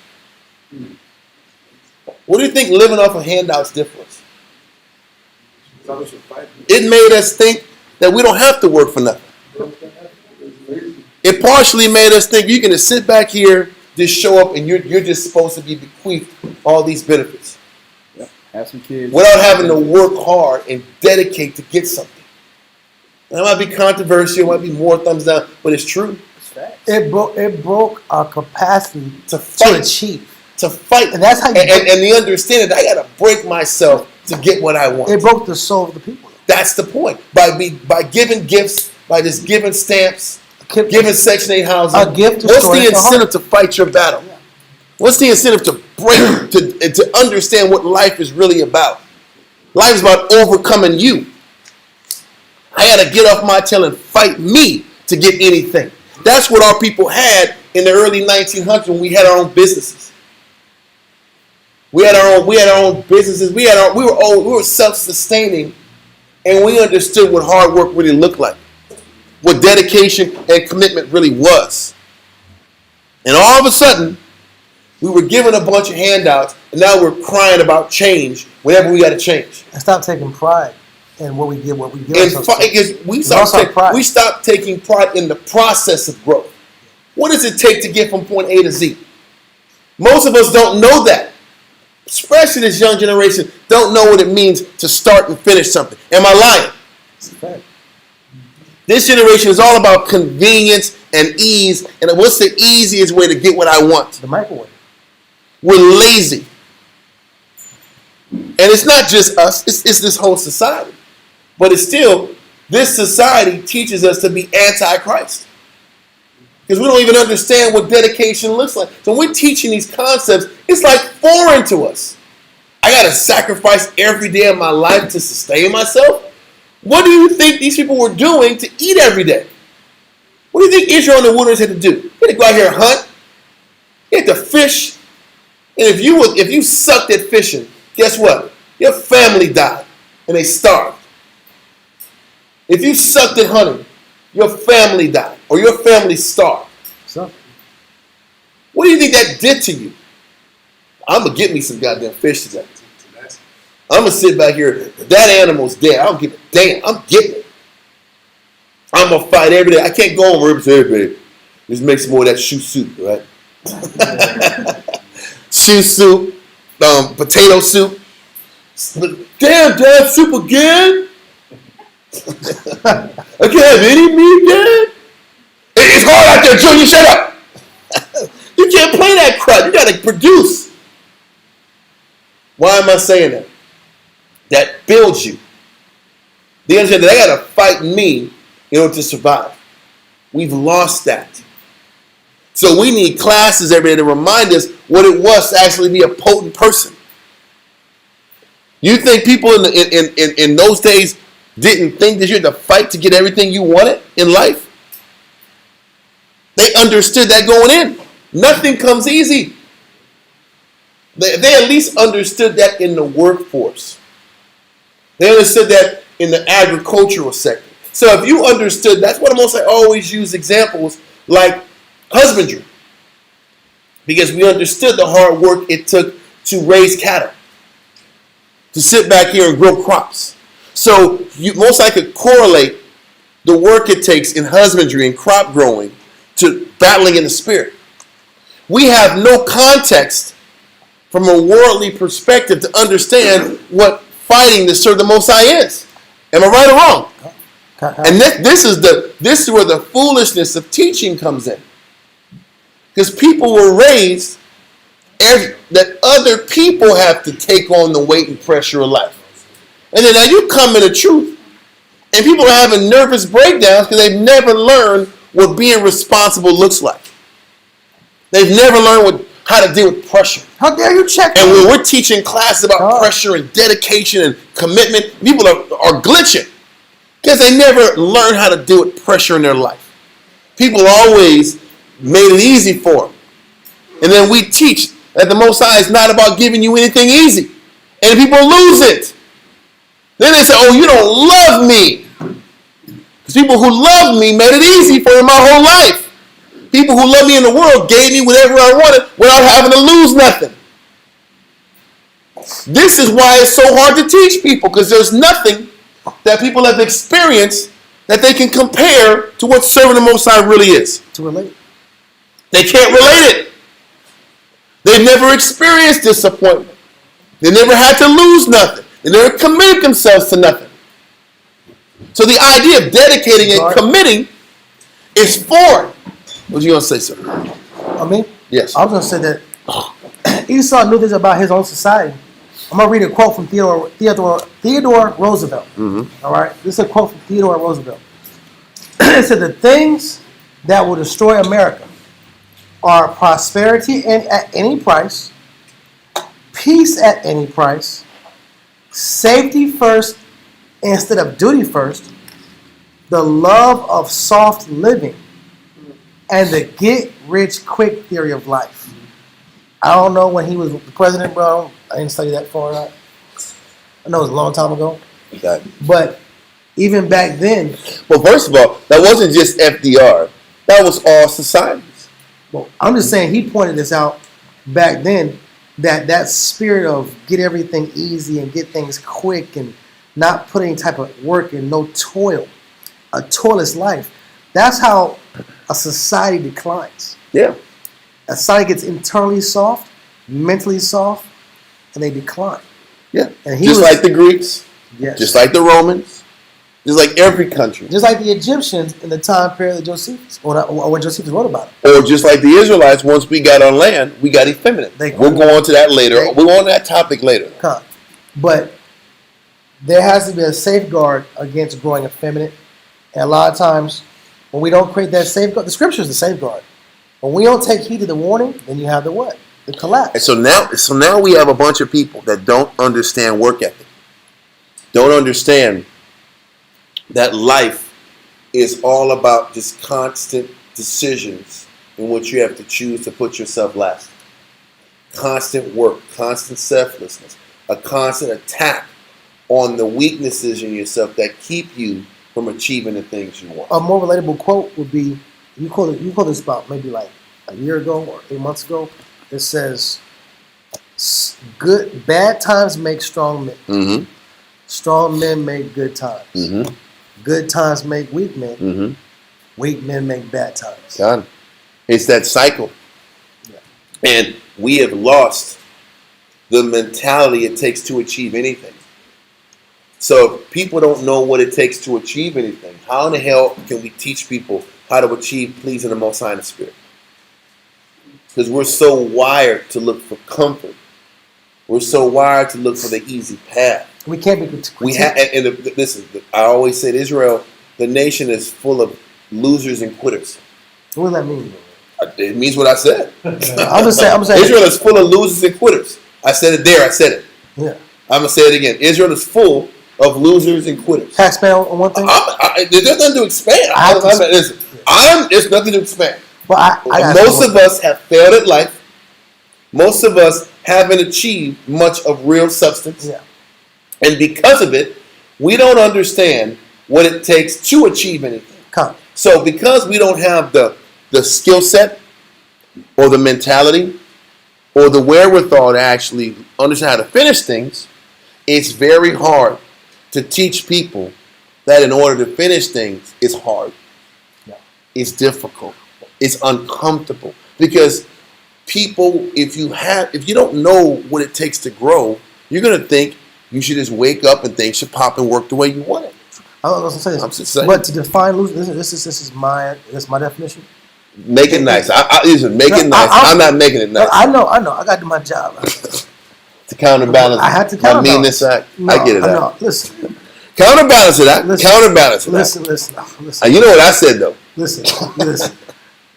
What do you think living off of handouts did for us? It made us think that we don't have to work for nothing. It partially made us think you can just sit back here, just show up, and you're just supposed to be bequeathed all these benefits. Yeah. Have some kids. Without having to work hard and dedicate to get something. That might be controversial, it might be more thumbs down, but it's true. It broke our capacity To fight. to achieve. To fight. And that's how you and the understanding that I gotta break myself to get what I want. It broke the soul of the people. That's the point. By giving gifts, by just giving stamps, giving Section 8 housing. A gift to what's store the at the heart. incentive to fight your battle? Yeah. What's the incentive to break, to understand what life is really about? Life is about overcoming you. I had to get off my tail and fight me to get anything. That's what our people had in the early 1900s when we had our own businesses. We had our own businesses. We were self-sustaining, and we understood what hard work really looked like, what dedication and commitment really was. And all of a sudden, we were given a bunch of handouts, and now we're crying about change whenever we got to change. And stop taking pride in what we give. And we stopped taking pride in the process of growth. What does it take to get from point A to Z? Most of us don't know that. Especially this young generation don't know what it means to start and finish something. Am I lying? This generation is all about convenience and ease. And what's the easiest way to get what I want? The microwave. We're lazy. And it's not just us. It's this whole society. But it's still, this society teaches us to be anti-Christ. Because we don't even understand what dedication looks like. So when we're teaching these concepts, it's like foreign to us. I got to sacrifice every day of my life to sustain myself? What do you think these people were doing to eat every day? What do you think Israel in the wilderness had to do? They had to go out here and hunt. They had to fish. And if you sucked at fishing, guess what? Your family died and they starved. If you sucked at hunting, your family died or your family starved. So, what do you think that did to you? I'm going to get me some goddamn fish today. I'm going to sit back here. That animal's dead. I don't give a damn. I'm getting it. I'm going to fight every day. I can't go on ribs every day. Just make some more of that shoe soup, right? Shoe soup, potato soup. Damn, Dad, soup again? I can't have any meat, Dad? It's hard out there, Junior, shut up. You can't play that crap. You got to produce. Why am I saying that? That builds you. They understand that they got to fight me in order to survive. We've lost that. So we need classes every day to remind us what it was to actually be a potent person. You think people in those days didn't think that you had to fight to get everything you wanted in life? They understood that going in. Nothing comes easy. They at least understood that in the workforce. They understood that in the agricultural sector. So if you understood, that's what I always use examples like husbandry. Because we understood the hard work it took to raise cattle. To sit back here and grow crops. So you most likely could correlate the work it takes in husbandry and crop growing to battling in the spirit. We have no context from a worldly perspective to understand what fighting to serve the Most High is. Am I right or wrong? And this is where the foolishness of teaching comes in. Because people were raised that other people have to take on the weight and pressure of life. And then now you come in the truth, and people are having nervous breakdowns because they've never learned what being responsible looks like. They've never learned how to deal with pressure. How dare you check? And when we're teaching classes about pressure and dedication and commitment, people are glitching because they never learned how to deal with pressure in their life. People always made it easy for them. And then we teach that the Most High is not about giving you anything easy. And people lose it. Then they say, oh, you don't love me. Because people who love me made it easy for me my whole life. People who love me in the world gave me whatever I wanted without having to lose nothing. This is why it's so hard to teach people, because there's nothing that people have experienced that they can compare to what serving the Most High really is. To relate. They can't relate it. They've never experienced disappointment. They never had to lose nothing. They never committed themselves to nothing. So the idea of dedicating and committing is foreign. What you going to say, sir? I mean, yes. I was going to say that Esau knew this about his own society. I'm going to read a quote from Theodore Roosevelt. Mm-hmm. All right? This is a quote from Theodore Roosevelt. It said, the things that will destroy America are prosperity at any price, peace at any price, safety first instead of duty first, the love of soft living, and the get-rich-quick theory of life. I don't know when he was the president, bro. I didn't study that far out. I know it was a long time ago. Exactly. But even back then... Well, first of all, that wasn't just FDR. That was all societies. Well, I'm just saying he pointed this out back then, that spirit of get everything easy and get things quick and not put any type of work and no toil, a toilless life. That's how a society declines. Yeah. A society gets internally soft, mentally soft, and they decline. Yeah. And just like the Greeks. Yes. Just like the Romans. Just like every country. Just like the Egyptians in the time period of Josephus, or when Josephus wrote about it. Or just like the Israelites, once we got on land, we got effeminate. We'll go on to that later. We'll go on to that topic later. But there has to be a safeguard against growing effeminate. And a lot of times, when we don't create that safeguard, the scripture is the safeguard. When we don't take heed to the warning, then you have the what? The collapse. And so now we have a bunch of people that don't understand work ethic. Don't understand that life is all about just constant decisions in which you have to choose to put yourself last. Constant work, constant selflessness, a constant attack on the weaknesses in yourself that keep you from achieving the things you want. A more relatable quote would be, you quoted this about maybe like a year ago or 8 months ago. It says, bad times make strong men. Mm-hmm. Strong men make good times. Mm-hmm. Good times make weak men. Mm-hmm. Weak men make bad times. Done. It's that cycle. Yeah. And we have lost the mentality it takes to achieve anything. So if people don't know what it takes to achieve anything, how in the hell can we teach people how to achieve pleasing the Most High in the Spirit? Because we're so wired to look for comfort. We're so wired to look for the easy path. We can't be Listen, I always said Israel, the nation is full of losers and quitters. What does that mean? It means what I said. I'm just saying. Israel is full of losers and quitters. I said it there. I said it. Yeah. I'm gonna say it again. Israel is full of losers and quitters. Can I expand on one thing? There's nothing to expand. There's nothing to expand. Well, most of us have failed at life. Most of us haven't achieved much of real substance. Yeah. And because of it, we don't understand what it takes to achieve anything. So because we don't have the skill set or the mentality or the wherewithal to actually understand how to finish things, it's very hard to teach people that in order to finish things, it's hard. Yeah. It's difficult. It's uncomfortable. Because people, if you don't know what it takes to grow, you're going to think you should just wake up and things should pop and work the way you want it. I was going to say this. I'm just saying. But to define loser, this is my definition. Make it nice. Listen, make it nice. I'm not making it nice. I know. I got to do my job. To counterbalance. I had to my meanness act. I get it. No, listen. Counterbalance it. Counterbalance it. Listen. You know what I said though. Listen.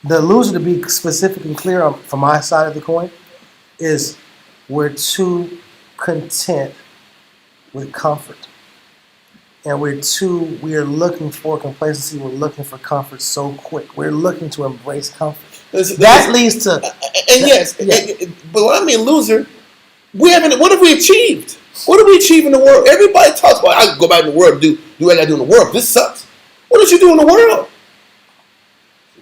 The loser, to be specific and clear from my side of the coin, is we're too content with comfort. And we are looking for complacency. We're looking for comfort so quick. We're looking to embrace comfort. That leads to... But what I mean, loser, what have we achieved? What have we achieved in the world? Everybody talks about, I can go back in the world and do what I got to do in the world. This sucks. What did you do in the world?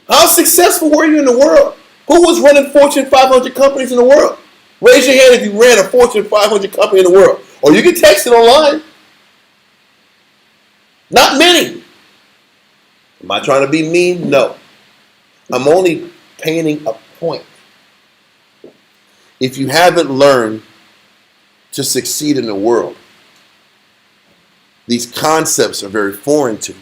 How successful were you in the world? Who was running Fortune 500 companies in the world? Raise your hand if you ran a Fortune 500 company in the world. Or you can text it online. Not many. Am I trying to be mean? No. I'm only painting a point. If you haven't learned to succeed in the world, these concepts are very foreign to you.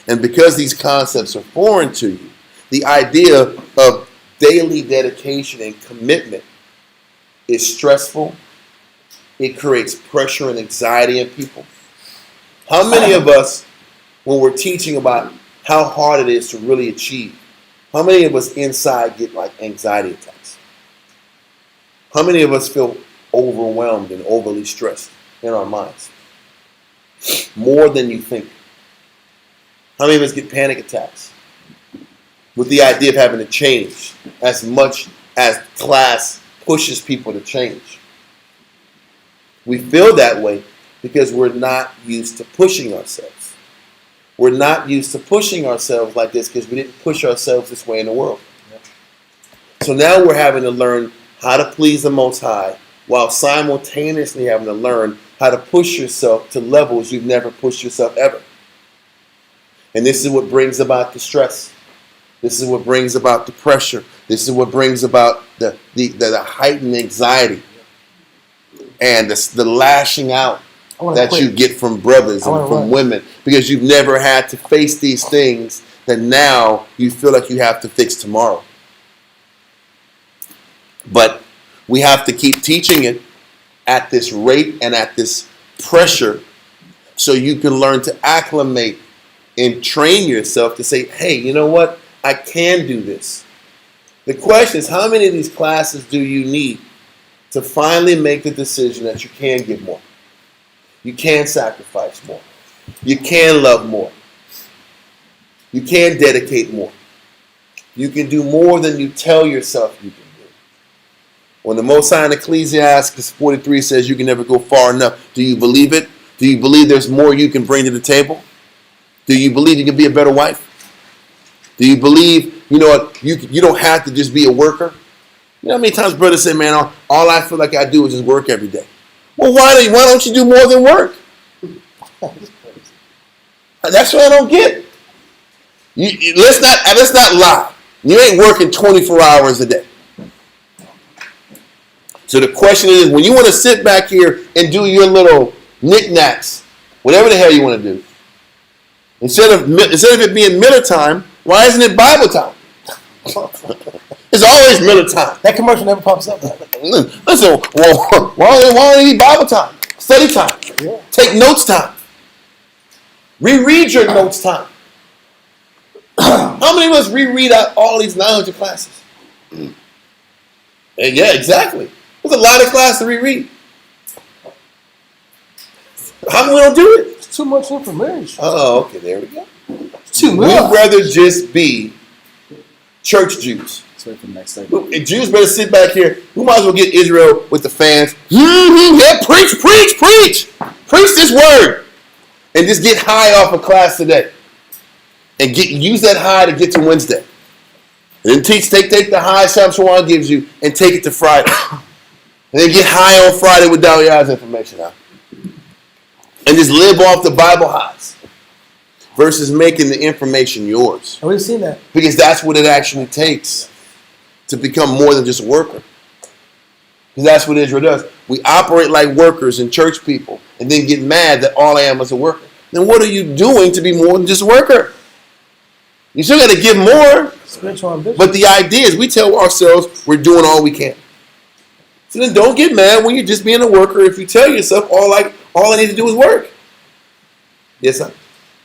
And because these concepts are foreign to you, the idea of daily dedication and commitment is stressful. It creates pressure and anxiety in people. How many of us, when we're teaching about how hard it is to really achieve, how many of us inside get like anxiety attacks? How many of us feel overwhelmed and overly stressed in our minds? More than you think. How many of us get panic attacks with the idea of having to change as much as class pushes people to change? We feel that way because we're not used to pushing ourselves. We're not used to pushing ourselves like this because we didn't push ourselves this way in the world. So now we're having to learn how to please the Most High while simultaneously having to learn how to push yourself to levels you've never pushed yourself ever. And this is what brings about the stress. This is what brings about the pressure. This is what brings about the heightened anxiety and the lashing out that you get from brothers and from women because you've never had to face these things that now you feel like you have to fix tomorrow. But we have to keep teaching it at this rate and at this pressure so you can learn to acclimate and train yourself to say, hey, you know what? I can do this. The question is, how many of these classes do you need to finally make the decision that you can give more? You can sacrifice more. You can love more. You can dedicate more. You can do more than you tell yourself you can do. When the Most High in Ecclesiastes 43 says you can never go far enough, do you believe it? Do you believe there's more you can bring to the table? Do you believe you can be a better wife? Do you believe, you know what, you don't have to just be a worker? You know how many times brothers say, man, all I feel like I do is just work every day. Well, why don't you do more than work? That's what I don't get. Let's not lie. You ain't working 24 hours a day. So the question is, when you want to sit back here and do your little knickknacks, whatever the hell you want to do, instead of it being Miller time, why isn't it Bible time? It's always Miller time. That commercial never pops up. Listen, why don't it be Bible time? Study time. Yeah. Take notes time. Reread your notes time. How many of us reread out all these 900 classes? And yeah, exactly. There's a lot of classes to reread. How come we don't do it? It's too much information. Oh, okay, there we go. Too We'd much. rather just be church Jews. Let's wait for the next segment. If Jews better sit back here. We might as well get Israel with the fans. Yeah, preach, preach, preach. Preach this word. And just get high off of class today. And use that high to get to Wednesday. And then take the high Sam Shawan gives you and take it to Friday. And then get high on Friday with Dalia's information out. And just live off the Bible highs. Versus making the information yours. We've seen that. Because that's what it actually takes to become more than just a worker. Because that's what Israel does. We operate like workers and church people and then get mad that all I am is a worker. Then what are you doing to be more than just a worker? You still got to give more. Spiritual ambition. But the idea is we tell ourselves we're doing all we can. So then don't get mad when you're just being a worker if you tell yourself all I need to do is work. Yes, sir?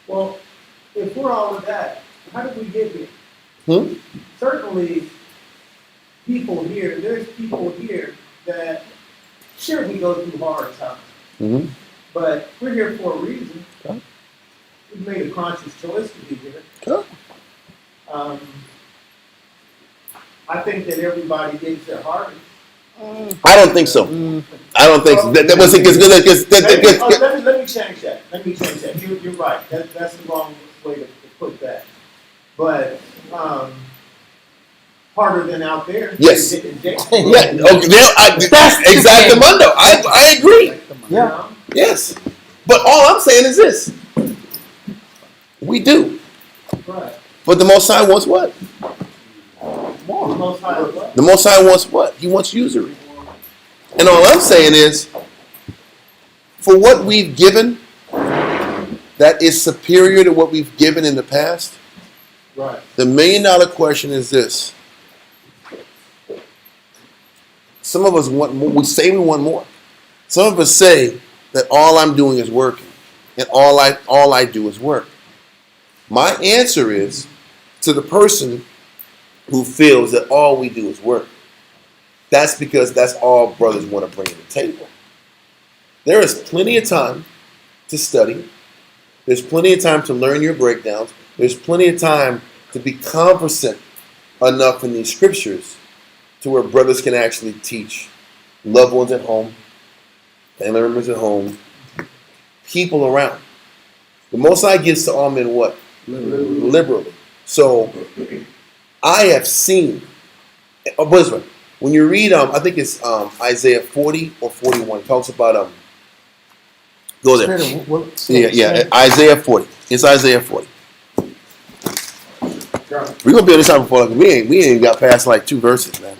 Well, if we're all of that, how did we get here? Certainly, there's people here that, sure, we go through hard times. Mm-hmm. But we're here for a reason. Okay. We've made a conscious choice to be here. Okay. I think that everybody gives their harvest. I don't think so. I don't think so. That was because let me change that. You're right. That's the wrong way to put that. But harder than out there. Yes. Yeah. Okay. That's exactamundo. I agree. Yeah. Yes. But all I'm saying is this: we do. Right. But the Most High wants what? The Most High wants what? He wants usury. And all I'm saying is, for what we've given, that is superior to what we've given in the past. Right. The $1 million question is this. Some of us want more. We say we want more. Some of us say that all I'm doing is working. And all I do is work. My answer is to the person who feels that all we do is work. That's because that's all brothers want to bring to the table. There is plenty of time to study. There's plenty of time to learn your breakdowns. There's plenty of time to be conversant enough in these scriptures to where brothers can actually teach loved ones at home, family members at home, people around. The Most High gives to all men what? Liberally. So I have seen, when you read, I think it's Isaiah 40 or 41, it talks about, go there. Yeah, Isaiah 40. It's Isaiah 40. We're going to be on this time before, we ain't even got past like 2 verses, man.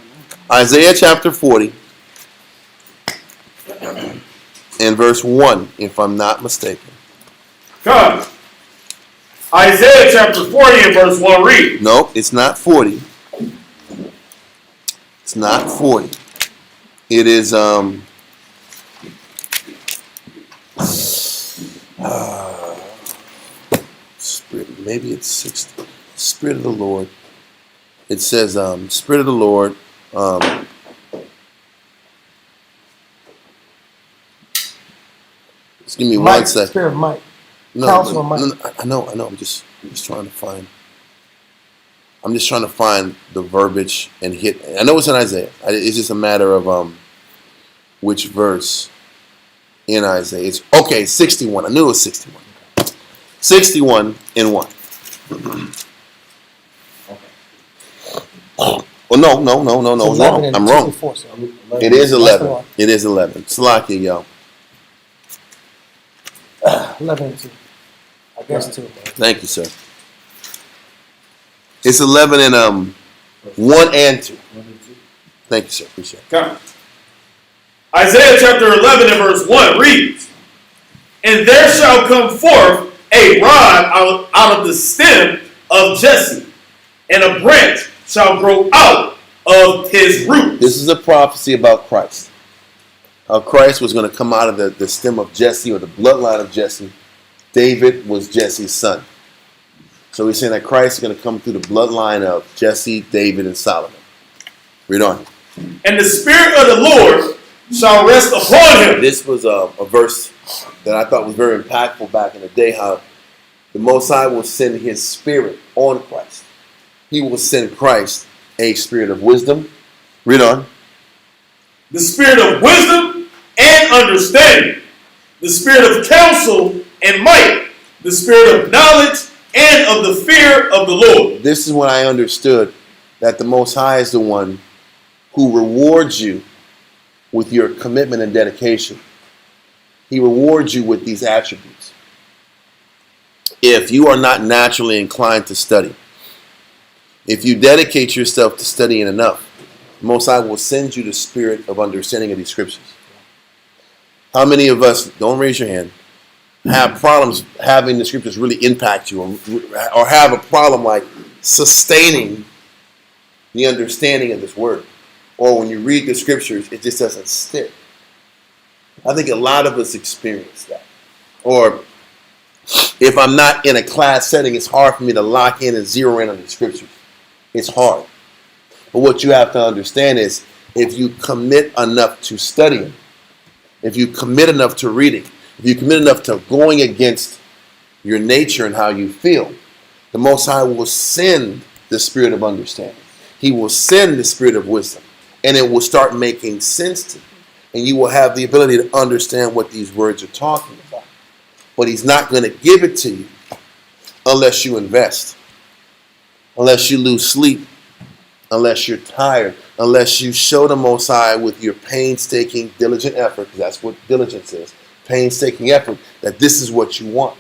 Isaiah chapter 40 and verse 1, if I'm not mistaken. Come. Isaiah chapter 40 and verse 1 read. No, it's not 40. It's not 40. It is Spirit, maybe it's 60. Spirit of the Lord. It says Spirit of the Lord. Just give me Mike, 1 second. Spirit of Mike. No, I know. I'm just trying to find. I'm just trying to find the verbiage and hit. I know it's in Isaiah. It's just a matter of which verse in Isaiah. It's okay. 61. I knew it was 61. 61 in 1. Oh no. It's Wrong. I'm wrong. 24, so. It is 11. It is 11. Slakia, y'all. 11 and 2. I guess 2. Thank you, sir. It's 11 and 1 and 2. Thank you, sir. Appreciate it. Come. Isaiah chapter 11 and verse 1 reads, "And there shall come forth a rod out of the stem of Jesse, and a branch shall grow out of his roots." This is a prophecy about Christ. How Christ was going to come out of the stem of Jesse, or the bloodline of Jesse. David was Jesse's son. So he's saying that Christ is going to come through the bloodline of Jesse, David, and Solomon. Read on. "And the Spirit of the Lord shall rest upon him." This was a verse that I thought was very impactful back in the day, how the Most High will send his Spirit on Christ. He will send Christ a spirit of wisdom. Read on. "The spirit of wisdom and understanding, the spirit of counsel and might, the spirit of knowledge and of the fear of the Lord." This is when I understood that the Most High is the one who rewards you with your commitment and dedication. He rewards you with these attributes. If you are not naturally inclined to study, if you dedicate yourself to studying enough, the Most High will send you the spirit of understanding of these scriptures. How many of us, don't raise your hand, have problems having the scriptures really impact you, or have a problem like sustaining the understanding of this word? Or when you read the scriptures, it just doesn't stick. I think a lot of us experience that. Or if I'm not in a class setting, it's hard for me to lock in and zero in on the scriptures. It's hard. But what you have to understand is, if you commit enough to studying, if you commit enough to reading, if you commit enough to going against your nature and how you feel, the Most High will send the spirit of understanding. He will send the spirit of wisdom, and it will start making sense to you. And you will have the ability to understand what these words are talking about. But he's not going to give it to you unless you invest, unless you lose sleep, unless you're tired, unless you show the Most High with your painstaking, diligent effort, because that's what diligence is, painstaking effort, that this is what you want,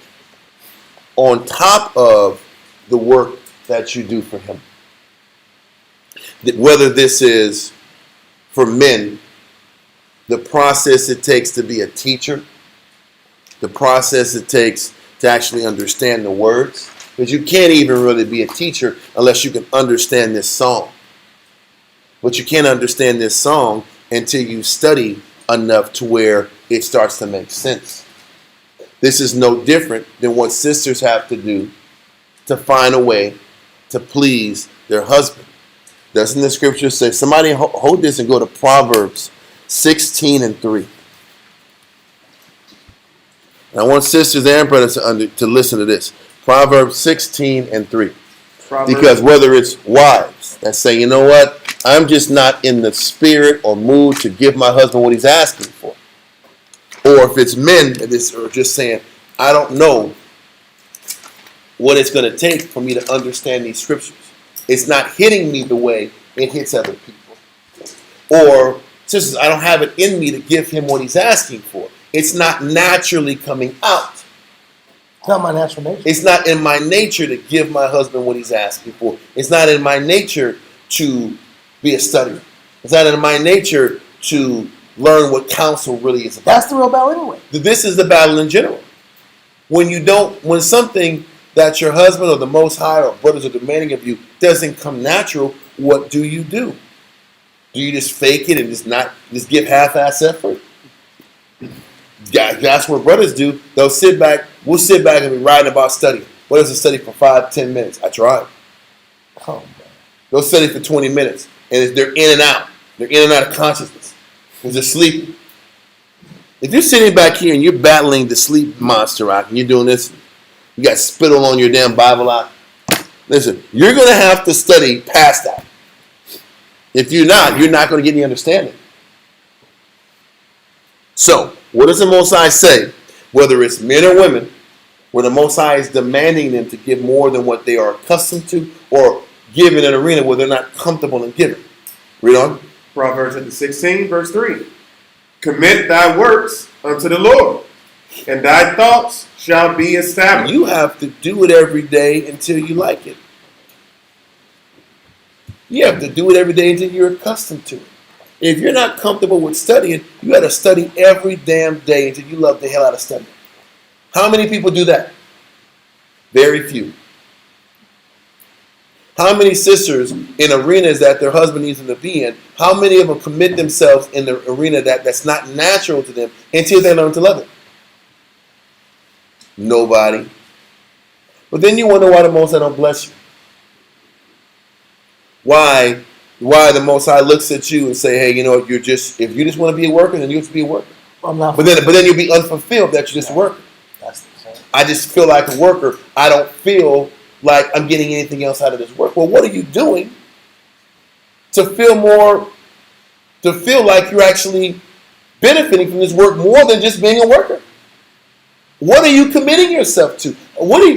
on top of the work that you do for him. Whether this is for men, the process it takes to be a teacher, the process it takes to actually understand the words, because you can't even really be a teacher unless you can understand this song. But you can't understand this song until you study enough to where it starts to make sense. This is no different than what sisters have to do to find a way to please their husband. Doesn't the scripture say, somebody hold this and go to Proverbs 16 and 3. And I want sisters and brothers to listen to this. Proverbs 16 and 3. Because whether it's wives that say, you know what, I'm just not in the spirit or mood to give my husband what he's asking for. Or if it's men that are just saying, I don't know what it's going to take for me to understand these scriptures. It's not hitting me the way it hits other people. Or sisters, I don't have it in me to give him what he's asking for. It's not naturally coming out. It's not my natural nature. It's not in my nature to give my husband what he's asking for. It's not in my nature to be a studier. It's not in my nature to learn what counsel really is about. That's the real battle anyway. This is the battle in general. When something that your husband or the Most High or brothers are demanding of you doesn't come natural, what do? Do you just fake it and just give half-ass effort? That's what brothers do. They'll sit back. We'll sit back and be writing about study. What is a study for 5-10 minutes? I tried. Oh, man. They'll study for 20 minutes, and they're in and out. They're in and out of consciousness because they're sleeping. If you're sitting back here and you're battling the sleep monster out and you're doing this, you got spittle on your damn Bible out. Listen, you're going to have to study past that. If you're not going to get any understanding. So, what does the Most High say? Whether it's men or women, where the Most High is demanding them to give more than what they are accustomed to, or give in an arena where they're not comfortable in giving. Read on. Proverbs 16, verse 3. Commit thy works unto the Lord, and thy thoughts shall be established. You have to do it every day until you like it. You have to do it every day until you're accustomed to it. If you're not comfortable with studying, you got to study every damn day until you love the hell out of studying. How many people do that? Very few. How many sisters in arenas that their husband needs them to be in, how many of them commit themselves in the arena that's not natural to them until they learn to love it? Nobody. But then you wonder why the Most High don't bless you. Why the Most High looks at you and say, hey, you know, if you just want to be a worker, then you have to be a worker. I'm not. But then you'll be unfulfilled that you're just a worker. That's the same. I just feel like a worker. I don't feel like I'm getting anything else out of this work. Well, what are you doing to feel like you're actually benefiting from this work more than just being a worker? What are you committing yourself to?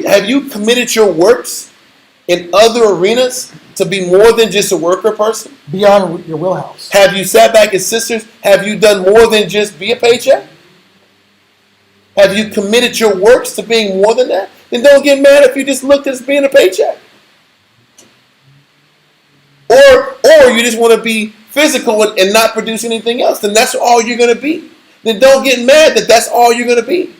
Have you committed your works in other arenas to be more than just a worker person? Beyond your wheelhouse. Have you sat back as sisters? Have you done more than just be a paycheck? Have you committed your works to being more than that? Then don't get mad if you just look at being a paycheck. Or you just want to be physical and not produce anything else. Then that's all you're going to be. Then don't get mad that that's all you're going to be.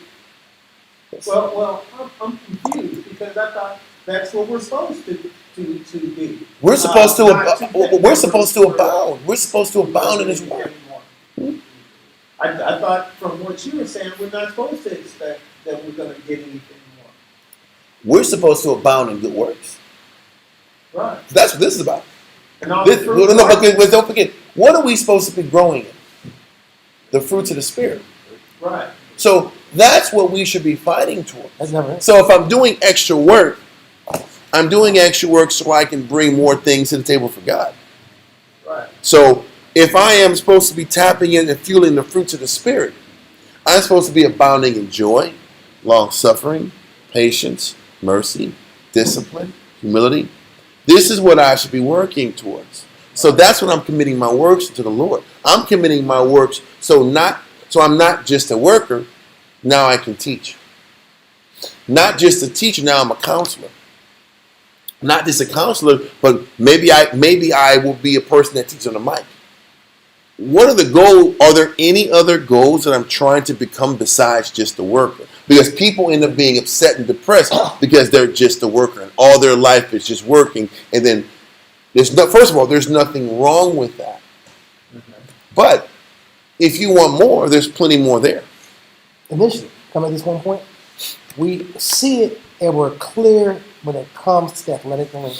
Well, I'm confused because I thought that's what we're supposed to be. We're supposed to abound. We're supposed to abound in His word. I thought from what you were saying, we're not supposed to expect that we're going to get anything more. We're supposed to abound in good works. Right. That's what this is about. And all This, the fruit but don't forget, what are we supposed to be growing in? The fruits of the Spirit. right. So that's what we should be fighting toward. That's never it. So if I'm doing extra work, I'm doing extra work so I can bring more things to the table for God. Right. So if I am supposed to be tapping in and fueling the fruits of the Spirit, I'm supposed to be abounding in joy, long-suffering, patience, mercy, discipline, humility. This is what I should be working towards. So that's what I'm committing my works to the Lord. I'm committing my works so I'm not just a worker, now I can teach. Not just a teacher, now I'm a counselor. Not just a counselor, but maybe I will be a person that teaches on the mic. What are the goals? Are there any other goals that I'm trying to become besides just a worker? Because people end up being upset and depressed because they're just a worker and all their life is just working. And then first of all, there's nothing wrong with that. But if you want more, there's plenty more there. Initially, come at this one point, we see it and we're clear when it comes to the athletic arena.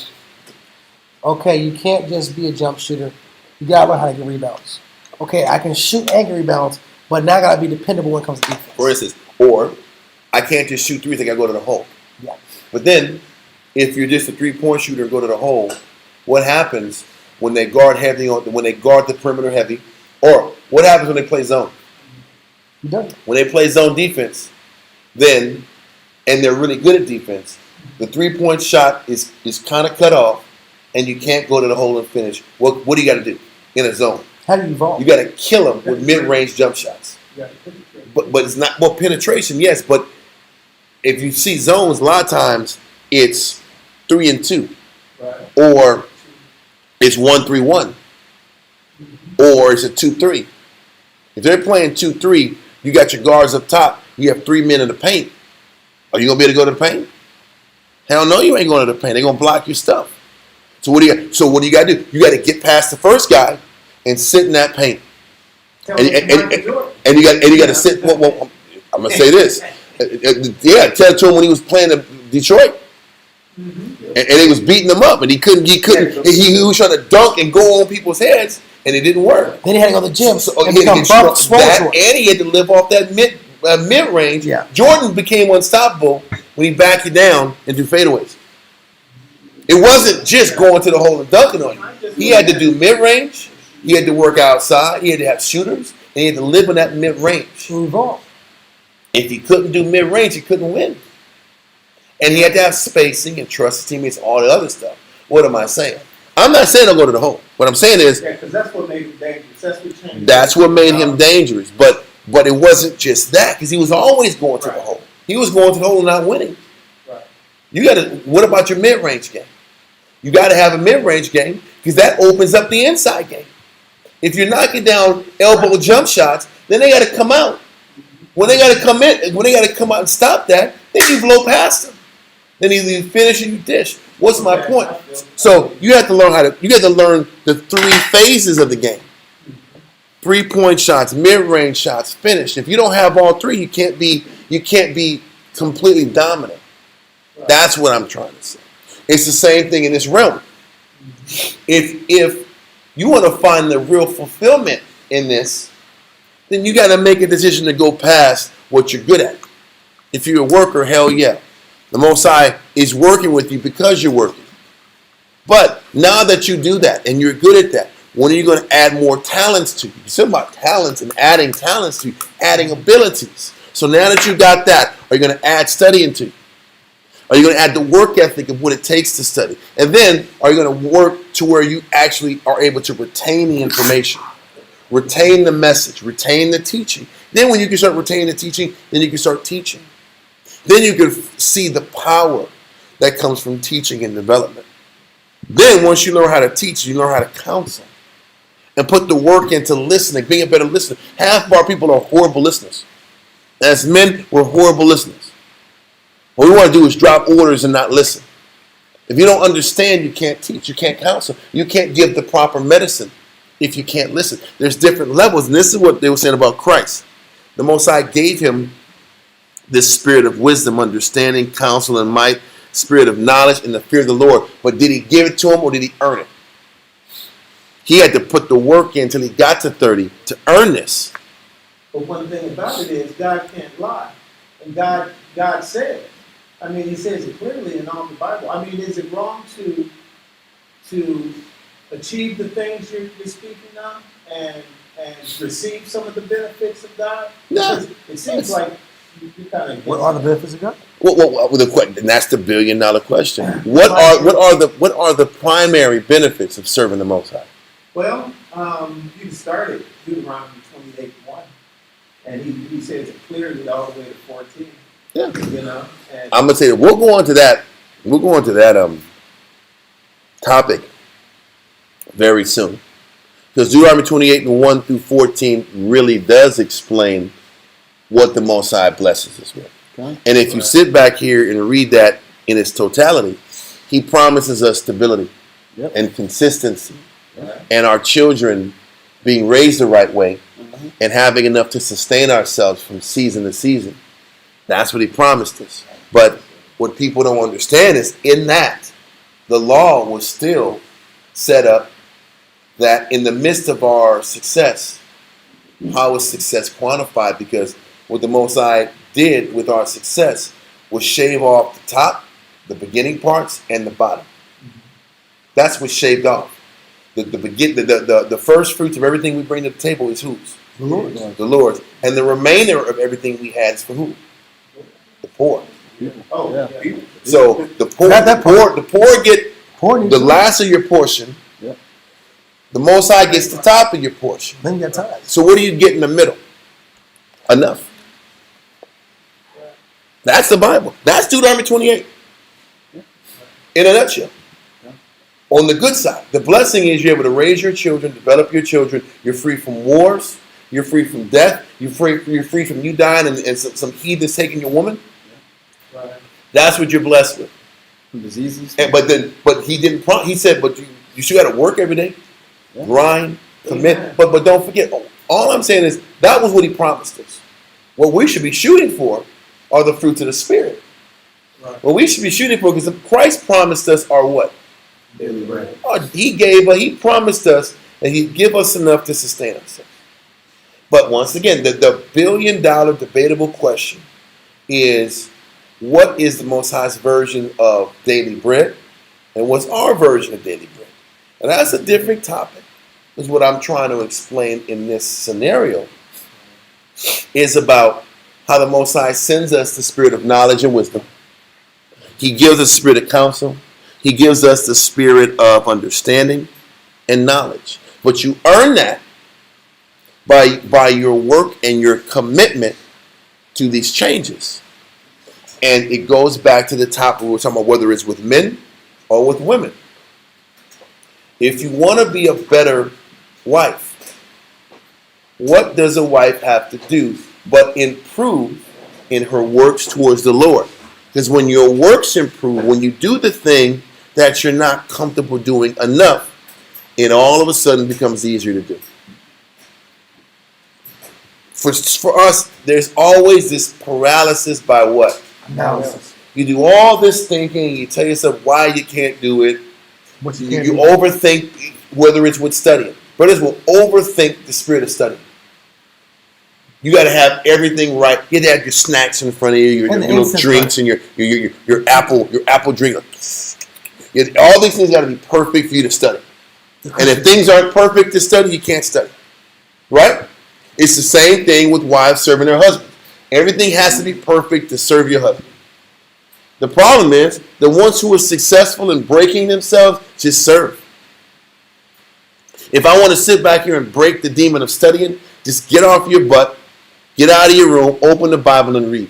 Okay, you can't just be a jump shooter. You gotta learn how to get rebounds. Okay, I can shoot and get rebounds, but now I gotta be dependable when it comes to defense. For instance, or I can't just shoot threes, I gotta go to the hole. Yeah. But then, if you're just a three-point shooter and go to the hole, what happens when they guard heavy when they guard the perimeter heavy? Or what happens when they play zone? You done. When they play zone defense, then, and they're really good at defense, the three-point shot is kind of cut off, and you can't go to the hole and finish. What do you got to do in a zone? How do you evolve? You got to kill them with mid-range jump shots. But it's not, well, penetration, yes, but if you see zones, a lot of times it's 3 and 2, Right. or it's 1-3-1, or it's a 2-3. If they're playing 2-3, you got your guards up top. You have 3 men in the paint. Are you gonna be able to go to the paint? Hell no, you ain't going to the paint. They're gonna block your stuff. So what do you got to do? You got to get past the first guy and sit in that paint. And you got to sit. Well, I'm gonna say this. Yeah, tell it to him when he was playing in Detroit, and he was beating them up, and he couldn't. He was trying to dunk and go on people's heads, and it didn't work. Then he had to go to the gym So and he had become to get buff, strong, swole. and he had to live off that mid range. Yeah. Jordan became unstoppable when he backed you down and do fadeaways. It wasn't just going to the hole and dunking on you. He had to do mid range. He had to work outside. He had to have shooters, and he had to live in that mid range. To evolve. If he couldn't do mid range, he couldn't win. And he had to have spacing and trust his teammates, all the other stuff. What am I saying? I'm not saying I'll go to the hole. What I'm saying is because that's what made him dangerous. that's what made him dangerous. But it wasn't just that, because he was always going to the hole. He was going to the hole and not winning. Right. You got to. What about your mid range game? You got to have a mid range game because that opens up the inside game. If you're knocking down elbow jump shots, then they got to come out. When they got to come in, when they got to come out and stop that, then you blow past them. Then either you finish or you dish. What's my point? So you have to learn the 3 phases of the game. 3-point shots, mid-range shots, finish. If you don't have all 3, you can't be completely dominant. That's what I'm trying to say. It's the same thing in this realm. If you want to find the real fulfillment in this, then you got to make a decision to go past what you're good at. If you're a worker, hell yeah. The Most High is working with you because you're working. But now that you do that and you're good at that, when are you going to add more talents to you? It's about talents and adding talents to you, adding abilities. So now that you got that, are you going to add studying to you? Are you going to add the work ethic of what it takes to study? And then are you going to work to where you actually are able to retain the information, retain the message, retain the teaching? Then when you can start retaining the teaching, then you can start teaching. Then you can see the power that comes from teaching and development. Then once you learn how to teach, you learn how to counsel and put the work into listening, being a better listener. Half of our people are horrible listeners. As men, we're horrible listeners. What we want to do is drop orders and not listen. If you don't understand, you can't teach, you can't counsel, you can't give the proper medicine if you can't listen. There's different levels, and this is what they were saying about Christ. The Most High gave him this spirit of wisdom, understanding, counsel, and might, spirit of knowledge, and the fear of the Lord. But did he give it to him or did he earn it? He had to put the work in until he got to 30 to earn this. But one thing about it is God can't lie. And God says. I mean, he says it clearly in all the Bible. I mean, is it wrong to achieve the things you're speaking of and receive some of the benefits of God? No. Because it seems like you kind of. What are the benefits of God? Well, and that's the $1 billion question. What are the primary benefits of serving the Most High? Well, you can start at Deuteronomy 28:1, and he says it clearly all the way to 14. Yeah. You know, and I'm gonna say that we'll go on to that. We'll go on to that topic very soon, because Deuteronomy 28:1 through 14 really does explain what the Most High blesses us with. Okay. And if you sit back here and read that in its totality, He promises us stability and consistency, and our children being raised the right way and having enough to sustain ourselves from season to season. That's what He promised us. But what people don't understand is in that, the law was still set up that in the midst of our success, how is success quantified? Because what the Most High did with our success was shave off the top, the beginning parts, and the bottom. That's what's shaved off. The first fruits of everything we bring to the table is whose? The Lord. The Lord's. And the remainder of everything we had is for who? The poor. So the poor get the last of your portion. The Most High gets the top of your portion. Then you got tithes. So what do you get in the middle? Enough. That's the Bible. That's Deuteronomy 28. In a nutshell. On the good side, the blessing is you're able to raise your children, develop your children. You're free from wars. You're free from death. You're free from you dying and some heathens taking your woman. That's what you're blessed with. Diseases. But he didn't. He said, but you still got to work every day, grind, commit. Amen. But don't forget. All I'm saying is that was what He promised us. What we should be shooting for are the fruits of the Spirit. Right. What we should be shooting for, because Christ promised us are what? Daily bread. He promised us that He'd give us enough to sustain ourselves. But once again, the $1 billion debatable question is, what is the Most High's version of daily bread? And what's our version of daily bread? And that's a different topic. Is what I'm trying to explain in this scenario. Is about how the Most High sends us the spirit of knowledge and wisdom. He gives us the spirit of counsel. He gives us the spirit of understanding and knowledge. But you earn that by your work and your commitment to these changes. And it goes back to the top we were talking about, whether it's with men or with women. If you want to be a better wife, what does a wife have to do but improve in her works towards the Lord? Because when your works improve, when you do the thing that you're not comfortable doing enough, it all of a sudden becomes easier to do. For us, there's always this paralysis by what? Analysis. You do all this thinking, you tell yourself why you can't do it. What you You can't do. overthink, whether it's with studying. Brothers will overthink the spirit of studying. You got to have everything right. You got to have your snacks in front of you, your And the little incense drinks, and your apple drink. All these things got to be perfect for you to study. And if things aren't perfect to study, you can't study. Right? It's the same thing with wives serving their husbands. Everything has to be perfect to serve your husband. The problem is, the ones who are successful in breaking themselves just serve. If I want to sit back here and break the demon of studying, just get off your butt, get out of your room, open the Bible and read.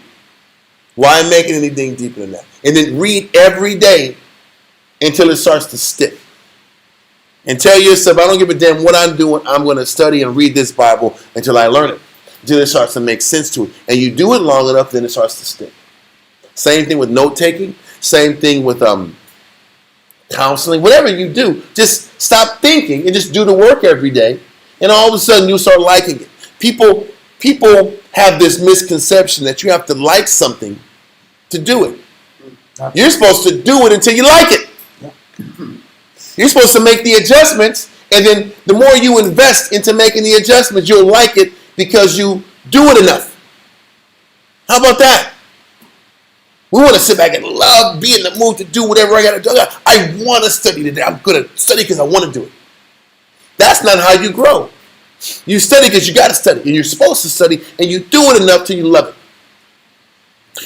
Why make it anything deeper than that? And then read every day until it starts to stick. And tell yourself, I don't give a damn what I'm doing, I'm going to study and read this Bible until I learn it. Until it starts to make sense to it. And you do it long enough, then it starts to stick. Same thing with note-taking. Same thing with counseling. Whatever you do, just stop thinking and just do the work every day. And all of a sudden, you'll start liking it. People have this misconception that you have to like something to do it. You're supposed to do it until you like it. You're supposed to make the adjustments, and then the more you invest into making the adjustments, you'll like it because you do it enough. How about that? We want to sit back and love, be in the mood to do whatever I got to do. I want to study today. I'm going to study because I want to do it. That's not how you grow. You study because you got to study, and you're supposed to study, and you do it enough till you love it.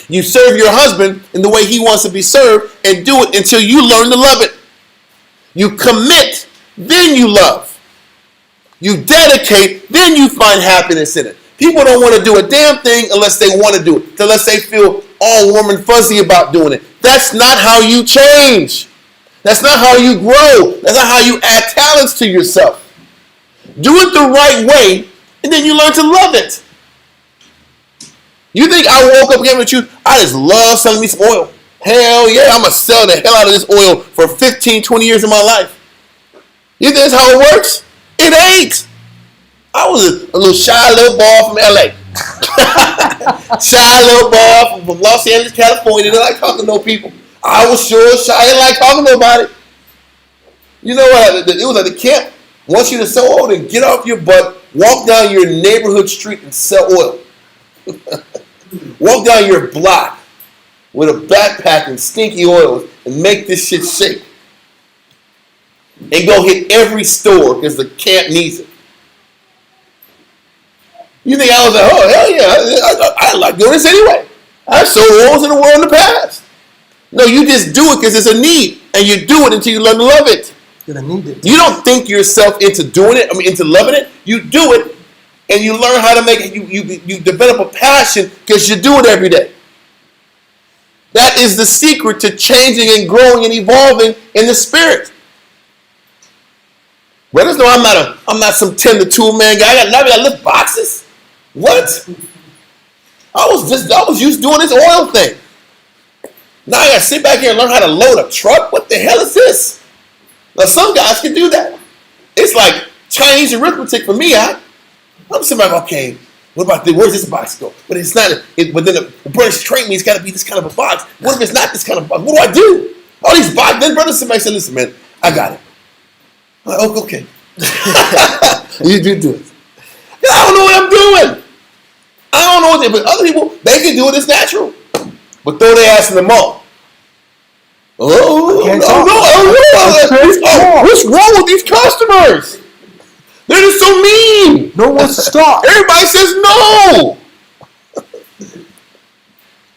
You serve your husband in the way he wants to be served, and do it until you learn to love it. You commit, then you love. You dedicate, then you find happiness in it. People don't want to do a damn thing unless they want to do it, unless they feel all warm and fuzzy about doing it. That's not how you change. That's not how you grow. That's not how you add talents to yourself. Do it the right way, and then you learn to love it. You think I woke up again with you? I just love selling me some oil. Hell yeah, I'm going to sell the hell out of this oil for 15, 20 years of my life. You think that's how it works? It ain't. I was a little shy little boy from LA. Shy little boy from Los Angeles, California. Didn't like talking to no people. I was sure shy. I didn't like talking to nobody. You know what? It was at the camp. Once you're so old, then get off your butt, walk down your neighborhood street and sell oil. Walk down your block with a backpack and stinky oils and make this shit shake. And go hit every store because the camp needs it. You think I was like, oh, hell yeah, I like doing this anyway. I've sold oils in the world in the past. No, you just do it because it's a need. And you do it until you learn to love it. You don't think yourself into doing it, into loving it. You do it and you learn how to make it. You develop a passion because you do it every day. That is the secret to changing and growing and evolving in the spirit. Brothers know I'm not some 10 to 2 man guy. I got to lift boxes. What? I was used to doing this oil thing. Now I got to sit back here and learn how to load a truck. What the hell is this? Now some guys can do that. It's like Chinese arithmetic for me. I'm sitting back, okay, what about where's this box go? But it's not. But then the brothers train me. It's got to be this kind of a box. What if it's not this kind of box? What do I do? All these boxes. Then brothers somebody said, listen, man, I got it. I'm like, okay. You do it. I don't know what I'm doing. I don't know what they. But other people, they can do it. It's natural. But throw their ass in the mall. Oh, what's wrong with these customers? They're just so mean. No one wants to stop. Everybody says no.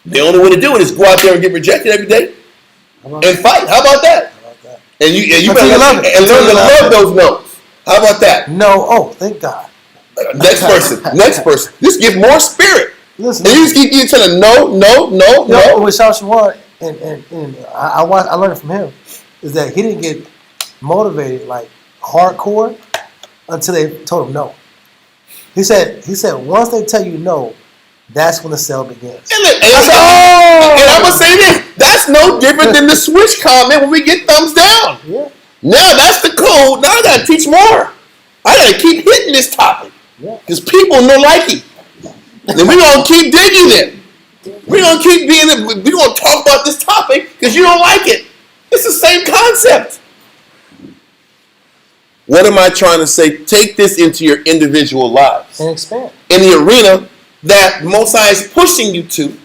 The only way to do it is go out there and get rejected every day and fight. How about that? And you better learn to love those no's. How about that? No. Oh, thank God. Next person. Just give more spirit. Listen, and you just keep telling no. With Shashawan, and I learned from him is that he didn't get motivated like hardcore until they told him no. He said once they tell you no, that's when the sale begins. And I'm gonna say this: that's no different than the switch comment when we get thumbs down. Yeah. Now that's the code. Now I gotta teach more. I gotta keep hitting this topic because people no like it. And we're gonna keep digging it. We're gonna keep being. We're gonna talk about this topic because you don't like it. It's the same concept. What am I trying to say? Take this into your individual lives And expand. in the arena that Most High is pushing you to.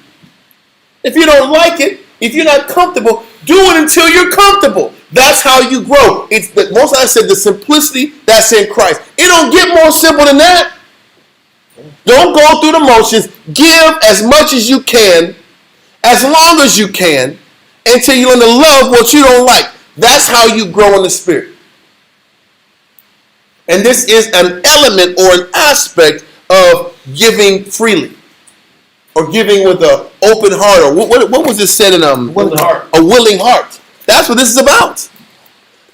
If you don't like it, if you're not comfortable, do it until you're comfortable. That's how you grow. It's the Most High said the simplicity that's in Christ. It don't get more simple than that. Don't go through the motions. Give as much as you can, as long as you can, until you learn to love what you don't like. That's how you grow in the Spirit. And this is an element or an aspect of giving freely, or giving with an open heart, or what was it said in Willing heart. A willing heart. That's what this is about.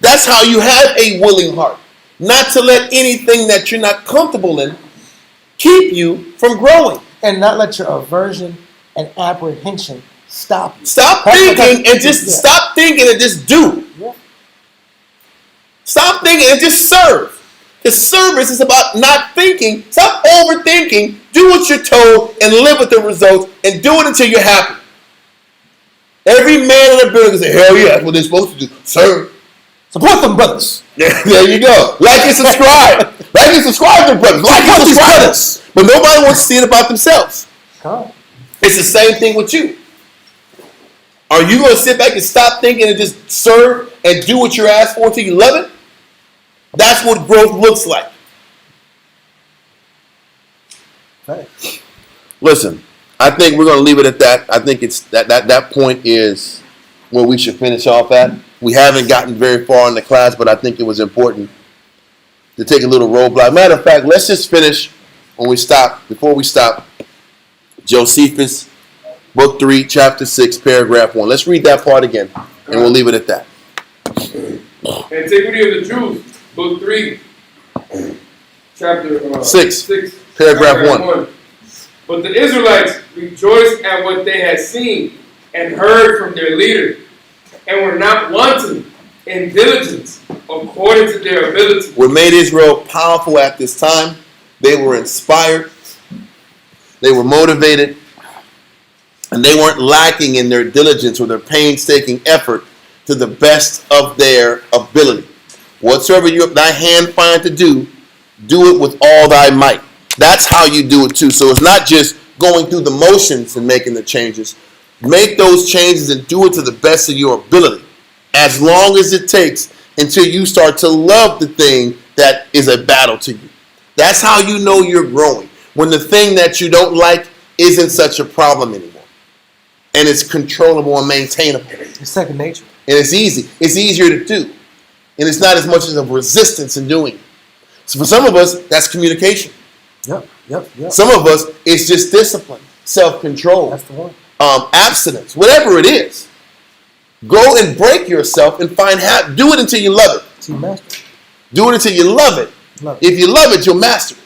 That's how you have a willing heart. Not to let anything that you're not comfortable in keep you from growing. And not let your aversion and apprehension stop you. Stop thinking and just stop thinking and just do. Yeah. Stop thinking and just serve. The service is about not thinking. Stop overthinking. Do what you're told and live with the results and do it until you're happy. Every man in the building say, hell yeah, that's what they're supposed to do. Serve. Support them brothers. There you go. Like and subscribe. Like and subscribe to brothers. Like and subscribe. But nobody wants to see it about themselves. Come on. It's the same thing with you. Are you going to sit back and stop thinking and just serve and do what you're asked for until you love it? That's what growth looks like. Right. Listen, I think we're going to leave it at that. I think it's that point is where we should finish off at. We haven't gotten very far in the class, but I think it was important to take a little roadblock. Matter of fact, let's just finish when we stop. Before we stop, Josephus, Book 3, Chapter 6, Paragraph 1. Let's read that part again, and we'll leave it at that. Antiquity of the Jews, Book 3, Chapter 6, Paragraph 1. But the Israelites rejoiced at what they had seen and heard from their leader, and were not wanting in diligence according to their ability. What made Israel powerful at this time, they were inspired, they were motivated, and they weren't lacking in their diligence or their painstaking effort to the best of their ability. Whatsoever thy hand find to do, do it with all thy might. That's how you do it too. So it's not just going through the motions and making the changes. Make those changes and do it to the best of your ability, as long as it takes until you start to love the thing that is a battle to you. That's how you know you're growing. When the thing that you don't like isn't such a problem anymore. And it's controllable and maintainable. It's second nature. And it's easy. It's easier to do. And it's not as much as a resistance in doing it. So for some of us, that's communication. Yep. Some of us, it's just discipline, self-control, That's the one. abstinence, whatever it is. Go and break yourself and do it until you love it. Till you master it. Do it until you love it. Love it. If you love it, you'll master it.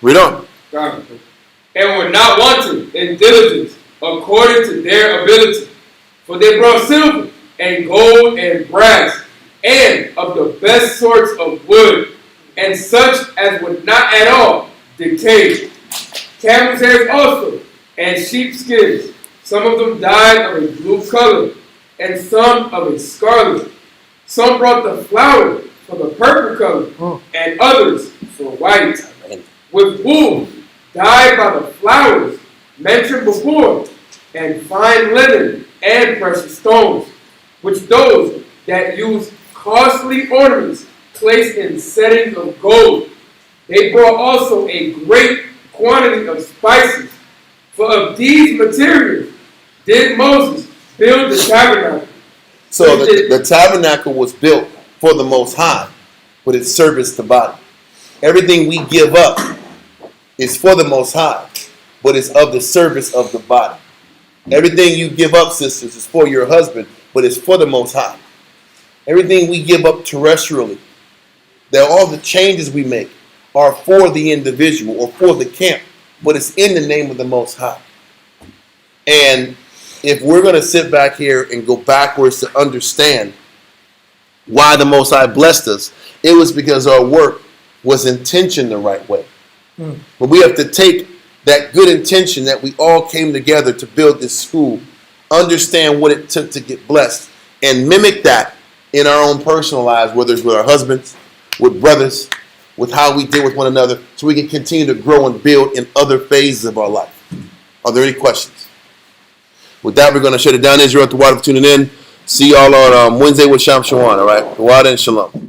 Read on. And were not wanting in diligence according to their ability. For they brought silver and gold and brass, and of the best sorts of wood, and such as would not at all decay. Camel's hairs also, and sheepskins. Some of them dyed of a blue color, and some of a scarlet. Some brought the flower for the purple color, and others for white. With wool dyed by the flowers mentioned before, and fine linen and precious stones, which those that use costly ornaments placed in settings of gold. They brought also a great quantity of spices, for of these materials did Moses build the tabernacle. So the tabernacle was built for the Most High, but it serviced the body. Everything we give up is for the Most High, but it's of the service of the body. Everything you give up, sisters, is for your husband, but it's for the Most High. Everything we give up terrestrially, all the changes we make are for the individual or for the camp, but it's in the name of the Most High. And if we're going to sit back here and go backwards to understand why the Most High blessed us, it was because our work was intentioned the right way. But we have to take that good intention that we all came together to build this school, understand what it took to get blessed, and mimic that in our own personal lives, whether it's with our husbands, with brothers, with how we deal with one another, so we can continue to grow and build in other phases of our life. Are there any questions? With that, we're going to shut it down. Israel, at the water for tuning in. See y'all on Wednesday with Sham Shawan, all right? The water and Shalom.